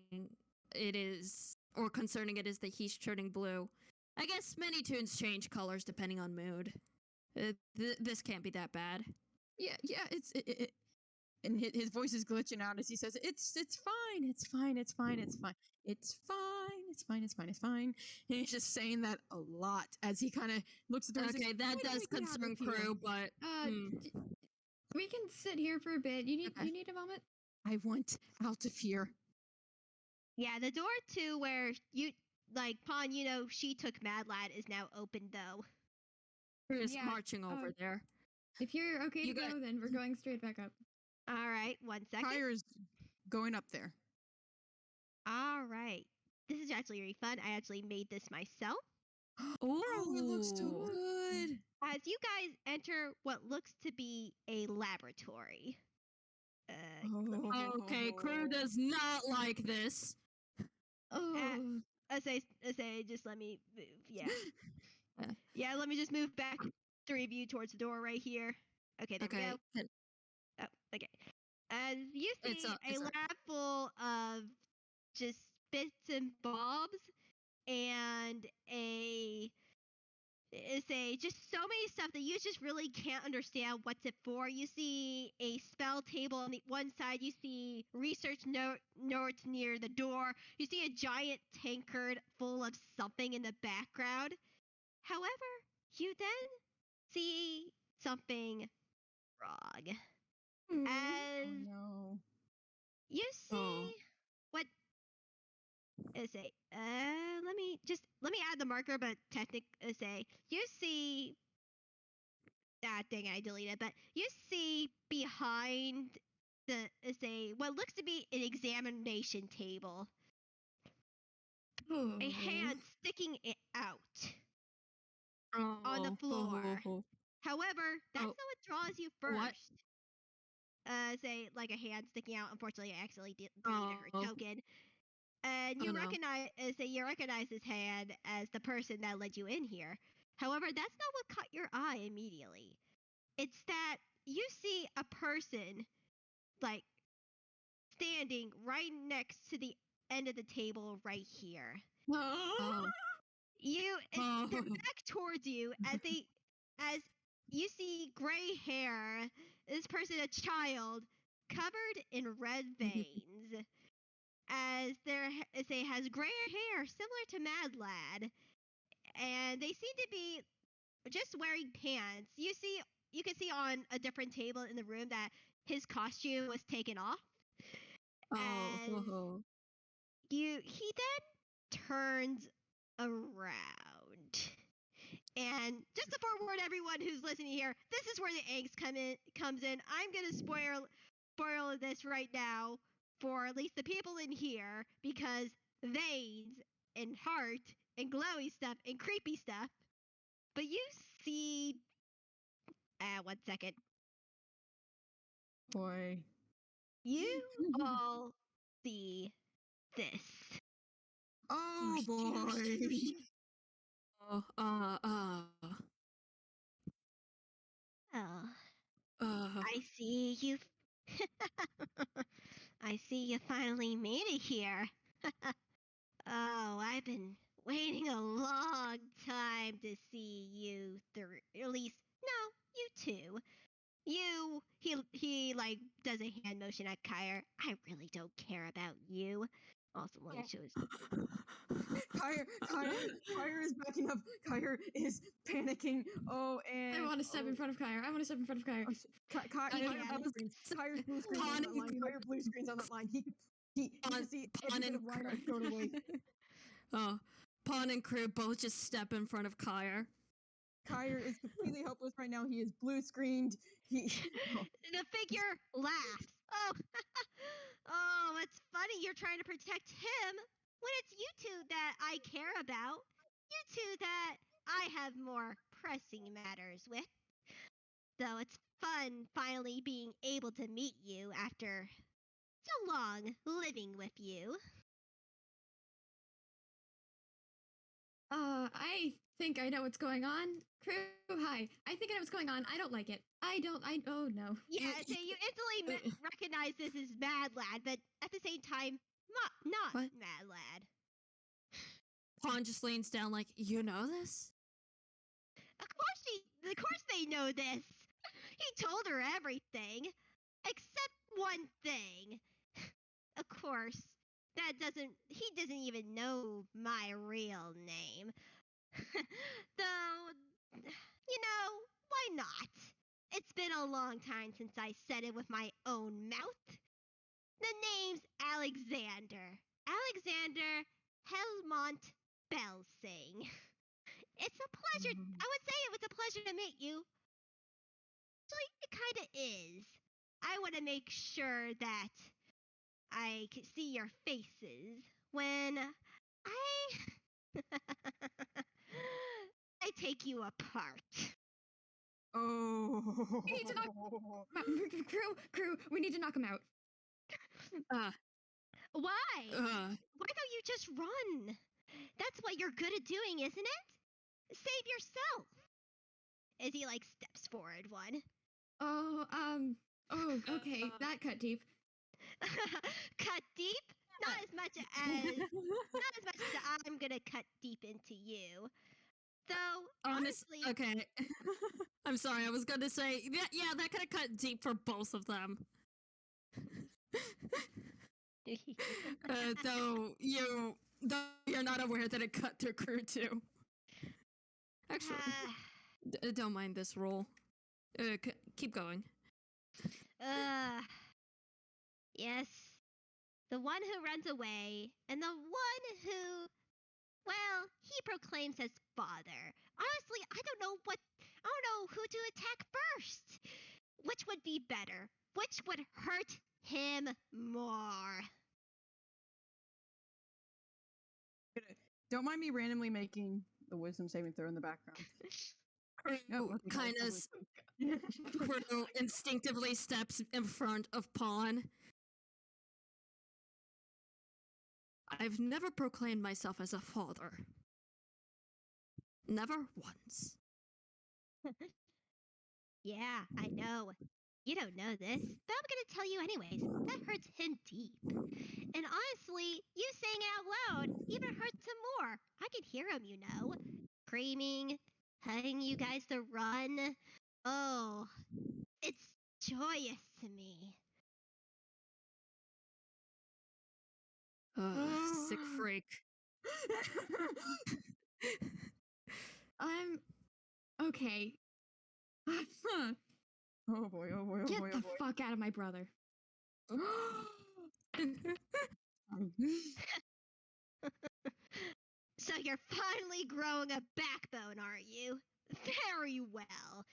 it is or concerning it is that he's turning blue, I guess many tunes change colors depending on mood. This can't be that bad. Yeah, and his voice is glitching out as he says, "It's fine, it's fine, it's fine, it's fine, it's fine, it's fine, it's fine, it's fine." And he's just saying that a lot as he kind of looks at the door. Okay, that does concern Crue, but we can sit here for a bit. You need a moment? I want out of here. Yeah, the door to where you like Pawn, she took Mad Lad is now open though. Crue is marching over there. If you're okay to go, then we're going straight back up. All right, 1 second. Kire's going up there. All right. This is actually really fun. I actually made this myself. Oh, it looks so good. As you guys enter what looks to be a laboratory. Okay, Crue does not like this. I say, just let me move. Yeah. Yeah, let me just move back 3 of you towards the door right here. Okay, there we go. Oh, okay. As you see a lab full of just bits and bobs and just so many stuff that you just really can't understand what's it for. You see a spell table on the one side. You see research notes near the door. You see a giant tankard full of something in the background. However, you then see something wrong. As you see what is it? Let me add the marker, but technically say you see that thing I deleted, but you see behind the what looks to be an examination table. A hand sticking it out on the floor. However, that's not what draws you first. What? Say like a hand sticking out. Unfortunately, I accidentally deleted her token. And you recognize this hand as the person that led you in here. However, that's not what caught your eye immediately. It's that you see a person like standing right next to the end of the table right here. They're back towards you as you see gray hair. This person, a child, covered in red veins, as has gray hair similar to Mad Lad, and they seem to be just wearing pants. You can see on a different table in the room that his costume was taken off. He then turns around. And just to forewarn everyone who's listening here, this is where the angst comes in. I'm gonna spoil this right now for at least the people in here, because veins and heart and glowy stuff and creepy stuff. But you see 1 second. Boy. You all see this. Oh boy. I see I see you finally made it here. Oh, I've been waiting a long time to see you through. At least, no, you two. He like does a hand motion at Kire. I really don't care about you. Also, one shows. Kire is backing up. Kire is panicking. Oh, and I want to step in front of Kire. I want to step in front of Kire. Kire's blue screen on that line. Kire blue screens on that line. He can see every bit of line thrown away. Oh, Pawn and Crue both just step in front of Kire. Kire is completely helpless right now. He is blue screened. The figure laughs. Oh, oh, it's funny you're trying to protect him when it's you two that I care about. You two that I have more pressing matters with. So it's fun finally being able to meet you after so long living with you. I think I know what's going on. Crue, hi. I think I know what's going on. I don't like it. Oh no. Yeah, so you instantly recognize this as Mad Lad, but at the same time, not What? Mad Lad. Pawn just leans down like, you know this? Of course they know this. He told her everything, except one thing. Of course, he doesn't even know my real name. Though, why not? It's been a long time since I said it with my own mouth. The name's Alexander. Alexander Helmont Belsing. It's a pleasure. I would say it was a pleasure to meet you. Actually, it kind of is. I want to make sure that I can see your faces when I take you apart. Oh. We need to knock Crue, we need to knock him out. Why? Why don't you just run? That's what you're good at doing, isn't it? Save yourself. As he steps forward one. Okay, that cut deep. Cut deep? Not as much as I'm gonna cut deep into you. Though, honestly... Okay. I'm sorry, I was gonna say, yeah, that could have cut deep for both of them. Though you're not aware that it cut through Crue too. Actually, don't mind this roll. Keep going. Yes. The one who runs away, and the one who, well, he proclaims as father. Honestly, I don't know who to attack first. Which would be better? Which would hurt him more? Don't mind me randomly making the wisdom saving throw in the background. Kind of Crue instinctively steps in front of Pawn. I've never proclaimed myself as a father. Never once. Yeah, I know. You don't know this, but I'm gonna tell you anyways. That hurts him deep. And honestly, you saying it out loud even hurts him more. I can hear him, screaming, telling you guys to run. Oh, it's joyous to me. Sick freak. I'm okay. Oh boy, oh boy, oh Get boy, the fuck out of my brother. So you're finally growing a backbone, aren't you? Very well.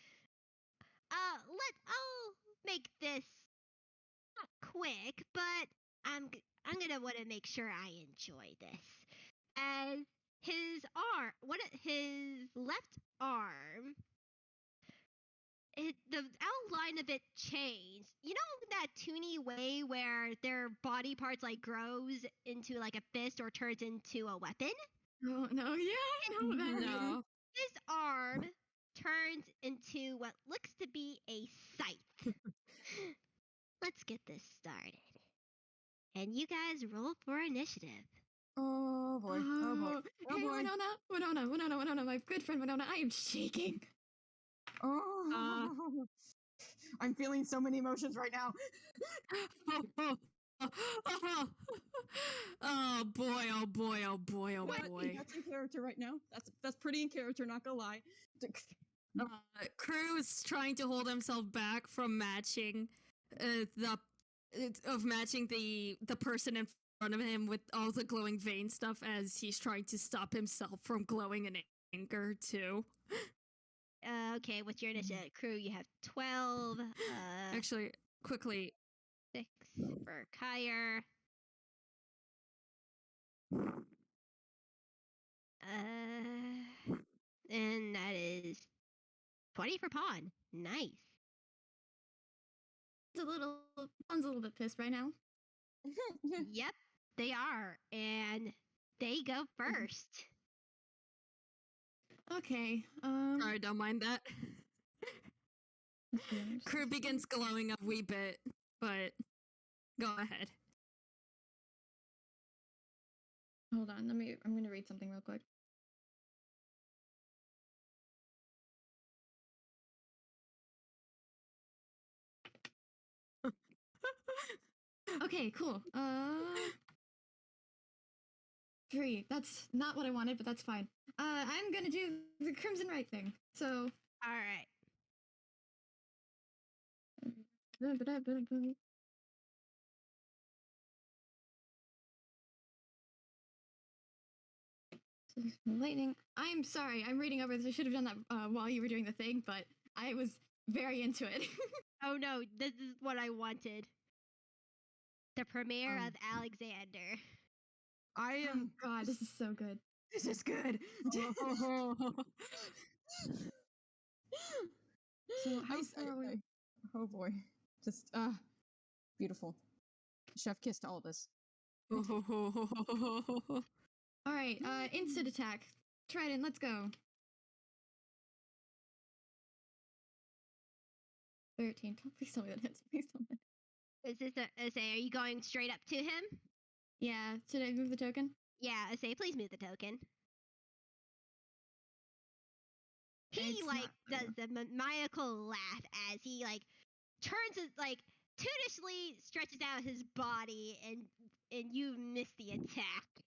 I'll make this not quick, but I'm gonna want to make sure I enjoy this. As his left arm, the outline of it changed. You know that toony way where their body parts grows into a fist or turns into a weapon? Oh no, yeah, I know that. No. His arm turns into what looks to be a scythe. let's get this started. And you guys roll for initiative. Oh boy. Oh boy. Oh Hey, boy. Winona, my good friend Winona, I am shaking. Oh. I'm feeling so many emotions right now. Oh boy, oh boy, oh boy, oh But boy. that's in character right now. That's pretty in character, not gonna lie. Crue is trying to hold himself back from matching the person in front of him with all the glowing vein stuff as he's trying to stop himself from glowing in anger too. Okay, what's your initiative? Crue, you have 12. Actually, quickly, 6 for Kire. And that is 20 for Pawn. Nice. One's a little bit pissed right now. Yep, they are. And they go first. Okay. sorry, don't mind that. Crue begins glowing a wee bit, but go ahead. Hold on, I'm gonna read something real quick. Okay, cool. 3. That's not what I wanted, but that's fine. I'm gonna do the Crimson Right thing. So. All right. Lightning. I'm sorry. I'm reading over this. I should have done that while you were doing the thing, but I was very into it. Oh no, this is what I wanted. The premiere of Alexander. I Oh am. God, this is so good. This is good. So how far are we? Oh boy, just beautiful. Chef kissed all this. All right. Instant attack. Trident. Let's go. 13. Please tell me that hits. Please tell me. Is this are you going straight up to him? Yeah. Should I move the token? Yeah, please move the token. He It's does the maniacal laugh as he turns his tunishly stretches out his body and you miss the attack.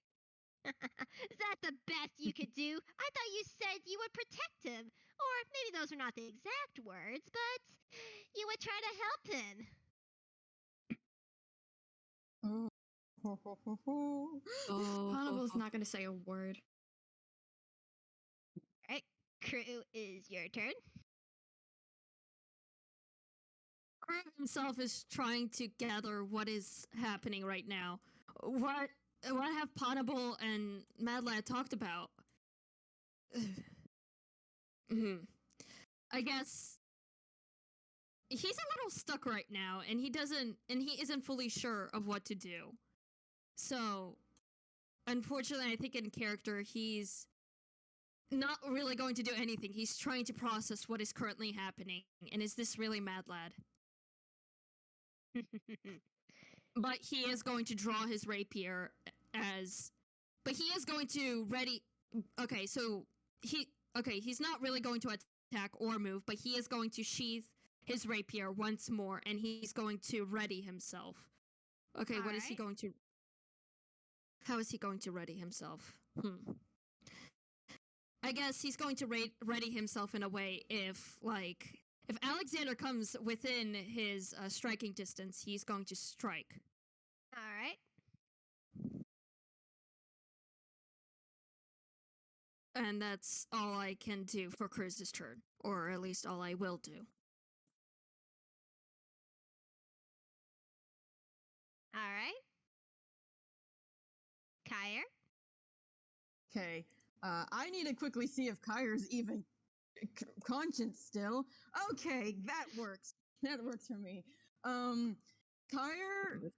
Is that the best you could do? I thought you said you would protect him. Or maybe those are not the exact words, but you would try to help him. Ponable's not going to say a word. Alright, Crue, is your turn. Crue himself is trying to gather what is happening right now. What have Ponable and Mad Lad talked about? I guess he's a little stuck right now, and he isn't fully sure of what to do. So, unfortunately, I think in character he's not really going to do anything. He's trying to process what is currently happening, and is this really Mad Lad? But he is going to draw his rapier but he is going to ready. Okay, so he's not really going to attack or move, but he is going to sheath his rapier once more, and he's going to ready himself. Okay, what is he going to? How is he going to ready himself? I guess he's going to ready himself in a way if Alexander comes within his striking distance, he's going to strike. All right. And that's all I can do for Crue's turn, or at least all I will do. All right. Kire? Okay. I need to quickly see if Kire's even conscious still. Okay, that works. That works for me. Kire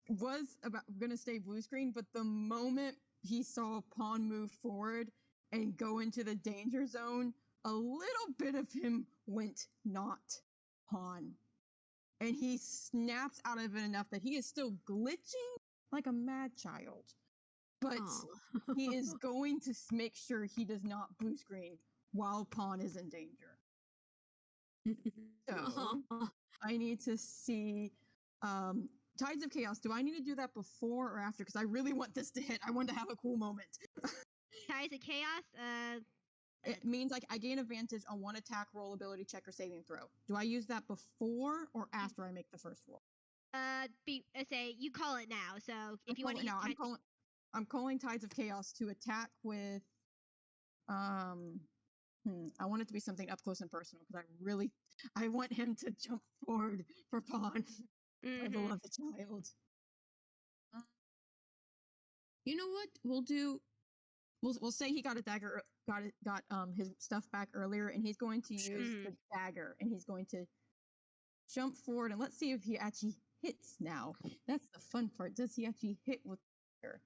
was gonna stay blue screen, but the moment he saw Pawn move forward and go into the danger zone, a little bit of him went not Pawn. and he snaps out of it enough that he is still glitching like a mad child. But he is going to make sure he does not blue screen while Pawn is in danger. So I need to see Tides of Chaos. Do I need to do that before or after? Because I really want this to hit. I want to have a cool moment. Tides of Chaos? It means like I gain advantage on one attack, roll, ability check, or saving throw. Do I use that before or after I make the first roll? Say you call it now. So if you want to use I'm calling Tides of Chaos to attack with I want it to be something up close and personal because I want him to jump forward for Pawn. I love the child. You know what? We'll say he got a dagger, got his stuff back earlier, and he's going to use the dagger, and he's going to jump forward, and let's see if he actually hits now. That's the fun part. Does he actually hit with the dagger?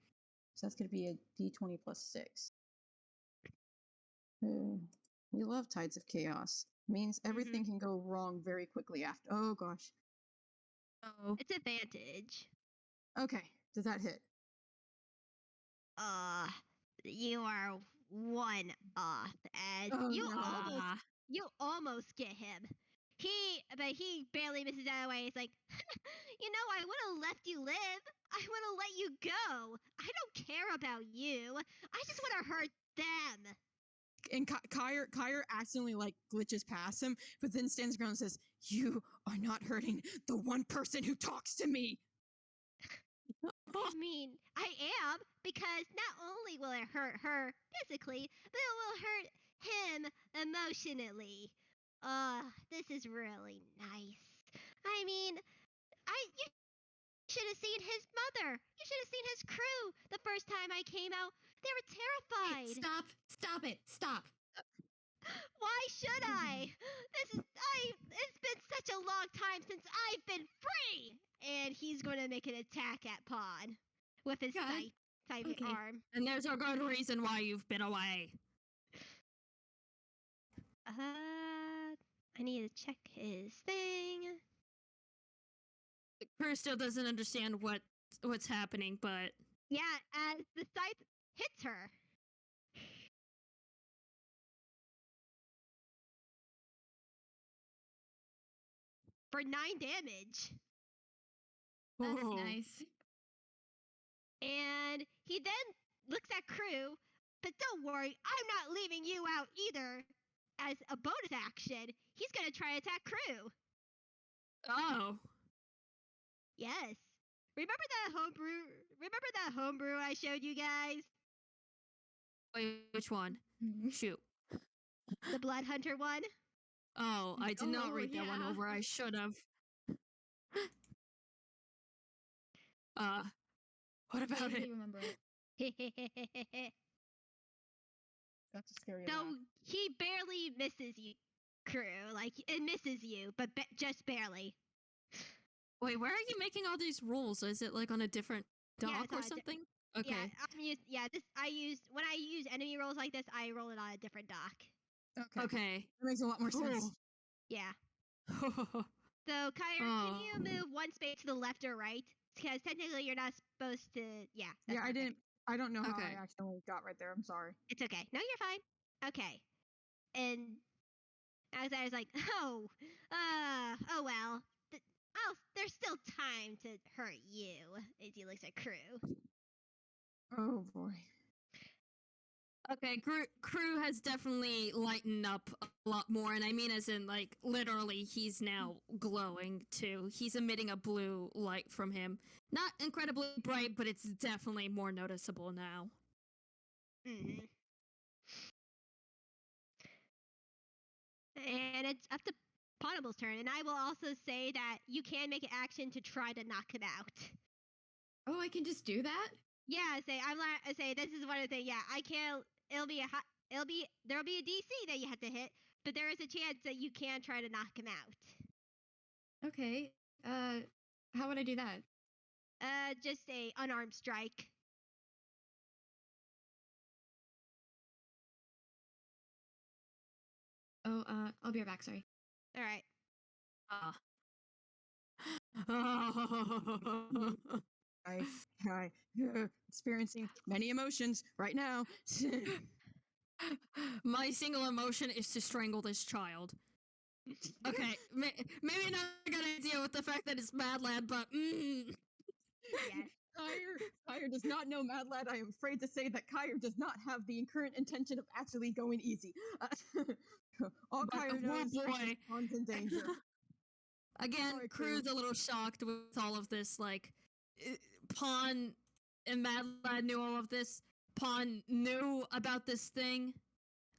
So that's going to be a d20 plus 6. We love Tides of Chaos. Means everything can go wrong very quickly after. Oh gosh. It's advantage. Okay. Does that hit? You are 1 off, and you almost get him. But he barely misses out of the way. He's like, I would have left you live. I would have let you go. I don't care about you. I just want to hurt them. And Kire accidentally glitches past him, but then stands ground and says, "You are not hurting the one person who talks to me." I mean, I am, because not only will it hurt her physically, but it will hurt him emotionally. This is really nice. I mean, you should have seen his mother. You should have seen his crew the first time I came out. They were terrified. Hey, stop it, stop. Why should I? It's been such a long time since I've been free. And he's going to make an attack at Pawn with his scythe arm. And there's a good reason why you've been away. I need to check his thing. The crew still doesn't understand what's happening, but yeah, as the scythe hits her. For 9 damage. That's nice. And he then looks at Crue, but don't worry, I'm not leaving you out either. As a bonus action, he's gonna try to attack Crue. Oh. Yes. Remember that homebrew I showed you guys? Wait, which one? Shoot. The Blood Hunter one? Oh, I did not read that one over. I should have. What about it? Remember it. That's a scary. So he barely misses you, Crew. It misses you, but just barely. Wait, where are you making all these rolls? Is it on a different dock or something? Okay. When I use enemy rolls like this, I roll it on a differerent dock. Okay. That makes a lot more sense. Yeah. So, Kire, can you move 1 space to the left or right? Because technically you're not supposed to. Yeah. Yeah, I don't know how I accidentally got right there. I'm sorry. It's okay. No, you're fine. Okay. And as I was like, oh well. There's still time to hurt you. As he looks at Crue. Oh boy. Okay, Crue has definitely lightened up a lot more, and I mean as in, literally, he's now glowing, too. He's emitting a blue light from him. Not incredibly bright, but it's definitely more noticeable now. Mm-hmm. And it's up to Ponable's turn, and I will also say that you can make an action to try to knock him out. Oh, I can just do that? Yeah, say this is one of the things. Yeah, I can't. There'll be a DC that you have to hit, but there is a chance that you can try to knock him out. Okay. How would I do that? Just a unarmed strike. Oh, I'll be right back. Sorry. All right. I experiencing many emotions right now. My single emotion is to strangle this child. Okay, maybe not gonna deal with the fact that it's Mad Lad, but Yes. Kire does not know Mad Lad. I am afraid to say that Kire does not have the current intention of actually going easy. All But, Kire oh knows boy. is Pon's in danger. Again, Sorry, Crue's Crue. a little shocked with all of this. Like, Pawn and Mad Lad knew all of this. Pawn knew about this thing,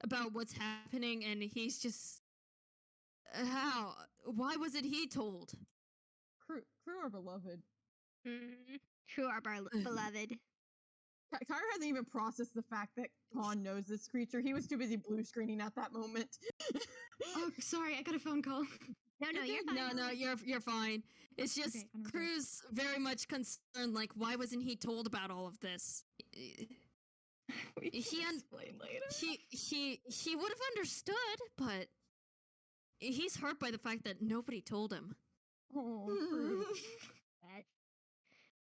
about what's happening, and he's just. How? Why wasn't he told? Crue are beloved. True, our beloved. Kire hasn't even processed the fact that Pawn knows this creature. He was too busy blue screening at that moment. Oh, sorry, I got a phone call. No, you're fine. No, you're fine. It's just Okay, I'm okay. Crue's very much concerned. Like, why wasn't he told about all of this? We can He un- explain later. He would have understood, but he's hurt by the fact that nobody told him. Oh, Crue. Yes.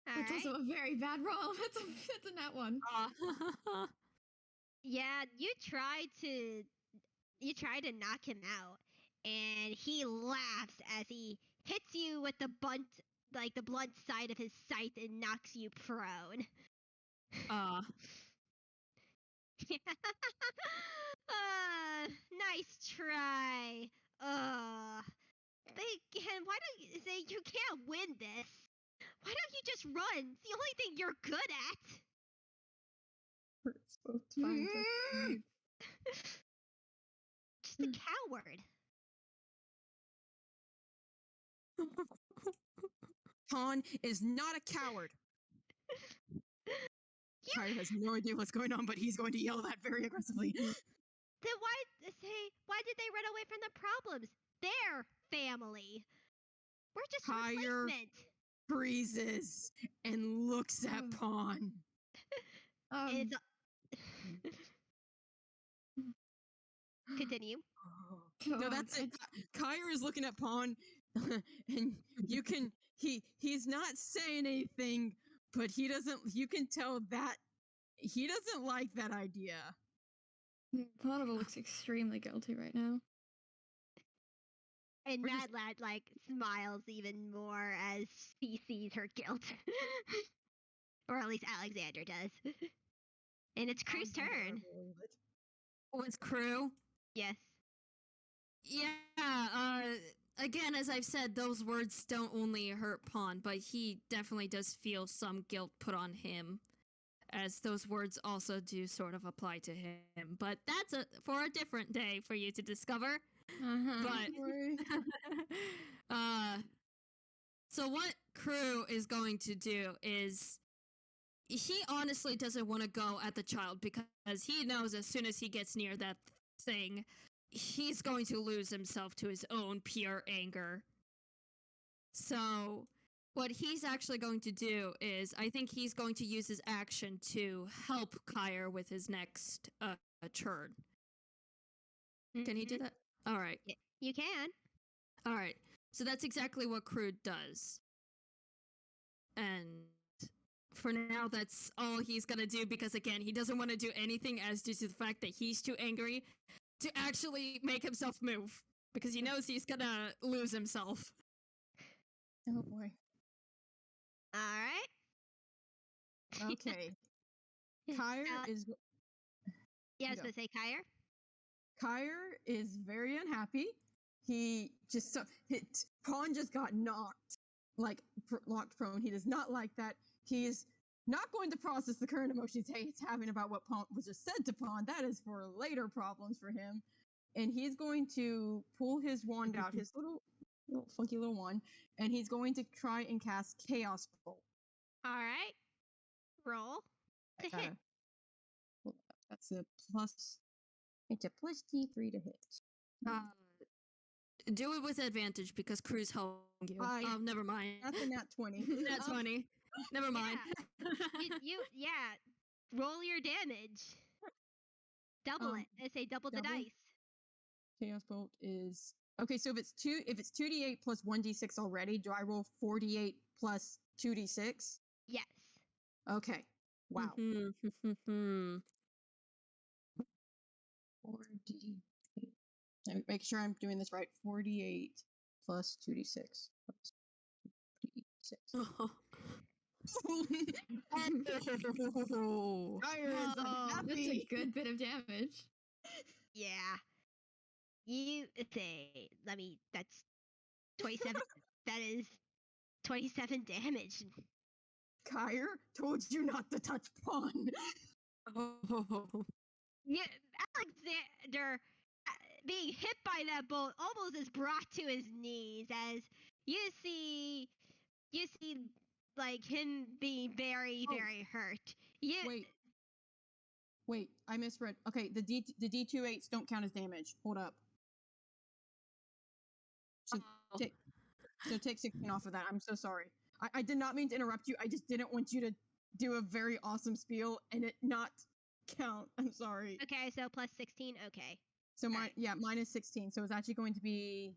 That's Alright. also a very bad roll. That's a nat one. Yeah, you tried to knock him out, and he laughs as he hits you with the blunt side of his scythe and knocks you prone. Nice try. Why don't you say you can't win this? Why don't you just run? It's the only thing you're good at. Hurts both times. Just a coward. Pawn is not a coward. Kire has no idea what's going on, but he's going to yell that very aggressively. Then why did they run away from the problems? Their family. We're just Kire replacement. freezes and looks at Pawn. It's continue. No, that's it. Kire is looking at Pawn, and he's not saying anything, but he doesn't. You can tell that he doesn't like that idea. Ponable looks extremely guilty right now. And We're Mad Lad smiles even more as he sees her guilt. Or at least Alexander does. And it's Crue's turn. Oh, it's Crue? Yes. Yeah, again, as I've said, those words don't only hurt Pawn, but he definitely does feel some guilt put on him, as those words also do sort of apply to him. But that's for a different day for you to discover. But so what Crue is going to do is he honestly doesn't want to go at the child because he knows as soon as he gets near that thing, he's going to lose himself to his own pure anger. So what he's actually going to do is I think he's going to use his action to help Kire with his next turn. Can he do that? All right. You can. All right. So that's exactly what Crue does. And for now, that's all he's going to do because, again, he doesn't want to do anything as due to the fact that he's too angry to actually make himself move because he knows he's going to lose himself. Oh, boy. All right. Okay. Kire is... Yeah, I was going to say Kire. Kire is very unhappy. He just Pawn just got knocked prone. He does not like that. He's not going to process the current emotions he's having about what Pawn was just said to Pawn. That is for later problems for him. And he's going to pull his wand out, his little funky little wand, and he's going to try and cast Chaos Bolt. All right. Roll to hit. That's a plus. It's a plus D3 to hit. Do it with advantage because Crue's helping you. Oh, never mind. That's a nat 20. Nat 20. Never mind. Yeah. Roll your damage. Double it. I say double the dice. Chaos Bolt is Okay, so if it's 2d8 plus 1d6 already, do I roll 4d8 plus 2d6? Yes. Okay. Wow. Mm-hmm. 4d8. Let me make sure I'm doing this right. 4d8 plus 2d6. Plus 2d6. Kire is Oh, That's a unhappy. good bit of damage. yeah. You say, that's 27. That is 27 damage. Kire told you not to touch Pawn. Yeah, Alexander being hit by that bolt almost is brought to his knees as you see like him being very, Oh. very hurt. Wait, I misread. Okay, the D28s don't count as damage. Hold up. So take 16 off of that. I'm so sorry. I did not mean to interrupt you. I just didn't want you to do a very awesome spiel and it not count. I'm sorry. Okay, so plus 16. Okay. So Alright. minus 16. So it's actually going to be.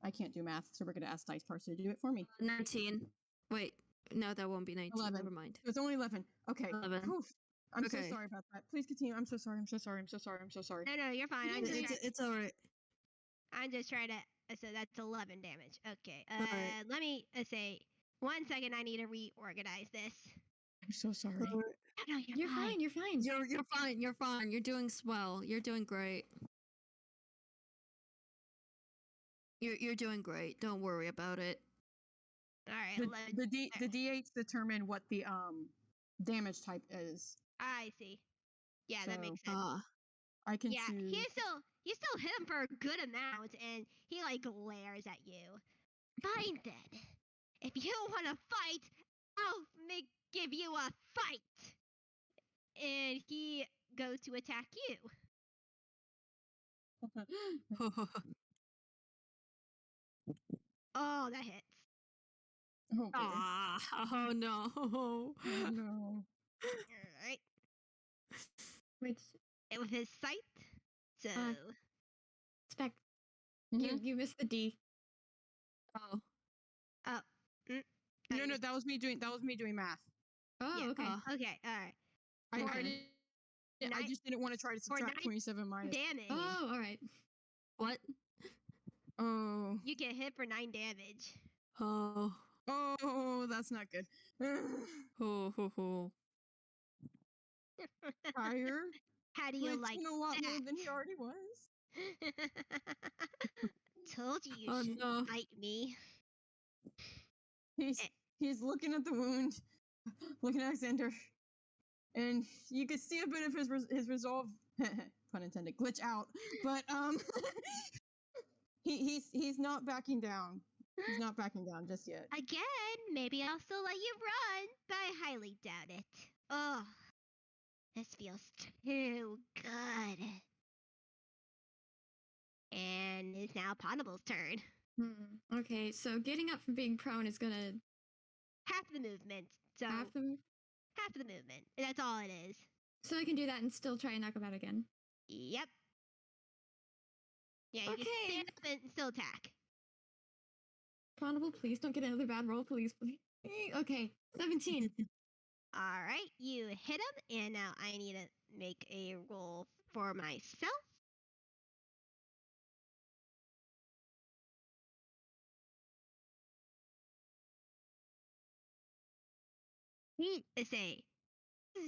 I can't do math, so we're going to ask Dice Parser to do it for me. 19. Wait, no, that won't be 19. 11. Never mind. So it's only 11. Okay. 11. Whew. I'm so Okay. sorry about that. Please continue. I'm so sorry. I'm so sorry. I'm so sorry. I'm so sorry. No, you're fine. It's all right. I'm just trying to. So that's 11 damage. Okay. Alright. Let me say 1 second. I need to reorganize this. I'm so sorry. No, You're fine. You're fine. You're fine. You're fine. You're doing swell. You're doing great. You're doing great. Don't worry about it. All right. The D8s determine what the damage type is. I see. Yeah, that makes So, sense. I can Yeah, choose. you still hit him for a good amount, and he like glares at you. Fine then. If you want to fight, I'll give you a fight. And he goes to attack you. Oh, that hits. Oh, boy. Oh no. Oh, no. All right. Which With his sight. So Spec? Mhm. You missed the D. Oh. No, that was me doing math. Oh, Yeah. okay. Okay. All right. I Okay. just didn't want to try to subtract 9 27 minus. Damage. Oh, all right. What? Oh. You get hit for 9 damage. Oh. Oh, that's not good. Oh. Kire, How do you like glitching a lot more that? than he already was. Told you you Oh, shouldn't no. fight me. He's looking at the wound, looking at Alexander, and you could see a bit of his resolve, pun intended, glitch out. But he's not backing down. He's not backing down just yet. Again, maybe I'll still let you run, but I highly doubt it. Oh, this feels too good. And it's now Ponable's turn. Okay, so getting up from being prone is gonna Half the movement. So half the. half the movement. That's all it is. So I can do that and still try and knock him out again. Yep. Yeah, you can Okay. stand up and still attack. Ponable, please don't get another bad roll, please. Okay, 17. All right, you hit him, and now I need to make a roll for myself. Say,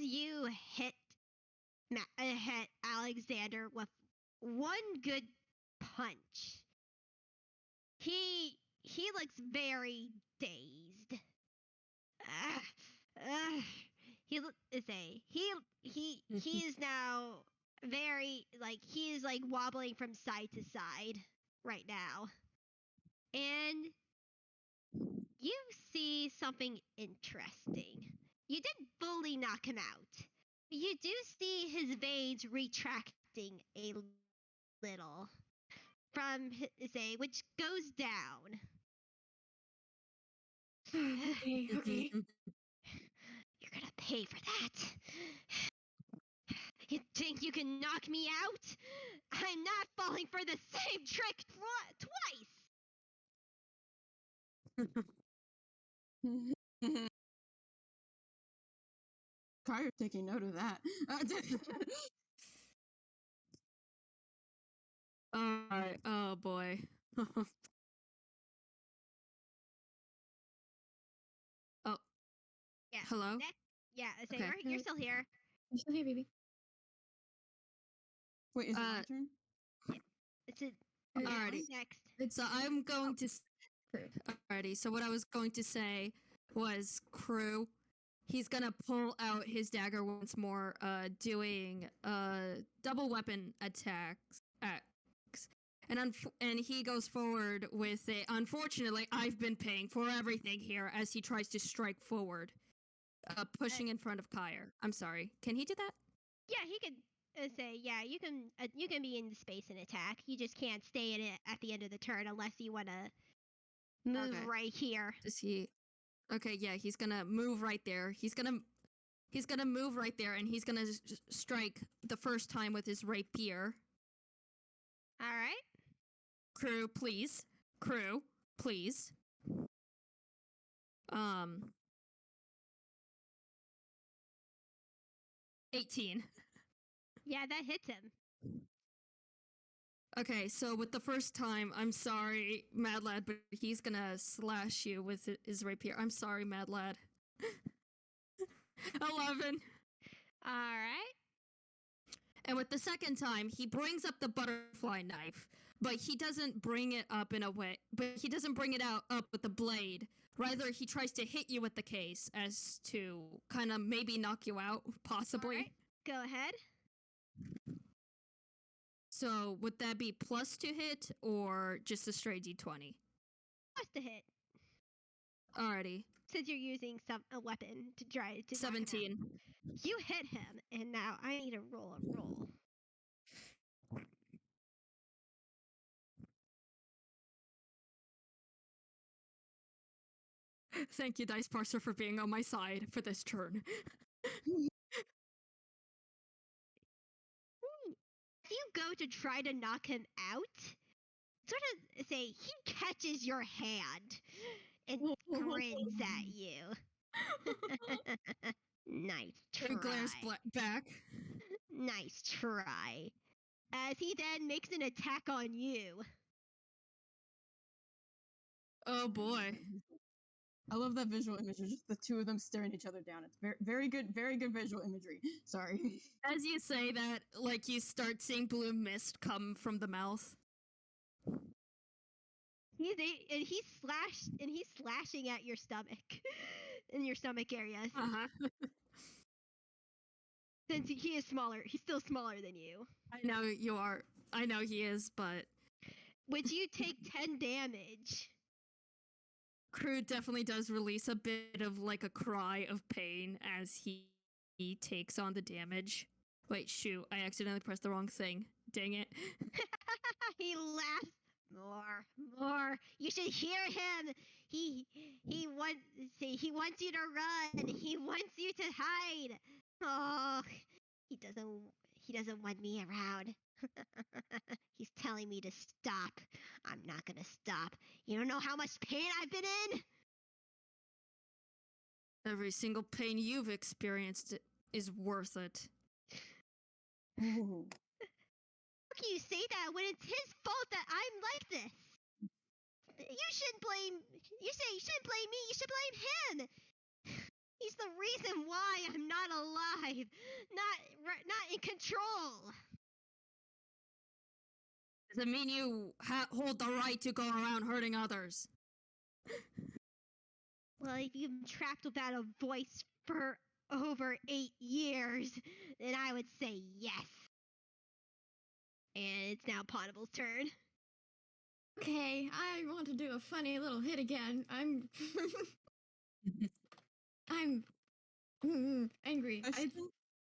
you hit Alexander with one good punch. He looks very dazed. He is now very he is wobbling from side to side right now. And you see something interesting. You didn't fully knock him out. You do see his veins retracting a little from which goes down. Okay. You're gonna pay for that. Think you can knock me out? I'm not falling for the same trick twice! Kire's taking note of that. Alright, oh boy. Oh, Yeah. hello? Yeah, say Okay. you're still here. I'm still here, baby. Wait, is it my turn? It's a Alrighty. next. So I'm going to... Crue. Alrighty, so what I was going to say was Crue. He's gonna pull out his dagger once more, doing double weapon attacks. And he goes forward with a. Unfortunately, I've been paying for everything here as he tries to strike forward, pushing in front of Kire. I'm sorry. Can he do that? Yeah, he could say, yeah, you can be in space and attack. You just can't stay in it at the end of the turn unless you want to move Okay. right here. Does he? Okay, yeah, he's gonna move right there. He's gonna move right there, and he's gonna strike the first time with his rapier. All right. Crue, please. Crue, please. 18. Yeah, that hits him. Okay, so with the first time, I'm sorry, Mad Lad, but he's gonna slash you with his rapier. I'm sorry, Mad Lad. 11. All right. And with the second time, he brings up the butterfly knife, but he doesn't bring it up in a way, but he doesn't bring it up with the blade. Rather, he tries to hit you with the case as to kind of maybe knock you out, possibly. All right. Go ahead. So would that be plus to hit or just a straight d20? Plus to hit, Alrighty. since you're using a weapon to try to knock him out. 17. You hit him, and now I need to roll a roll. Thank you, Dice Parser, for being on my side for this turn. If you go to try to knock him out, sort of say he catches your hand and grins at you. Nice try. And glares back. Nice try. As he then makes an attack on you. Oh boy. I love that visual imagery, just the two of them staring each other down. It's very good visual imagery. Sorry. As you say that, like, you start seeing blue mist come from the mouth. He's slashing at your stomach, in your stomach area. Uh-huh. Since he is smaller, he's still smaller than you. I know you are. I know he is, but Which you take 10 damage. Crue definitely does release a bit of like a cry of pain as he takes on the damage. Wait, shoot, I accidentally pressed the wrong thing. Dang it. He laughs more. You should hear him. He wants you to run. He wants you to hide. Oh, he doesn't want me around. He's telling me to stop. I'm not gonna stop. You don't know how much pain I've been in? Every single pain you've experienced is worth it. Ooh. How can you say that when it's his fault that I'm like this? You shouldn't blame me. You shouldn't blame him. He's the reason why I'm not alive, not in control. Does it mean you hold the right to go around hurting others? Well, if you've been trapped without a voice for over 8 years, then I would say yes. And it's now Ponable's turn. Okay, I want to do a funny little hit again. I'm angry. I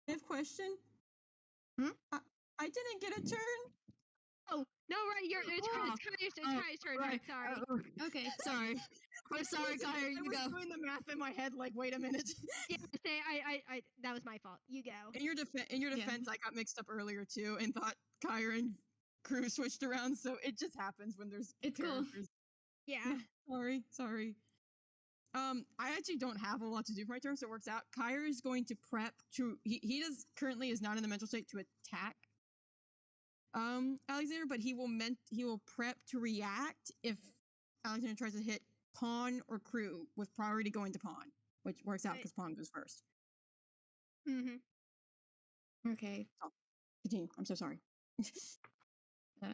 have question. Hmm? I didn't get a turn. Oh, no, right, it's Kyle's turn, right, sorry. Okay. Sorry. We're sorry, Kire, I you was go. doing the math in my head, like, wait a minute. Yeah, I that was my fault. You go. In your defense, I got mixed up earlier too and thought Kire and Crue switched around, so it just happens when there's It's cool. characters. Yeah. Sorry. I actually don't have a lot to do for my turn, so it works out. Kire is going to prep to he currently is not in the mental state to attack Alexander, but he will prep to react if Alexander tries to hit Pawn or Crue, with priority going to Pawn, which works out because Pawn goes first. Mm-hmm. Okay. Continue. I'm so sorry.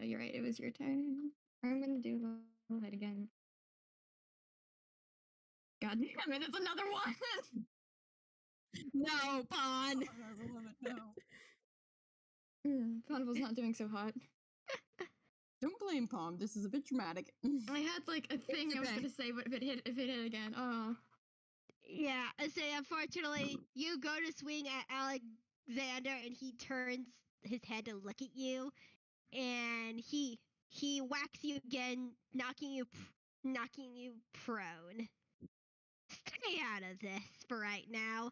You're right. It was your turn. I'm gonna do that again. God damn it! It's another one. No, Pawn. I love it now. Ponable's not doing so hot. Don't blame Palm. This is a bit dramatic. I had like a thing I was gonna say, but if it hit again, oh. Yeah, so unfortunately, you go to swing at Alexander, and he turns his head to look at you, and he whacks you again, knocking you prone. Stay out of this for right now.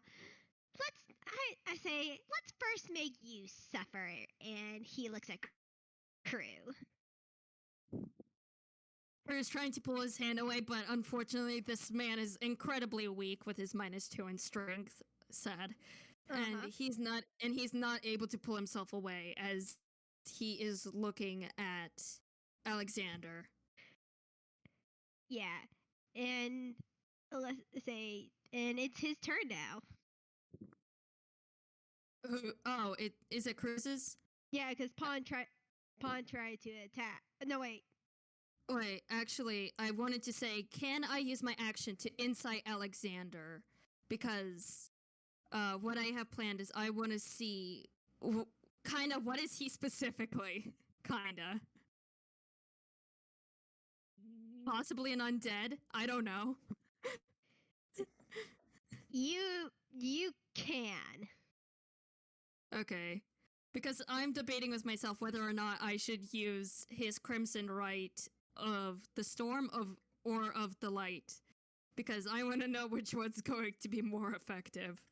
I say, let's first make you suffer. And he looks at Crue. Crue's trying to pull his hand away, but unfortunately, this man is incredibly weak with his -2 in strength. Sad, and he's not able to pull himself away as he is looking at Alexander. Yeah, and let's say, and it's his turn now. Is it Cruise's? Yeah, because Pawn tried to attack. No, wait. Wait, actually, I wanted to say, can I use my action to insight Alexander? Because what I have planned is I want to see kind of what is he specifically, kinda. Possibly an undead? I don't know. You can. Okay. Because I'm debating with myself whether or not I should use his Crimson Right of the Storm or of the Light. Because I want to know which one's going to be more effective.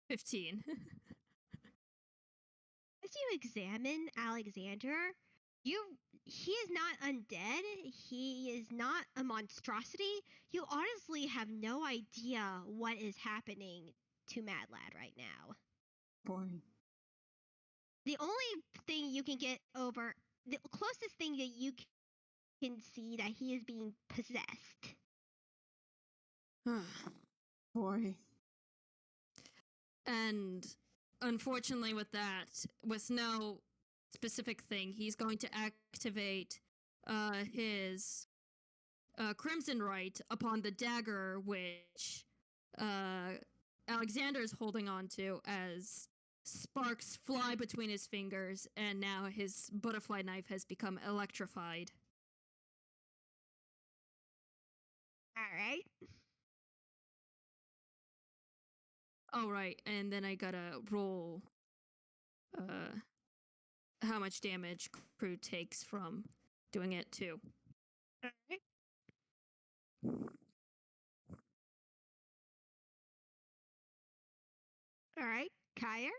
$15. As you examine Alexander, he is not undead. He is not a monstrosity. You honestly have no idea what is happening to Mad Lad right now. Boy. The only thing you can get over, the closest thing that you can see that he is being possessed. Boy. And unfortunately with that, with no specific thing, he's going to activate his Crimson Right upon the dagger which Alexander's holding on to as sparks fly between his fingers, and now his butterfly knife has become electrified. Alright. Alright, and then I gotta roll how much damage Crue takes from doing it too. Alright. Alright, Kire?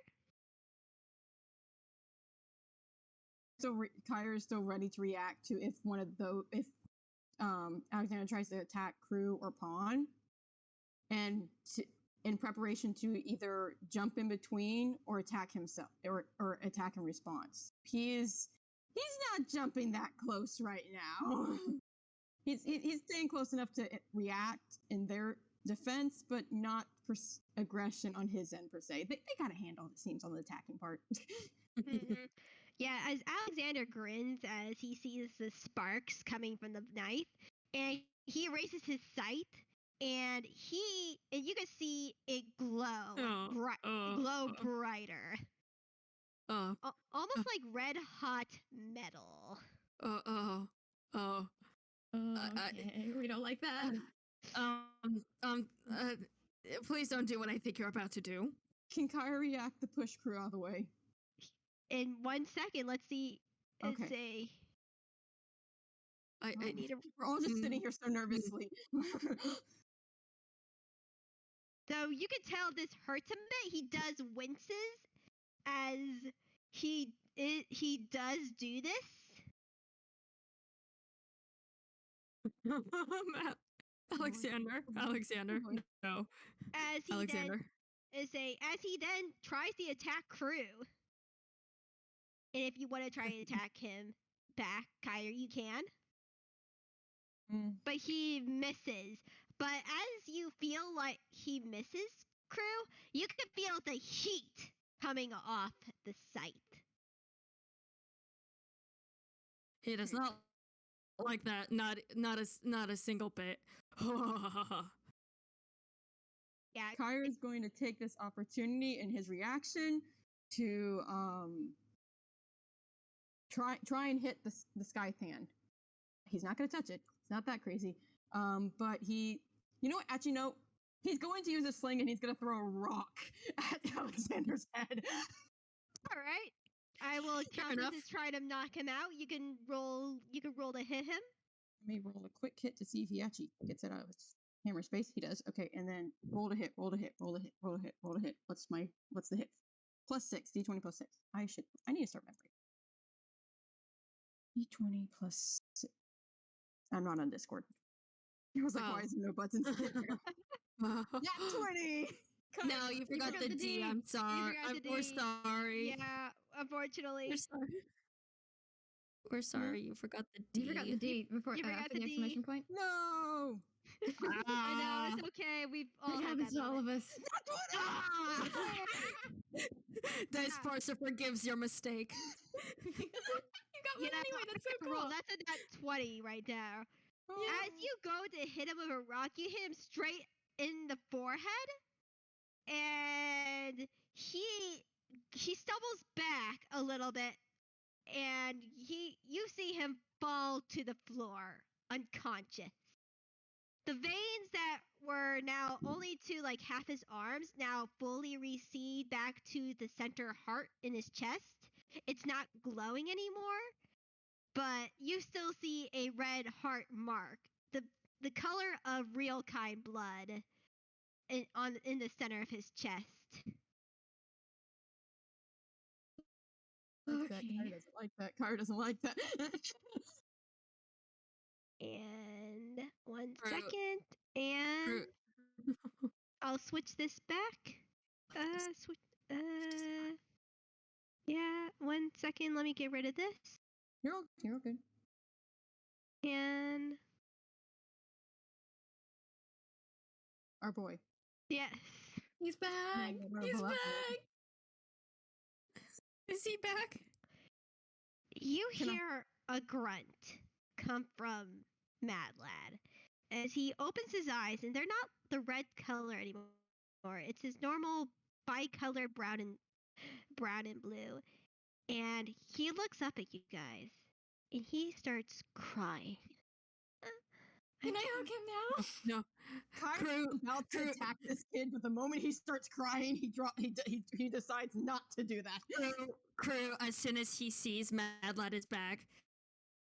So Kire is still ready to react to if Alexander tries to attack Crue or Pawn, and in preparation to either jump in between or attack himself or attack in response. He's not jumping that close right now. he's staying close enough to react in their defense, but not for aggression on his end per se. They got a handle, it seems, on the attacking part. Mm-hmm. Yeah, as Alexander grins as he sees the sparks coming from the knife, and he raises his sight, and you can see it glow, brighter, almost like red hot metal. Okay, we don't like that. Please don't do what I think you're about to do. Can Kire react to push Crue out of the way? In 1 second, let's see. Okay. Say, I need a. We're all just sitting Mm, here so nervously. So you can tell this hurts him a bit. He does winces as he does do this. Alexander, no, As he Alexander. as he then tries to attack Crue. And if you want to try and attack him back, Kire, you can. But he misses. But as you feel like he misses, Crue, you can feel the heat coming off the site. He does not like that. Not a single bit. Yeah. Kire is going to take this opportunity in his reaction to try and hit the sky fan. He's not going to touch it. It's not that crazy. But you know what? Actually, no. He's going to use a sling and he's going to throw a rock at Alexander's head. All right. I will count this as trying to knock him out. You can roll to hit him. Let me roll a quick hit to see if he actually gets it out of his hammer space. He does. Okay, and then roll to hit. What's the hit? +6. D20 +6. I need to start memory. D20 +6. I'm not on Discord. I was like, why is there no buttons? Yeah, 20. No, you forgot the D. I'm sorry. We're sorry. Yeah, unfortunately. We're sorry. We're sorry. You forgot the D. You forgot the D before You forgot after the the D. exclamation point. No. I know, it's okay. We've all It had happens that to all of moment. us. Dice Parser forgives your mistake. You got one You know, anyway. That's so roll. cool. That's a nat 20 right there. Yeah. As you go to hit him with a rock, you hit him straight in the forehead, and he stumbles back a little bit, and you see him fall to the floor unconscious. The veins that were now only to like half his arms now fully recede back to the center heart in his chest. It's not glowing anymore, but you still see a red heart mark, the color of real kind blood in the center of his chest. Kire doesn't like that. And one Crue. second, and I'll switch this back. Yeah, 1 second. Let me get rid of this. You're all good. And Our boy. yes, He's back. He's back. Is he back? you Can I- hear a grunt come from Mad Lad as he opens his eyes, and they're not the red color anymore. It's his normal bicolored brown and blue. And he looks up at you guys, and he starts crying. Can I hug him now? No. Kire's about to attack this kid, but the moment he starts crying, he decides not to do that. Crue, as soon as he sees Mad Lad is back,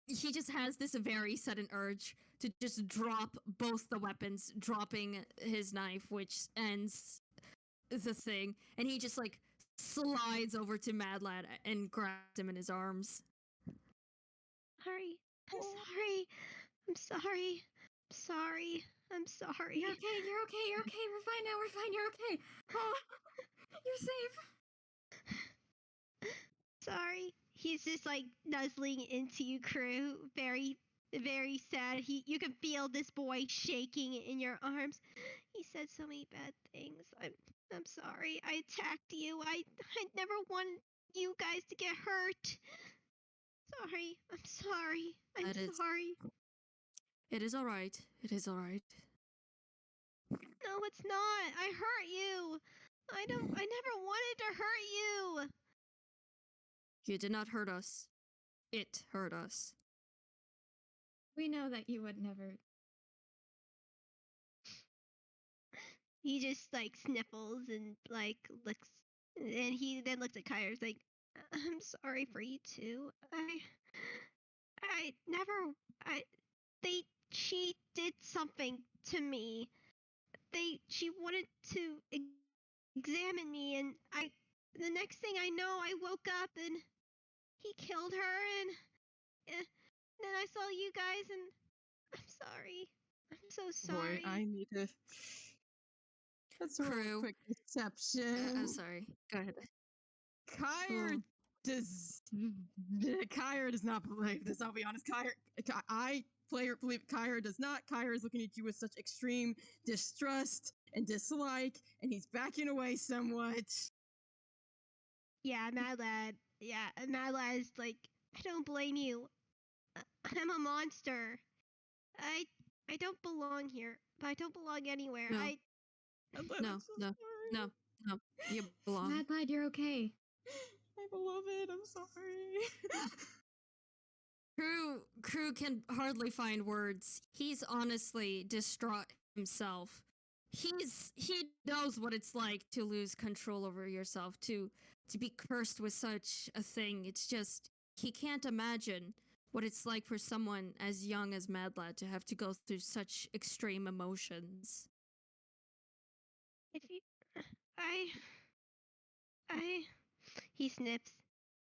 he just has this very sudden urge to just drop both the weapons, dropping his knife, which ends the thing, and he just like slides over to Mad Lad and grabs him in his arms. Sorry. I'm sorry. I'm sorry. I'm sorry. I'm sorry. You're okay. You're okay. You're okay. We're fine now. We're fine. You're okay. Oh, you're safe. Sorry. He's just like nuzzling into you, Crue. Very, very sad. You can feel this boy shaking in your arms. He said so many bad things. I'm sorry. I attacked you. I never wanted you guys to get hurt. Sorry. I'm sorry. I'm sorry. It is all right. It is all right. No, it's not. I hurt you. I never wanted to hurt you. You did not hurt us. It hurt us. We know that you would never. He just like sniffles and like looks, and he then looks at Kire. Like, I'm sorry for you too. I never. I. She did something to me. She wanted to examine me, and the next thing I know, I woke up and he killed her, and then I saw you guys, and I'm sorry. I'm so sorry. Boy, I need to. Let's roll a Crue. quick deception. I'm sorry. Go ahead. Kire Kire does not believe this. I'll be honest. Believe Kire does not. Kire is looking at you with such extreme distrust and dislike, and he's backing away somewhat. Yeah, Mad Lad. Yeah, Mad Lad's like, I don't blame you. I'm a monster. I don't belong here, but I don't belong anywhere. No. I'm so sorry. No. You belong. Mad Lad, you're okay. My beloved, I'm sorry. Crue can hardly find words. He's honestly distraught himself. He knows what it's like to lose control over yourself, to be cursed with such a thing. It's just he can't imagine what it's like for someone as young as Mad Lad to have to go through such extreme emotions. If you, he snips.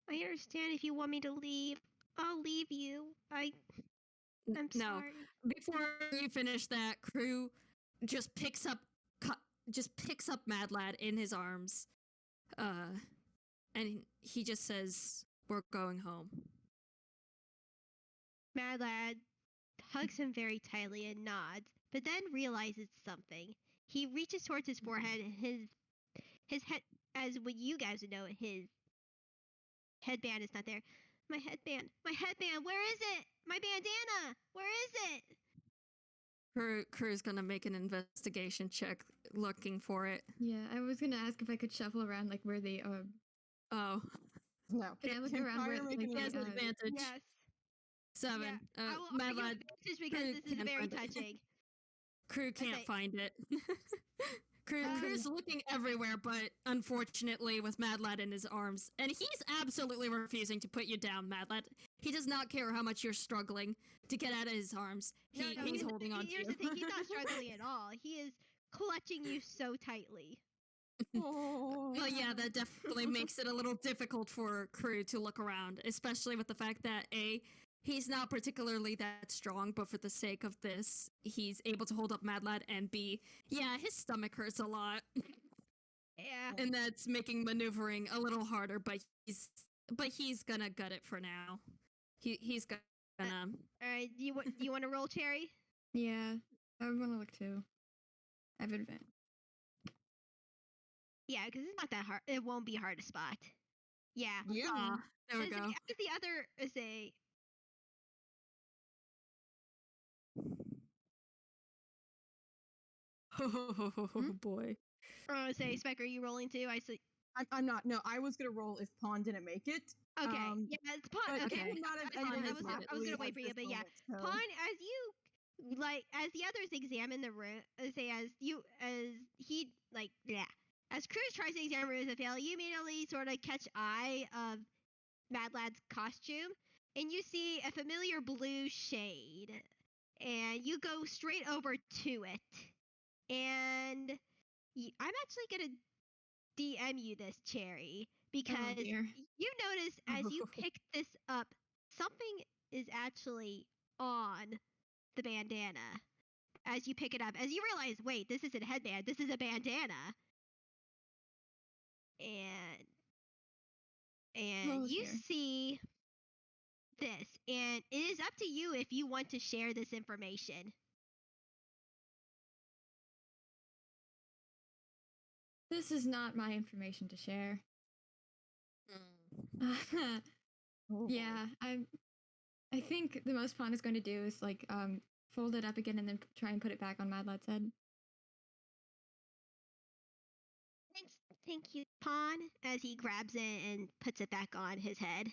I understand if you want me to leave. I'll leave you. I'm No. sorry. Before you finish that, Crue just picks up Mad Lad in his arms, and he just says, "We're going home." Mad Lad hugs him very tightly and nods, but then realizes something. He reaches towards his forehead, and his head, as what you guys would know, his headband is not there. My headband, where is it? My bandana, where is it? Crue's gonna make an investigation check looking for it. Yeah, I was gonna ask if I could shuffle around like where they Oh, No. Can I look Can around where Kire make like an he has an uh, advantage. Yes. 7. Yeah. I will Mad give you Lad, advantage because Crue this is can't very find it. touching. Crue can't Okay. find it. Crue's looking everywhere, but unfortunately with Mad Lad in his arms. And he's absolutely refusing to put you down, Mad Lad. He does not care how much you're struggling to get out of his arms. He's holding on to Here's you. the thing, he's not struggling at all. He is clutching you so tightly. Oh. Well, yeah, that definitely makes it a little difficult for Crue to look around, especially with the fact that A, he's not particularly that strong, but for the sake of this, he's able to hold up Mad Lad, and B, yeah, his stomach hurts a lot. Yeah. And that's making maneuvering a little harder, but he's gonna gut it for now. He's gonna Alright, do you want to roll, Cherry? yeah, I would want to look too. I have advantage. Yeah, because it's not that hard. It won't be hard to spot. Yeah. Yeah. there we As go. the other is a Oh boy. say, Spec, are you rolling too? I see. I'm not. No, I was gonna roll if Pawn didn't make it. Okay. Yeah, it's Pawn. But Okay. he would not have That's fine. ended I his was happily gonna wait at for you, this but yeah, moment, so- Pawn, as the others examine the room, as Cruz tries to examine Rose Fail, you immediately sort of catch eye of Mad Lad's costume, and you see a familiar blue shade, and you go straight over to it, and I'm actually gonna DM you this, Cherry, because dear. you notice as you pick this up, something is actually on the bandana. As you pick it up, as you realize, wait, this isn't a headband, this is a bandana. And Oh, you dear. see this, and it is up to you if you want to share this information. This is not my information to share. Oh, Yeah, I think the most Pawn is going to do is like fold it up again and then try and put it back on Mad Lad's head. Thank you, Pawn, as he grabs it and puts it back on his head.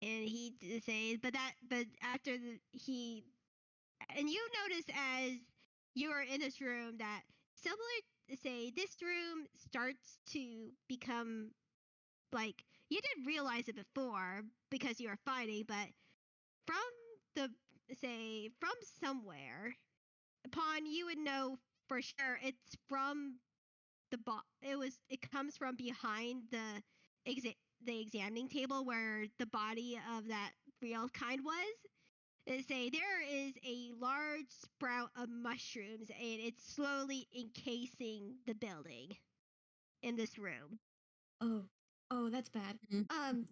And he says, but after and you notice as you're in this room that similar to say this room starts to become like you didn't realize it before because you were fighting, but from from somewhere, upon you would know for sure it's from it comes from behind the examining table where the body of that real kind was. They say there is a large sprout of mushrooms and it's slowly encasing the building in this room. Oh, that's bad. Mhm.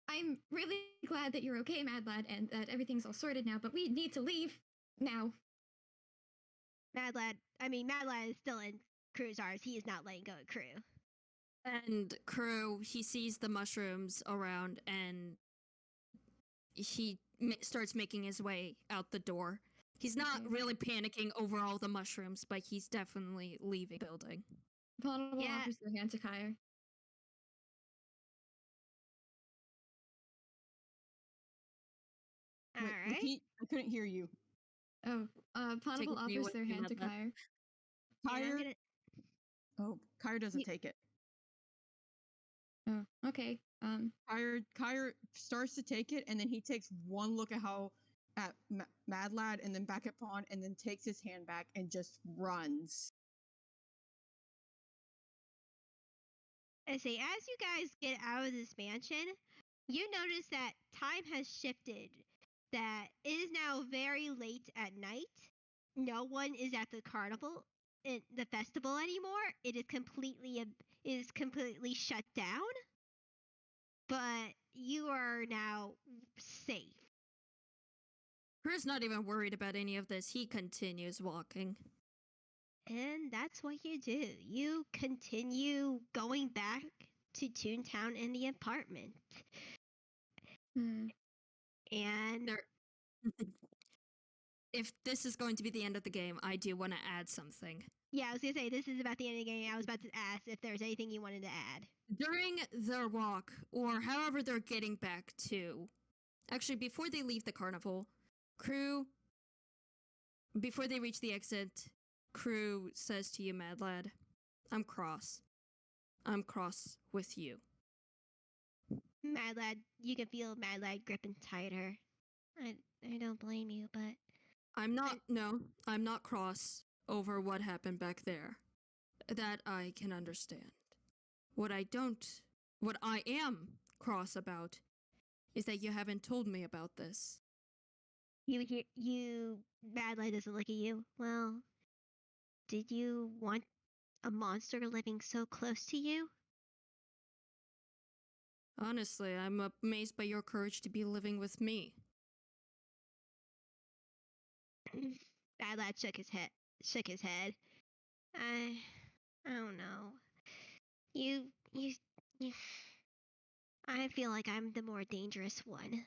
I'm really glad that you're okay, Mad Lad, and that everything's all sorted now, but we need to leave now. Mad Lad is still in Crue's arms. He is not letting go of Crue. And Crue, he sees the mushrooms around and he starts making his way out the door. He's not Okay. really panicking over all the mushrooms, but he's definitely leaving the building. Ponable Yeah. offers their hand to Kire. All Wait, right. repeat. I couldn't hear you. Oh, Ponable it from you offers with their you, hand to Mad Lad. Kire. And I'm Kire. gonna- Oh, Kire doesn't You- take it. Oh, okay. Kire starts to take it, and then he takes one look at Mad Lad, and then back at Pawn, and then takes his hand back and just runs. I say, as you guys get out of this mansion, you notice that time has shifted. That it is now very late at night. No one is at the carnival, in the festival anymore. It is completely shut down. But you are now safe. Crue's not even worried about any of this. He continues walking. And that's what you do. You continue going back to Toon Town and the apartment. Hmm. And There. If this is going to be the end of the game, I do want to add something. yeah, I was gonna say this is about the end of the game. I was about to ask if there's anything you wanted to add. During their walk, or however they're getting back to, actually, before they leave the carnival, Crue, before they reach the exit, Crue says to you, Mad Lad, I'm cross. I'm cross with you. Mad Lad, you can feel Mad Lad gripping tighter. I don't blame you, but I'm not cross over what happened back there. That I can understand. What I am cross about is that you haven't told me about this. Mad Lad doesn't look at you. Well, did you want a monster living so close to you? Honestly, I'm amazed by your courage to be living with me. Mad Lad shook his head. I don't know. You, you, I feel like I'm the more dangerous one.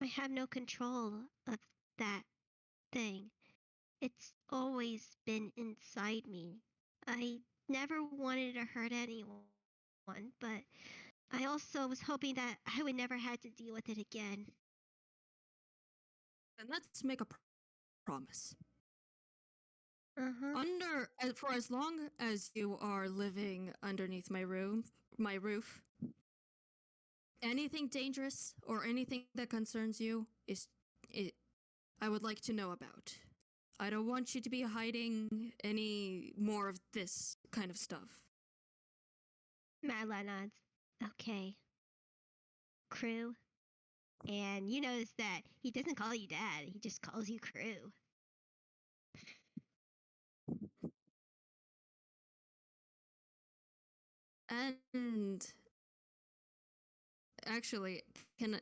I have no control of that thing. It's always been inside me. I never wanted to hurt anyone, but I also was hoping that I would never have to deal with it again. Then let's make a promise. Uh-huh. For as long as you are living underneath my roof, anything dangerous or anything that concerns you I would like to know about. I don't want you to be hiding any more of this kind of stuff. Mad Lad nods. Okay. Crue. And you notice that he doesn't call you Dad, he just calls you Crue. And actually,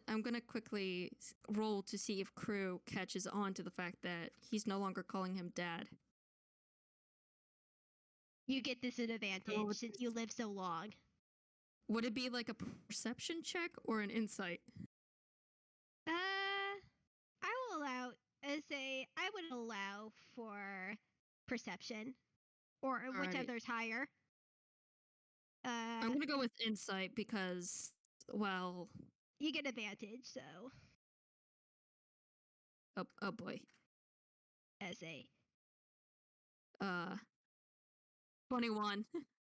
I'm gonna quickly roll to see if Crue catches on to the fact that he's no longer calling him Dad. You get this an advantage with since you live so long. Would it be like a perception check or an insight? I will allow. I would allow for perception, or whichever's higher. I'm gonna go with insight because, well, You get advantage, so oh boy, as a 21.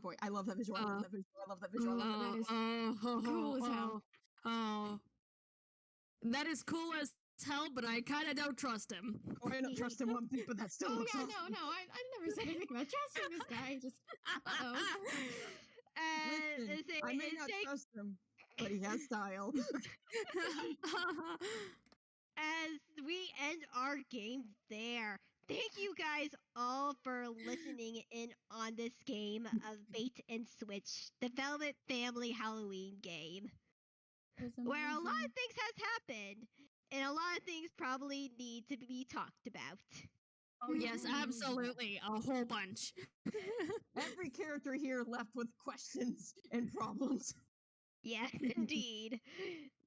boy. I love that visual. I love that visual. I love that visual. I love that that is oh, cool as hell. Oh, that is cool as hell, but I kind of don't trust him. Oh, I don't trust him one bit, but that still Oh looks yeah, awesome. no, I never said anything about trusting this guy. Just uh-oh. Listen, I may not trust him, but he has style. As we end our game there, thank you guys all for listening in on this game of Bait and Switch, the Velvet Family Halloween game, where a lot of things has happened, and a lot of things probably need to be talked about. Oh yes, absolutely, a whole bunch. Every character here left with questions and problems. Yes, indeed.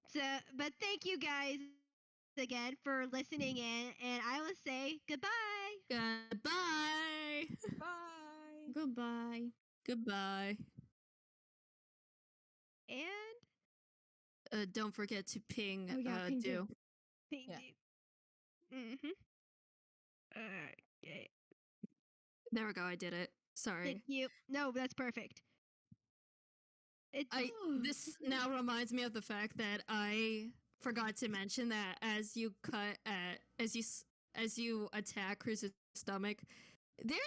So, but thank you guys again for listening in, and I will say goodbye. Goodbye. Bye. Goodbye. Goodbye. And Don't forget to ping. Oh, yeah, ping do. thank Yeah. you. Okay. There we go. I did it. Sorry. Thank you. No, that's perfect. This now reminds me of the fact that I forgot to mention that as you cut at as you attack Cruise's stomach, there's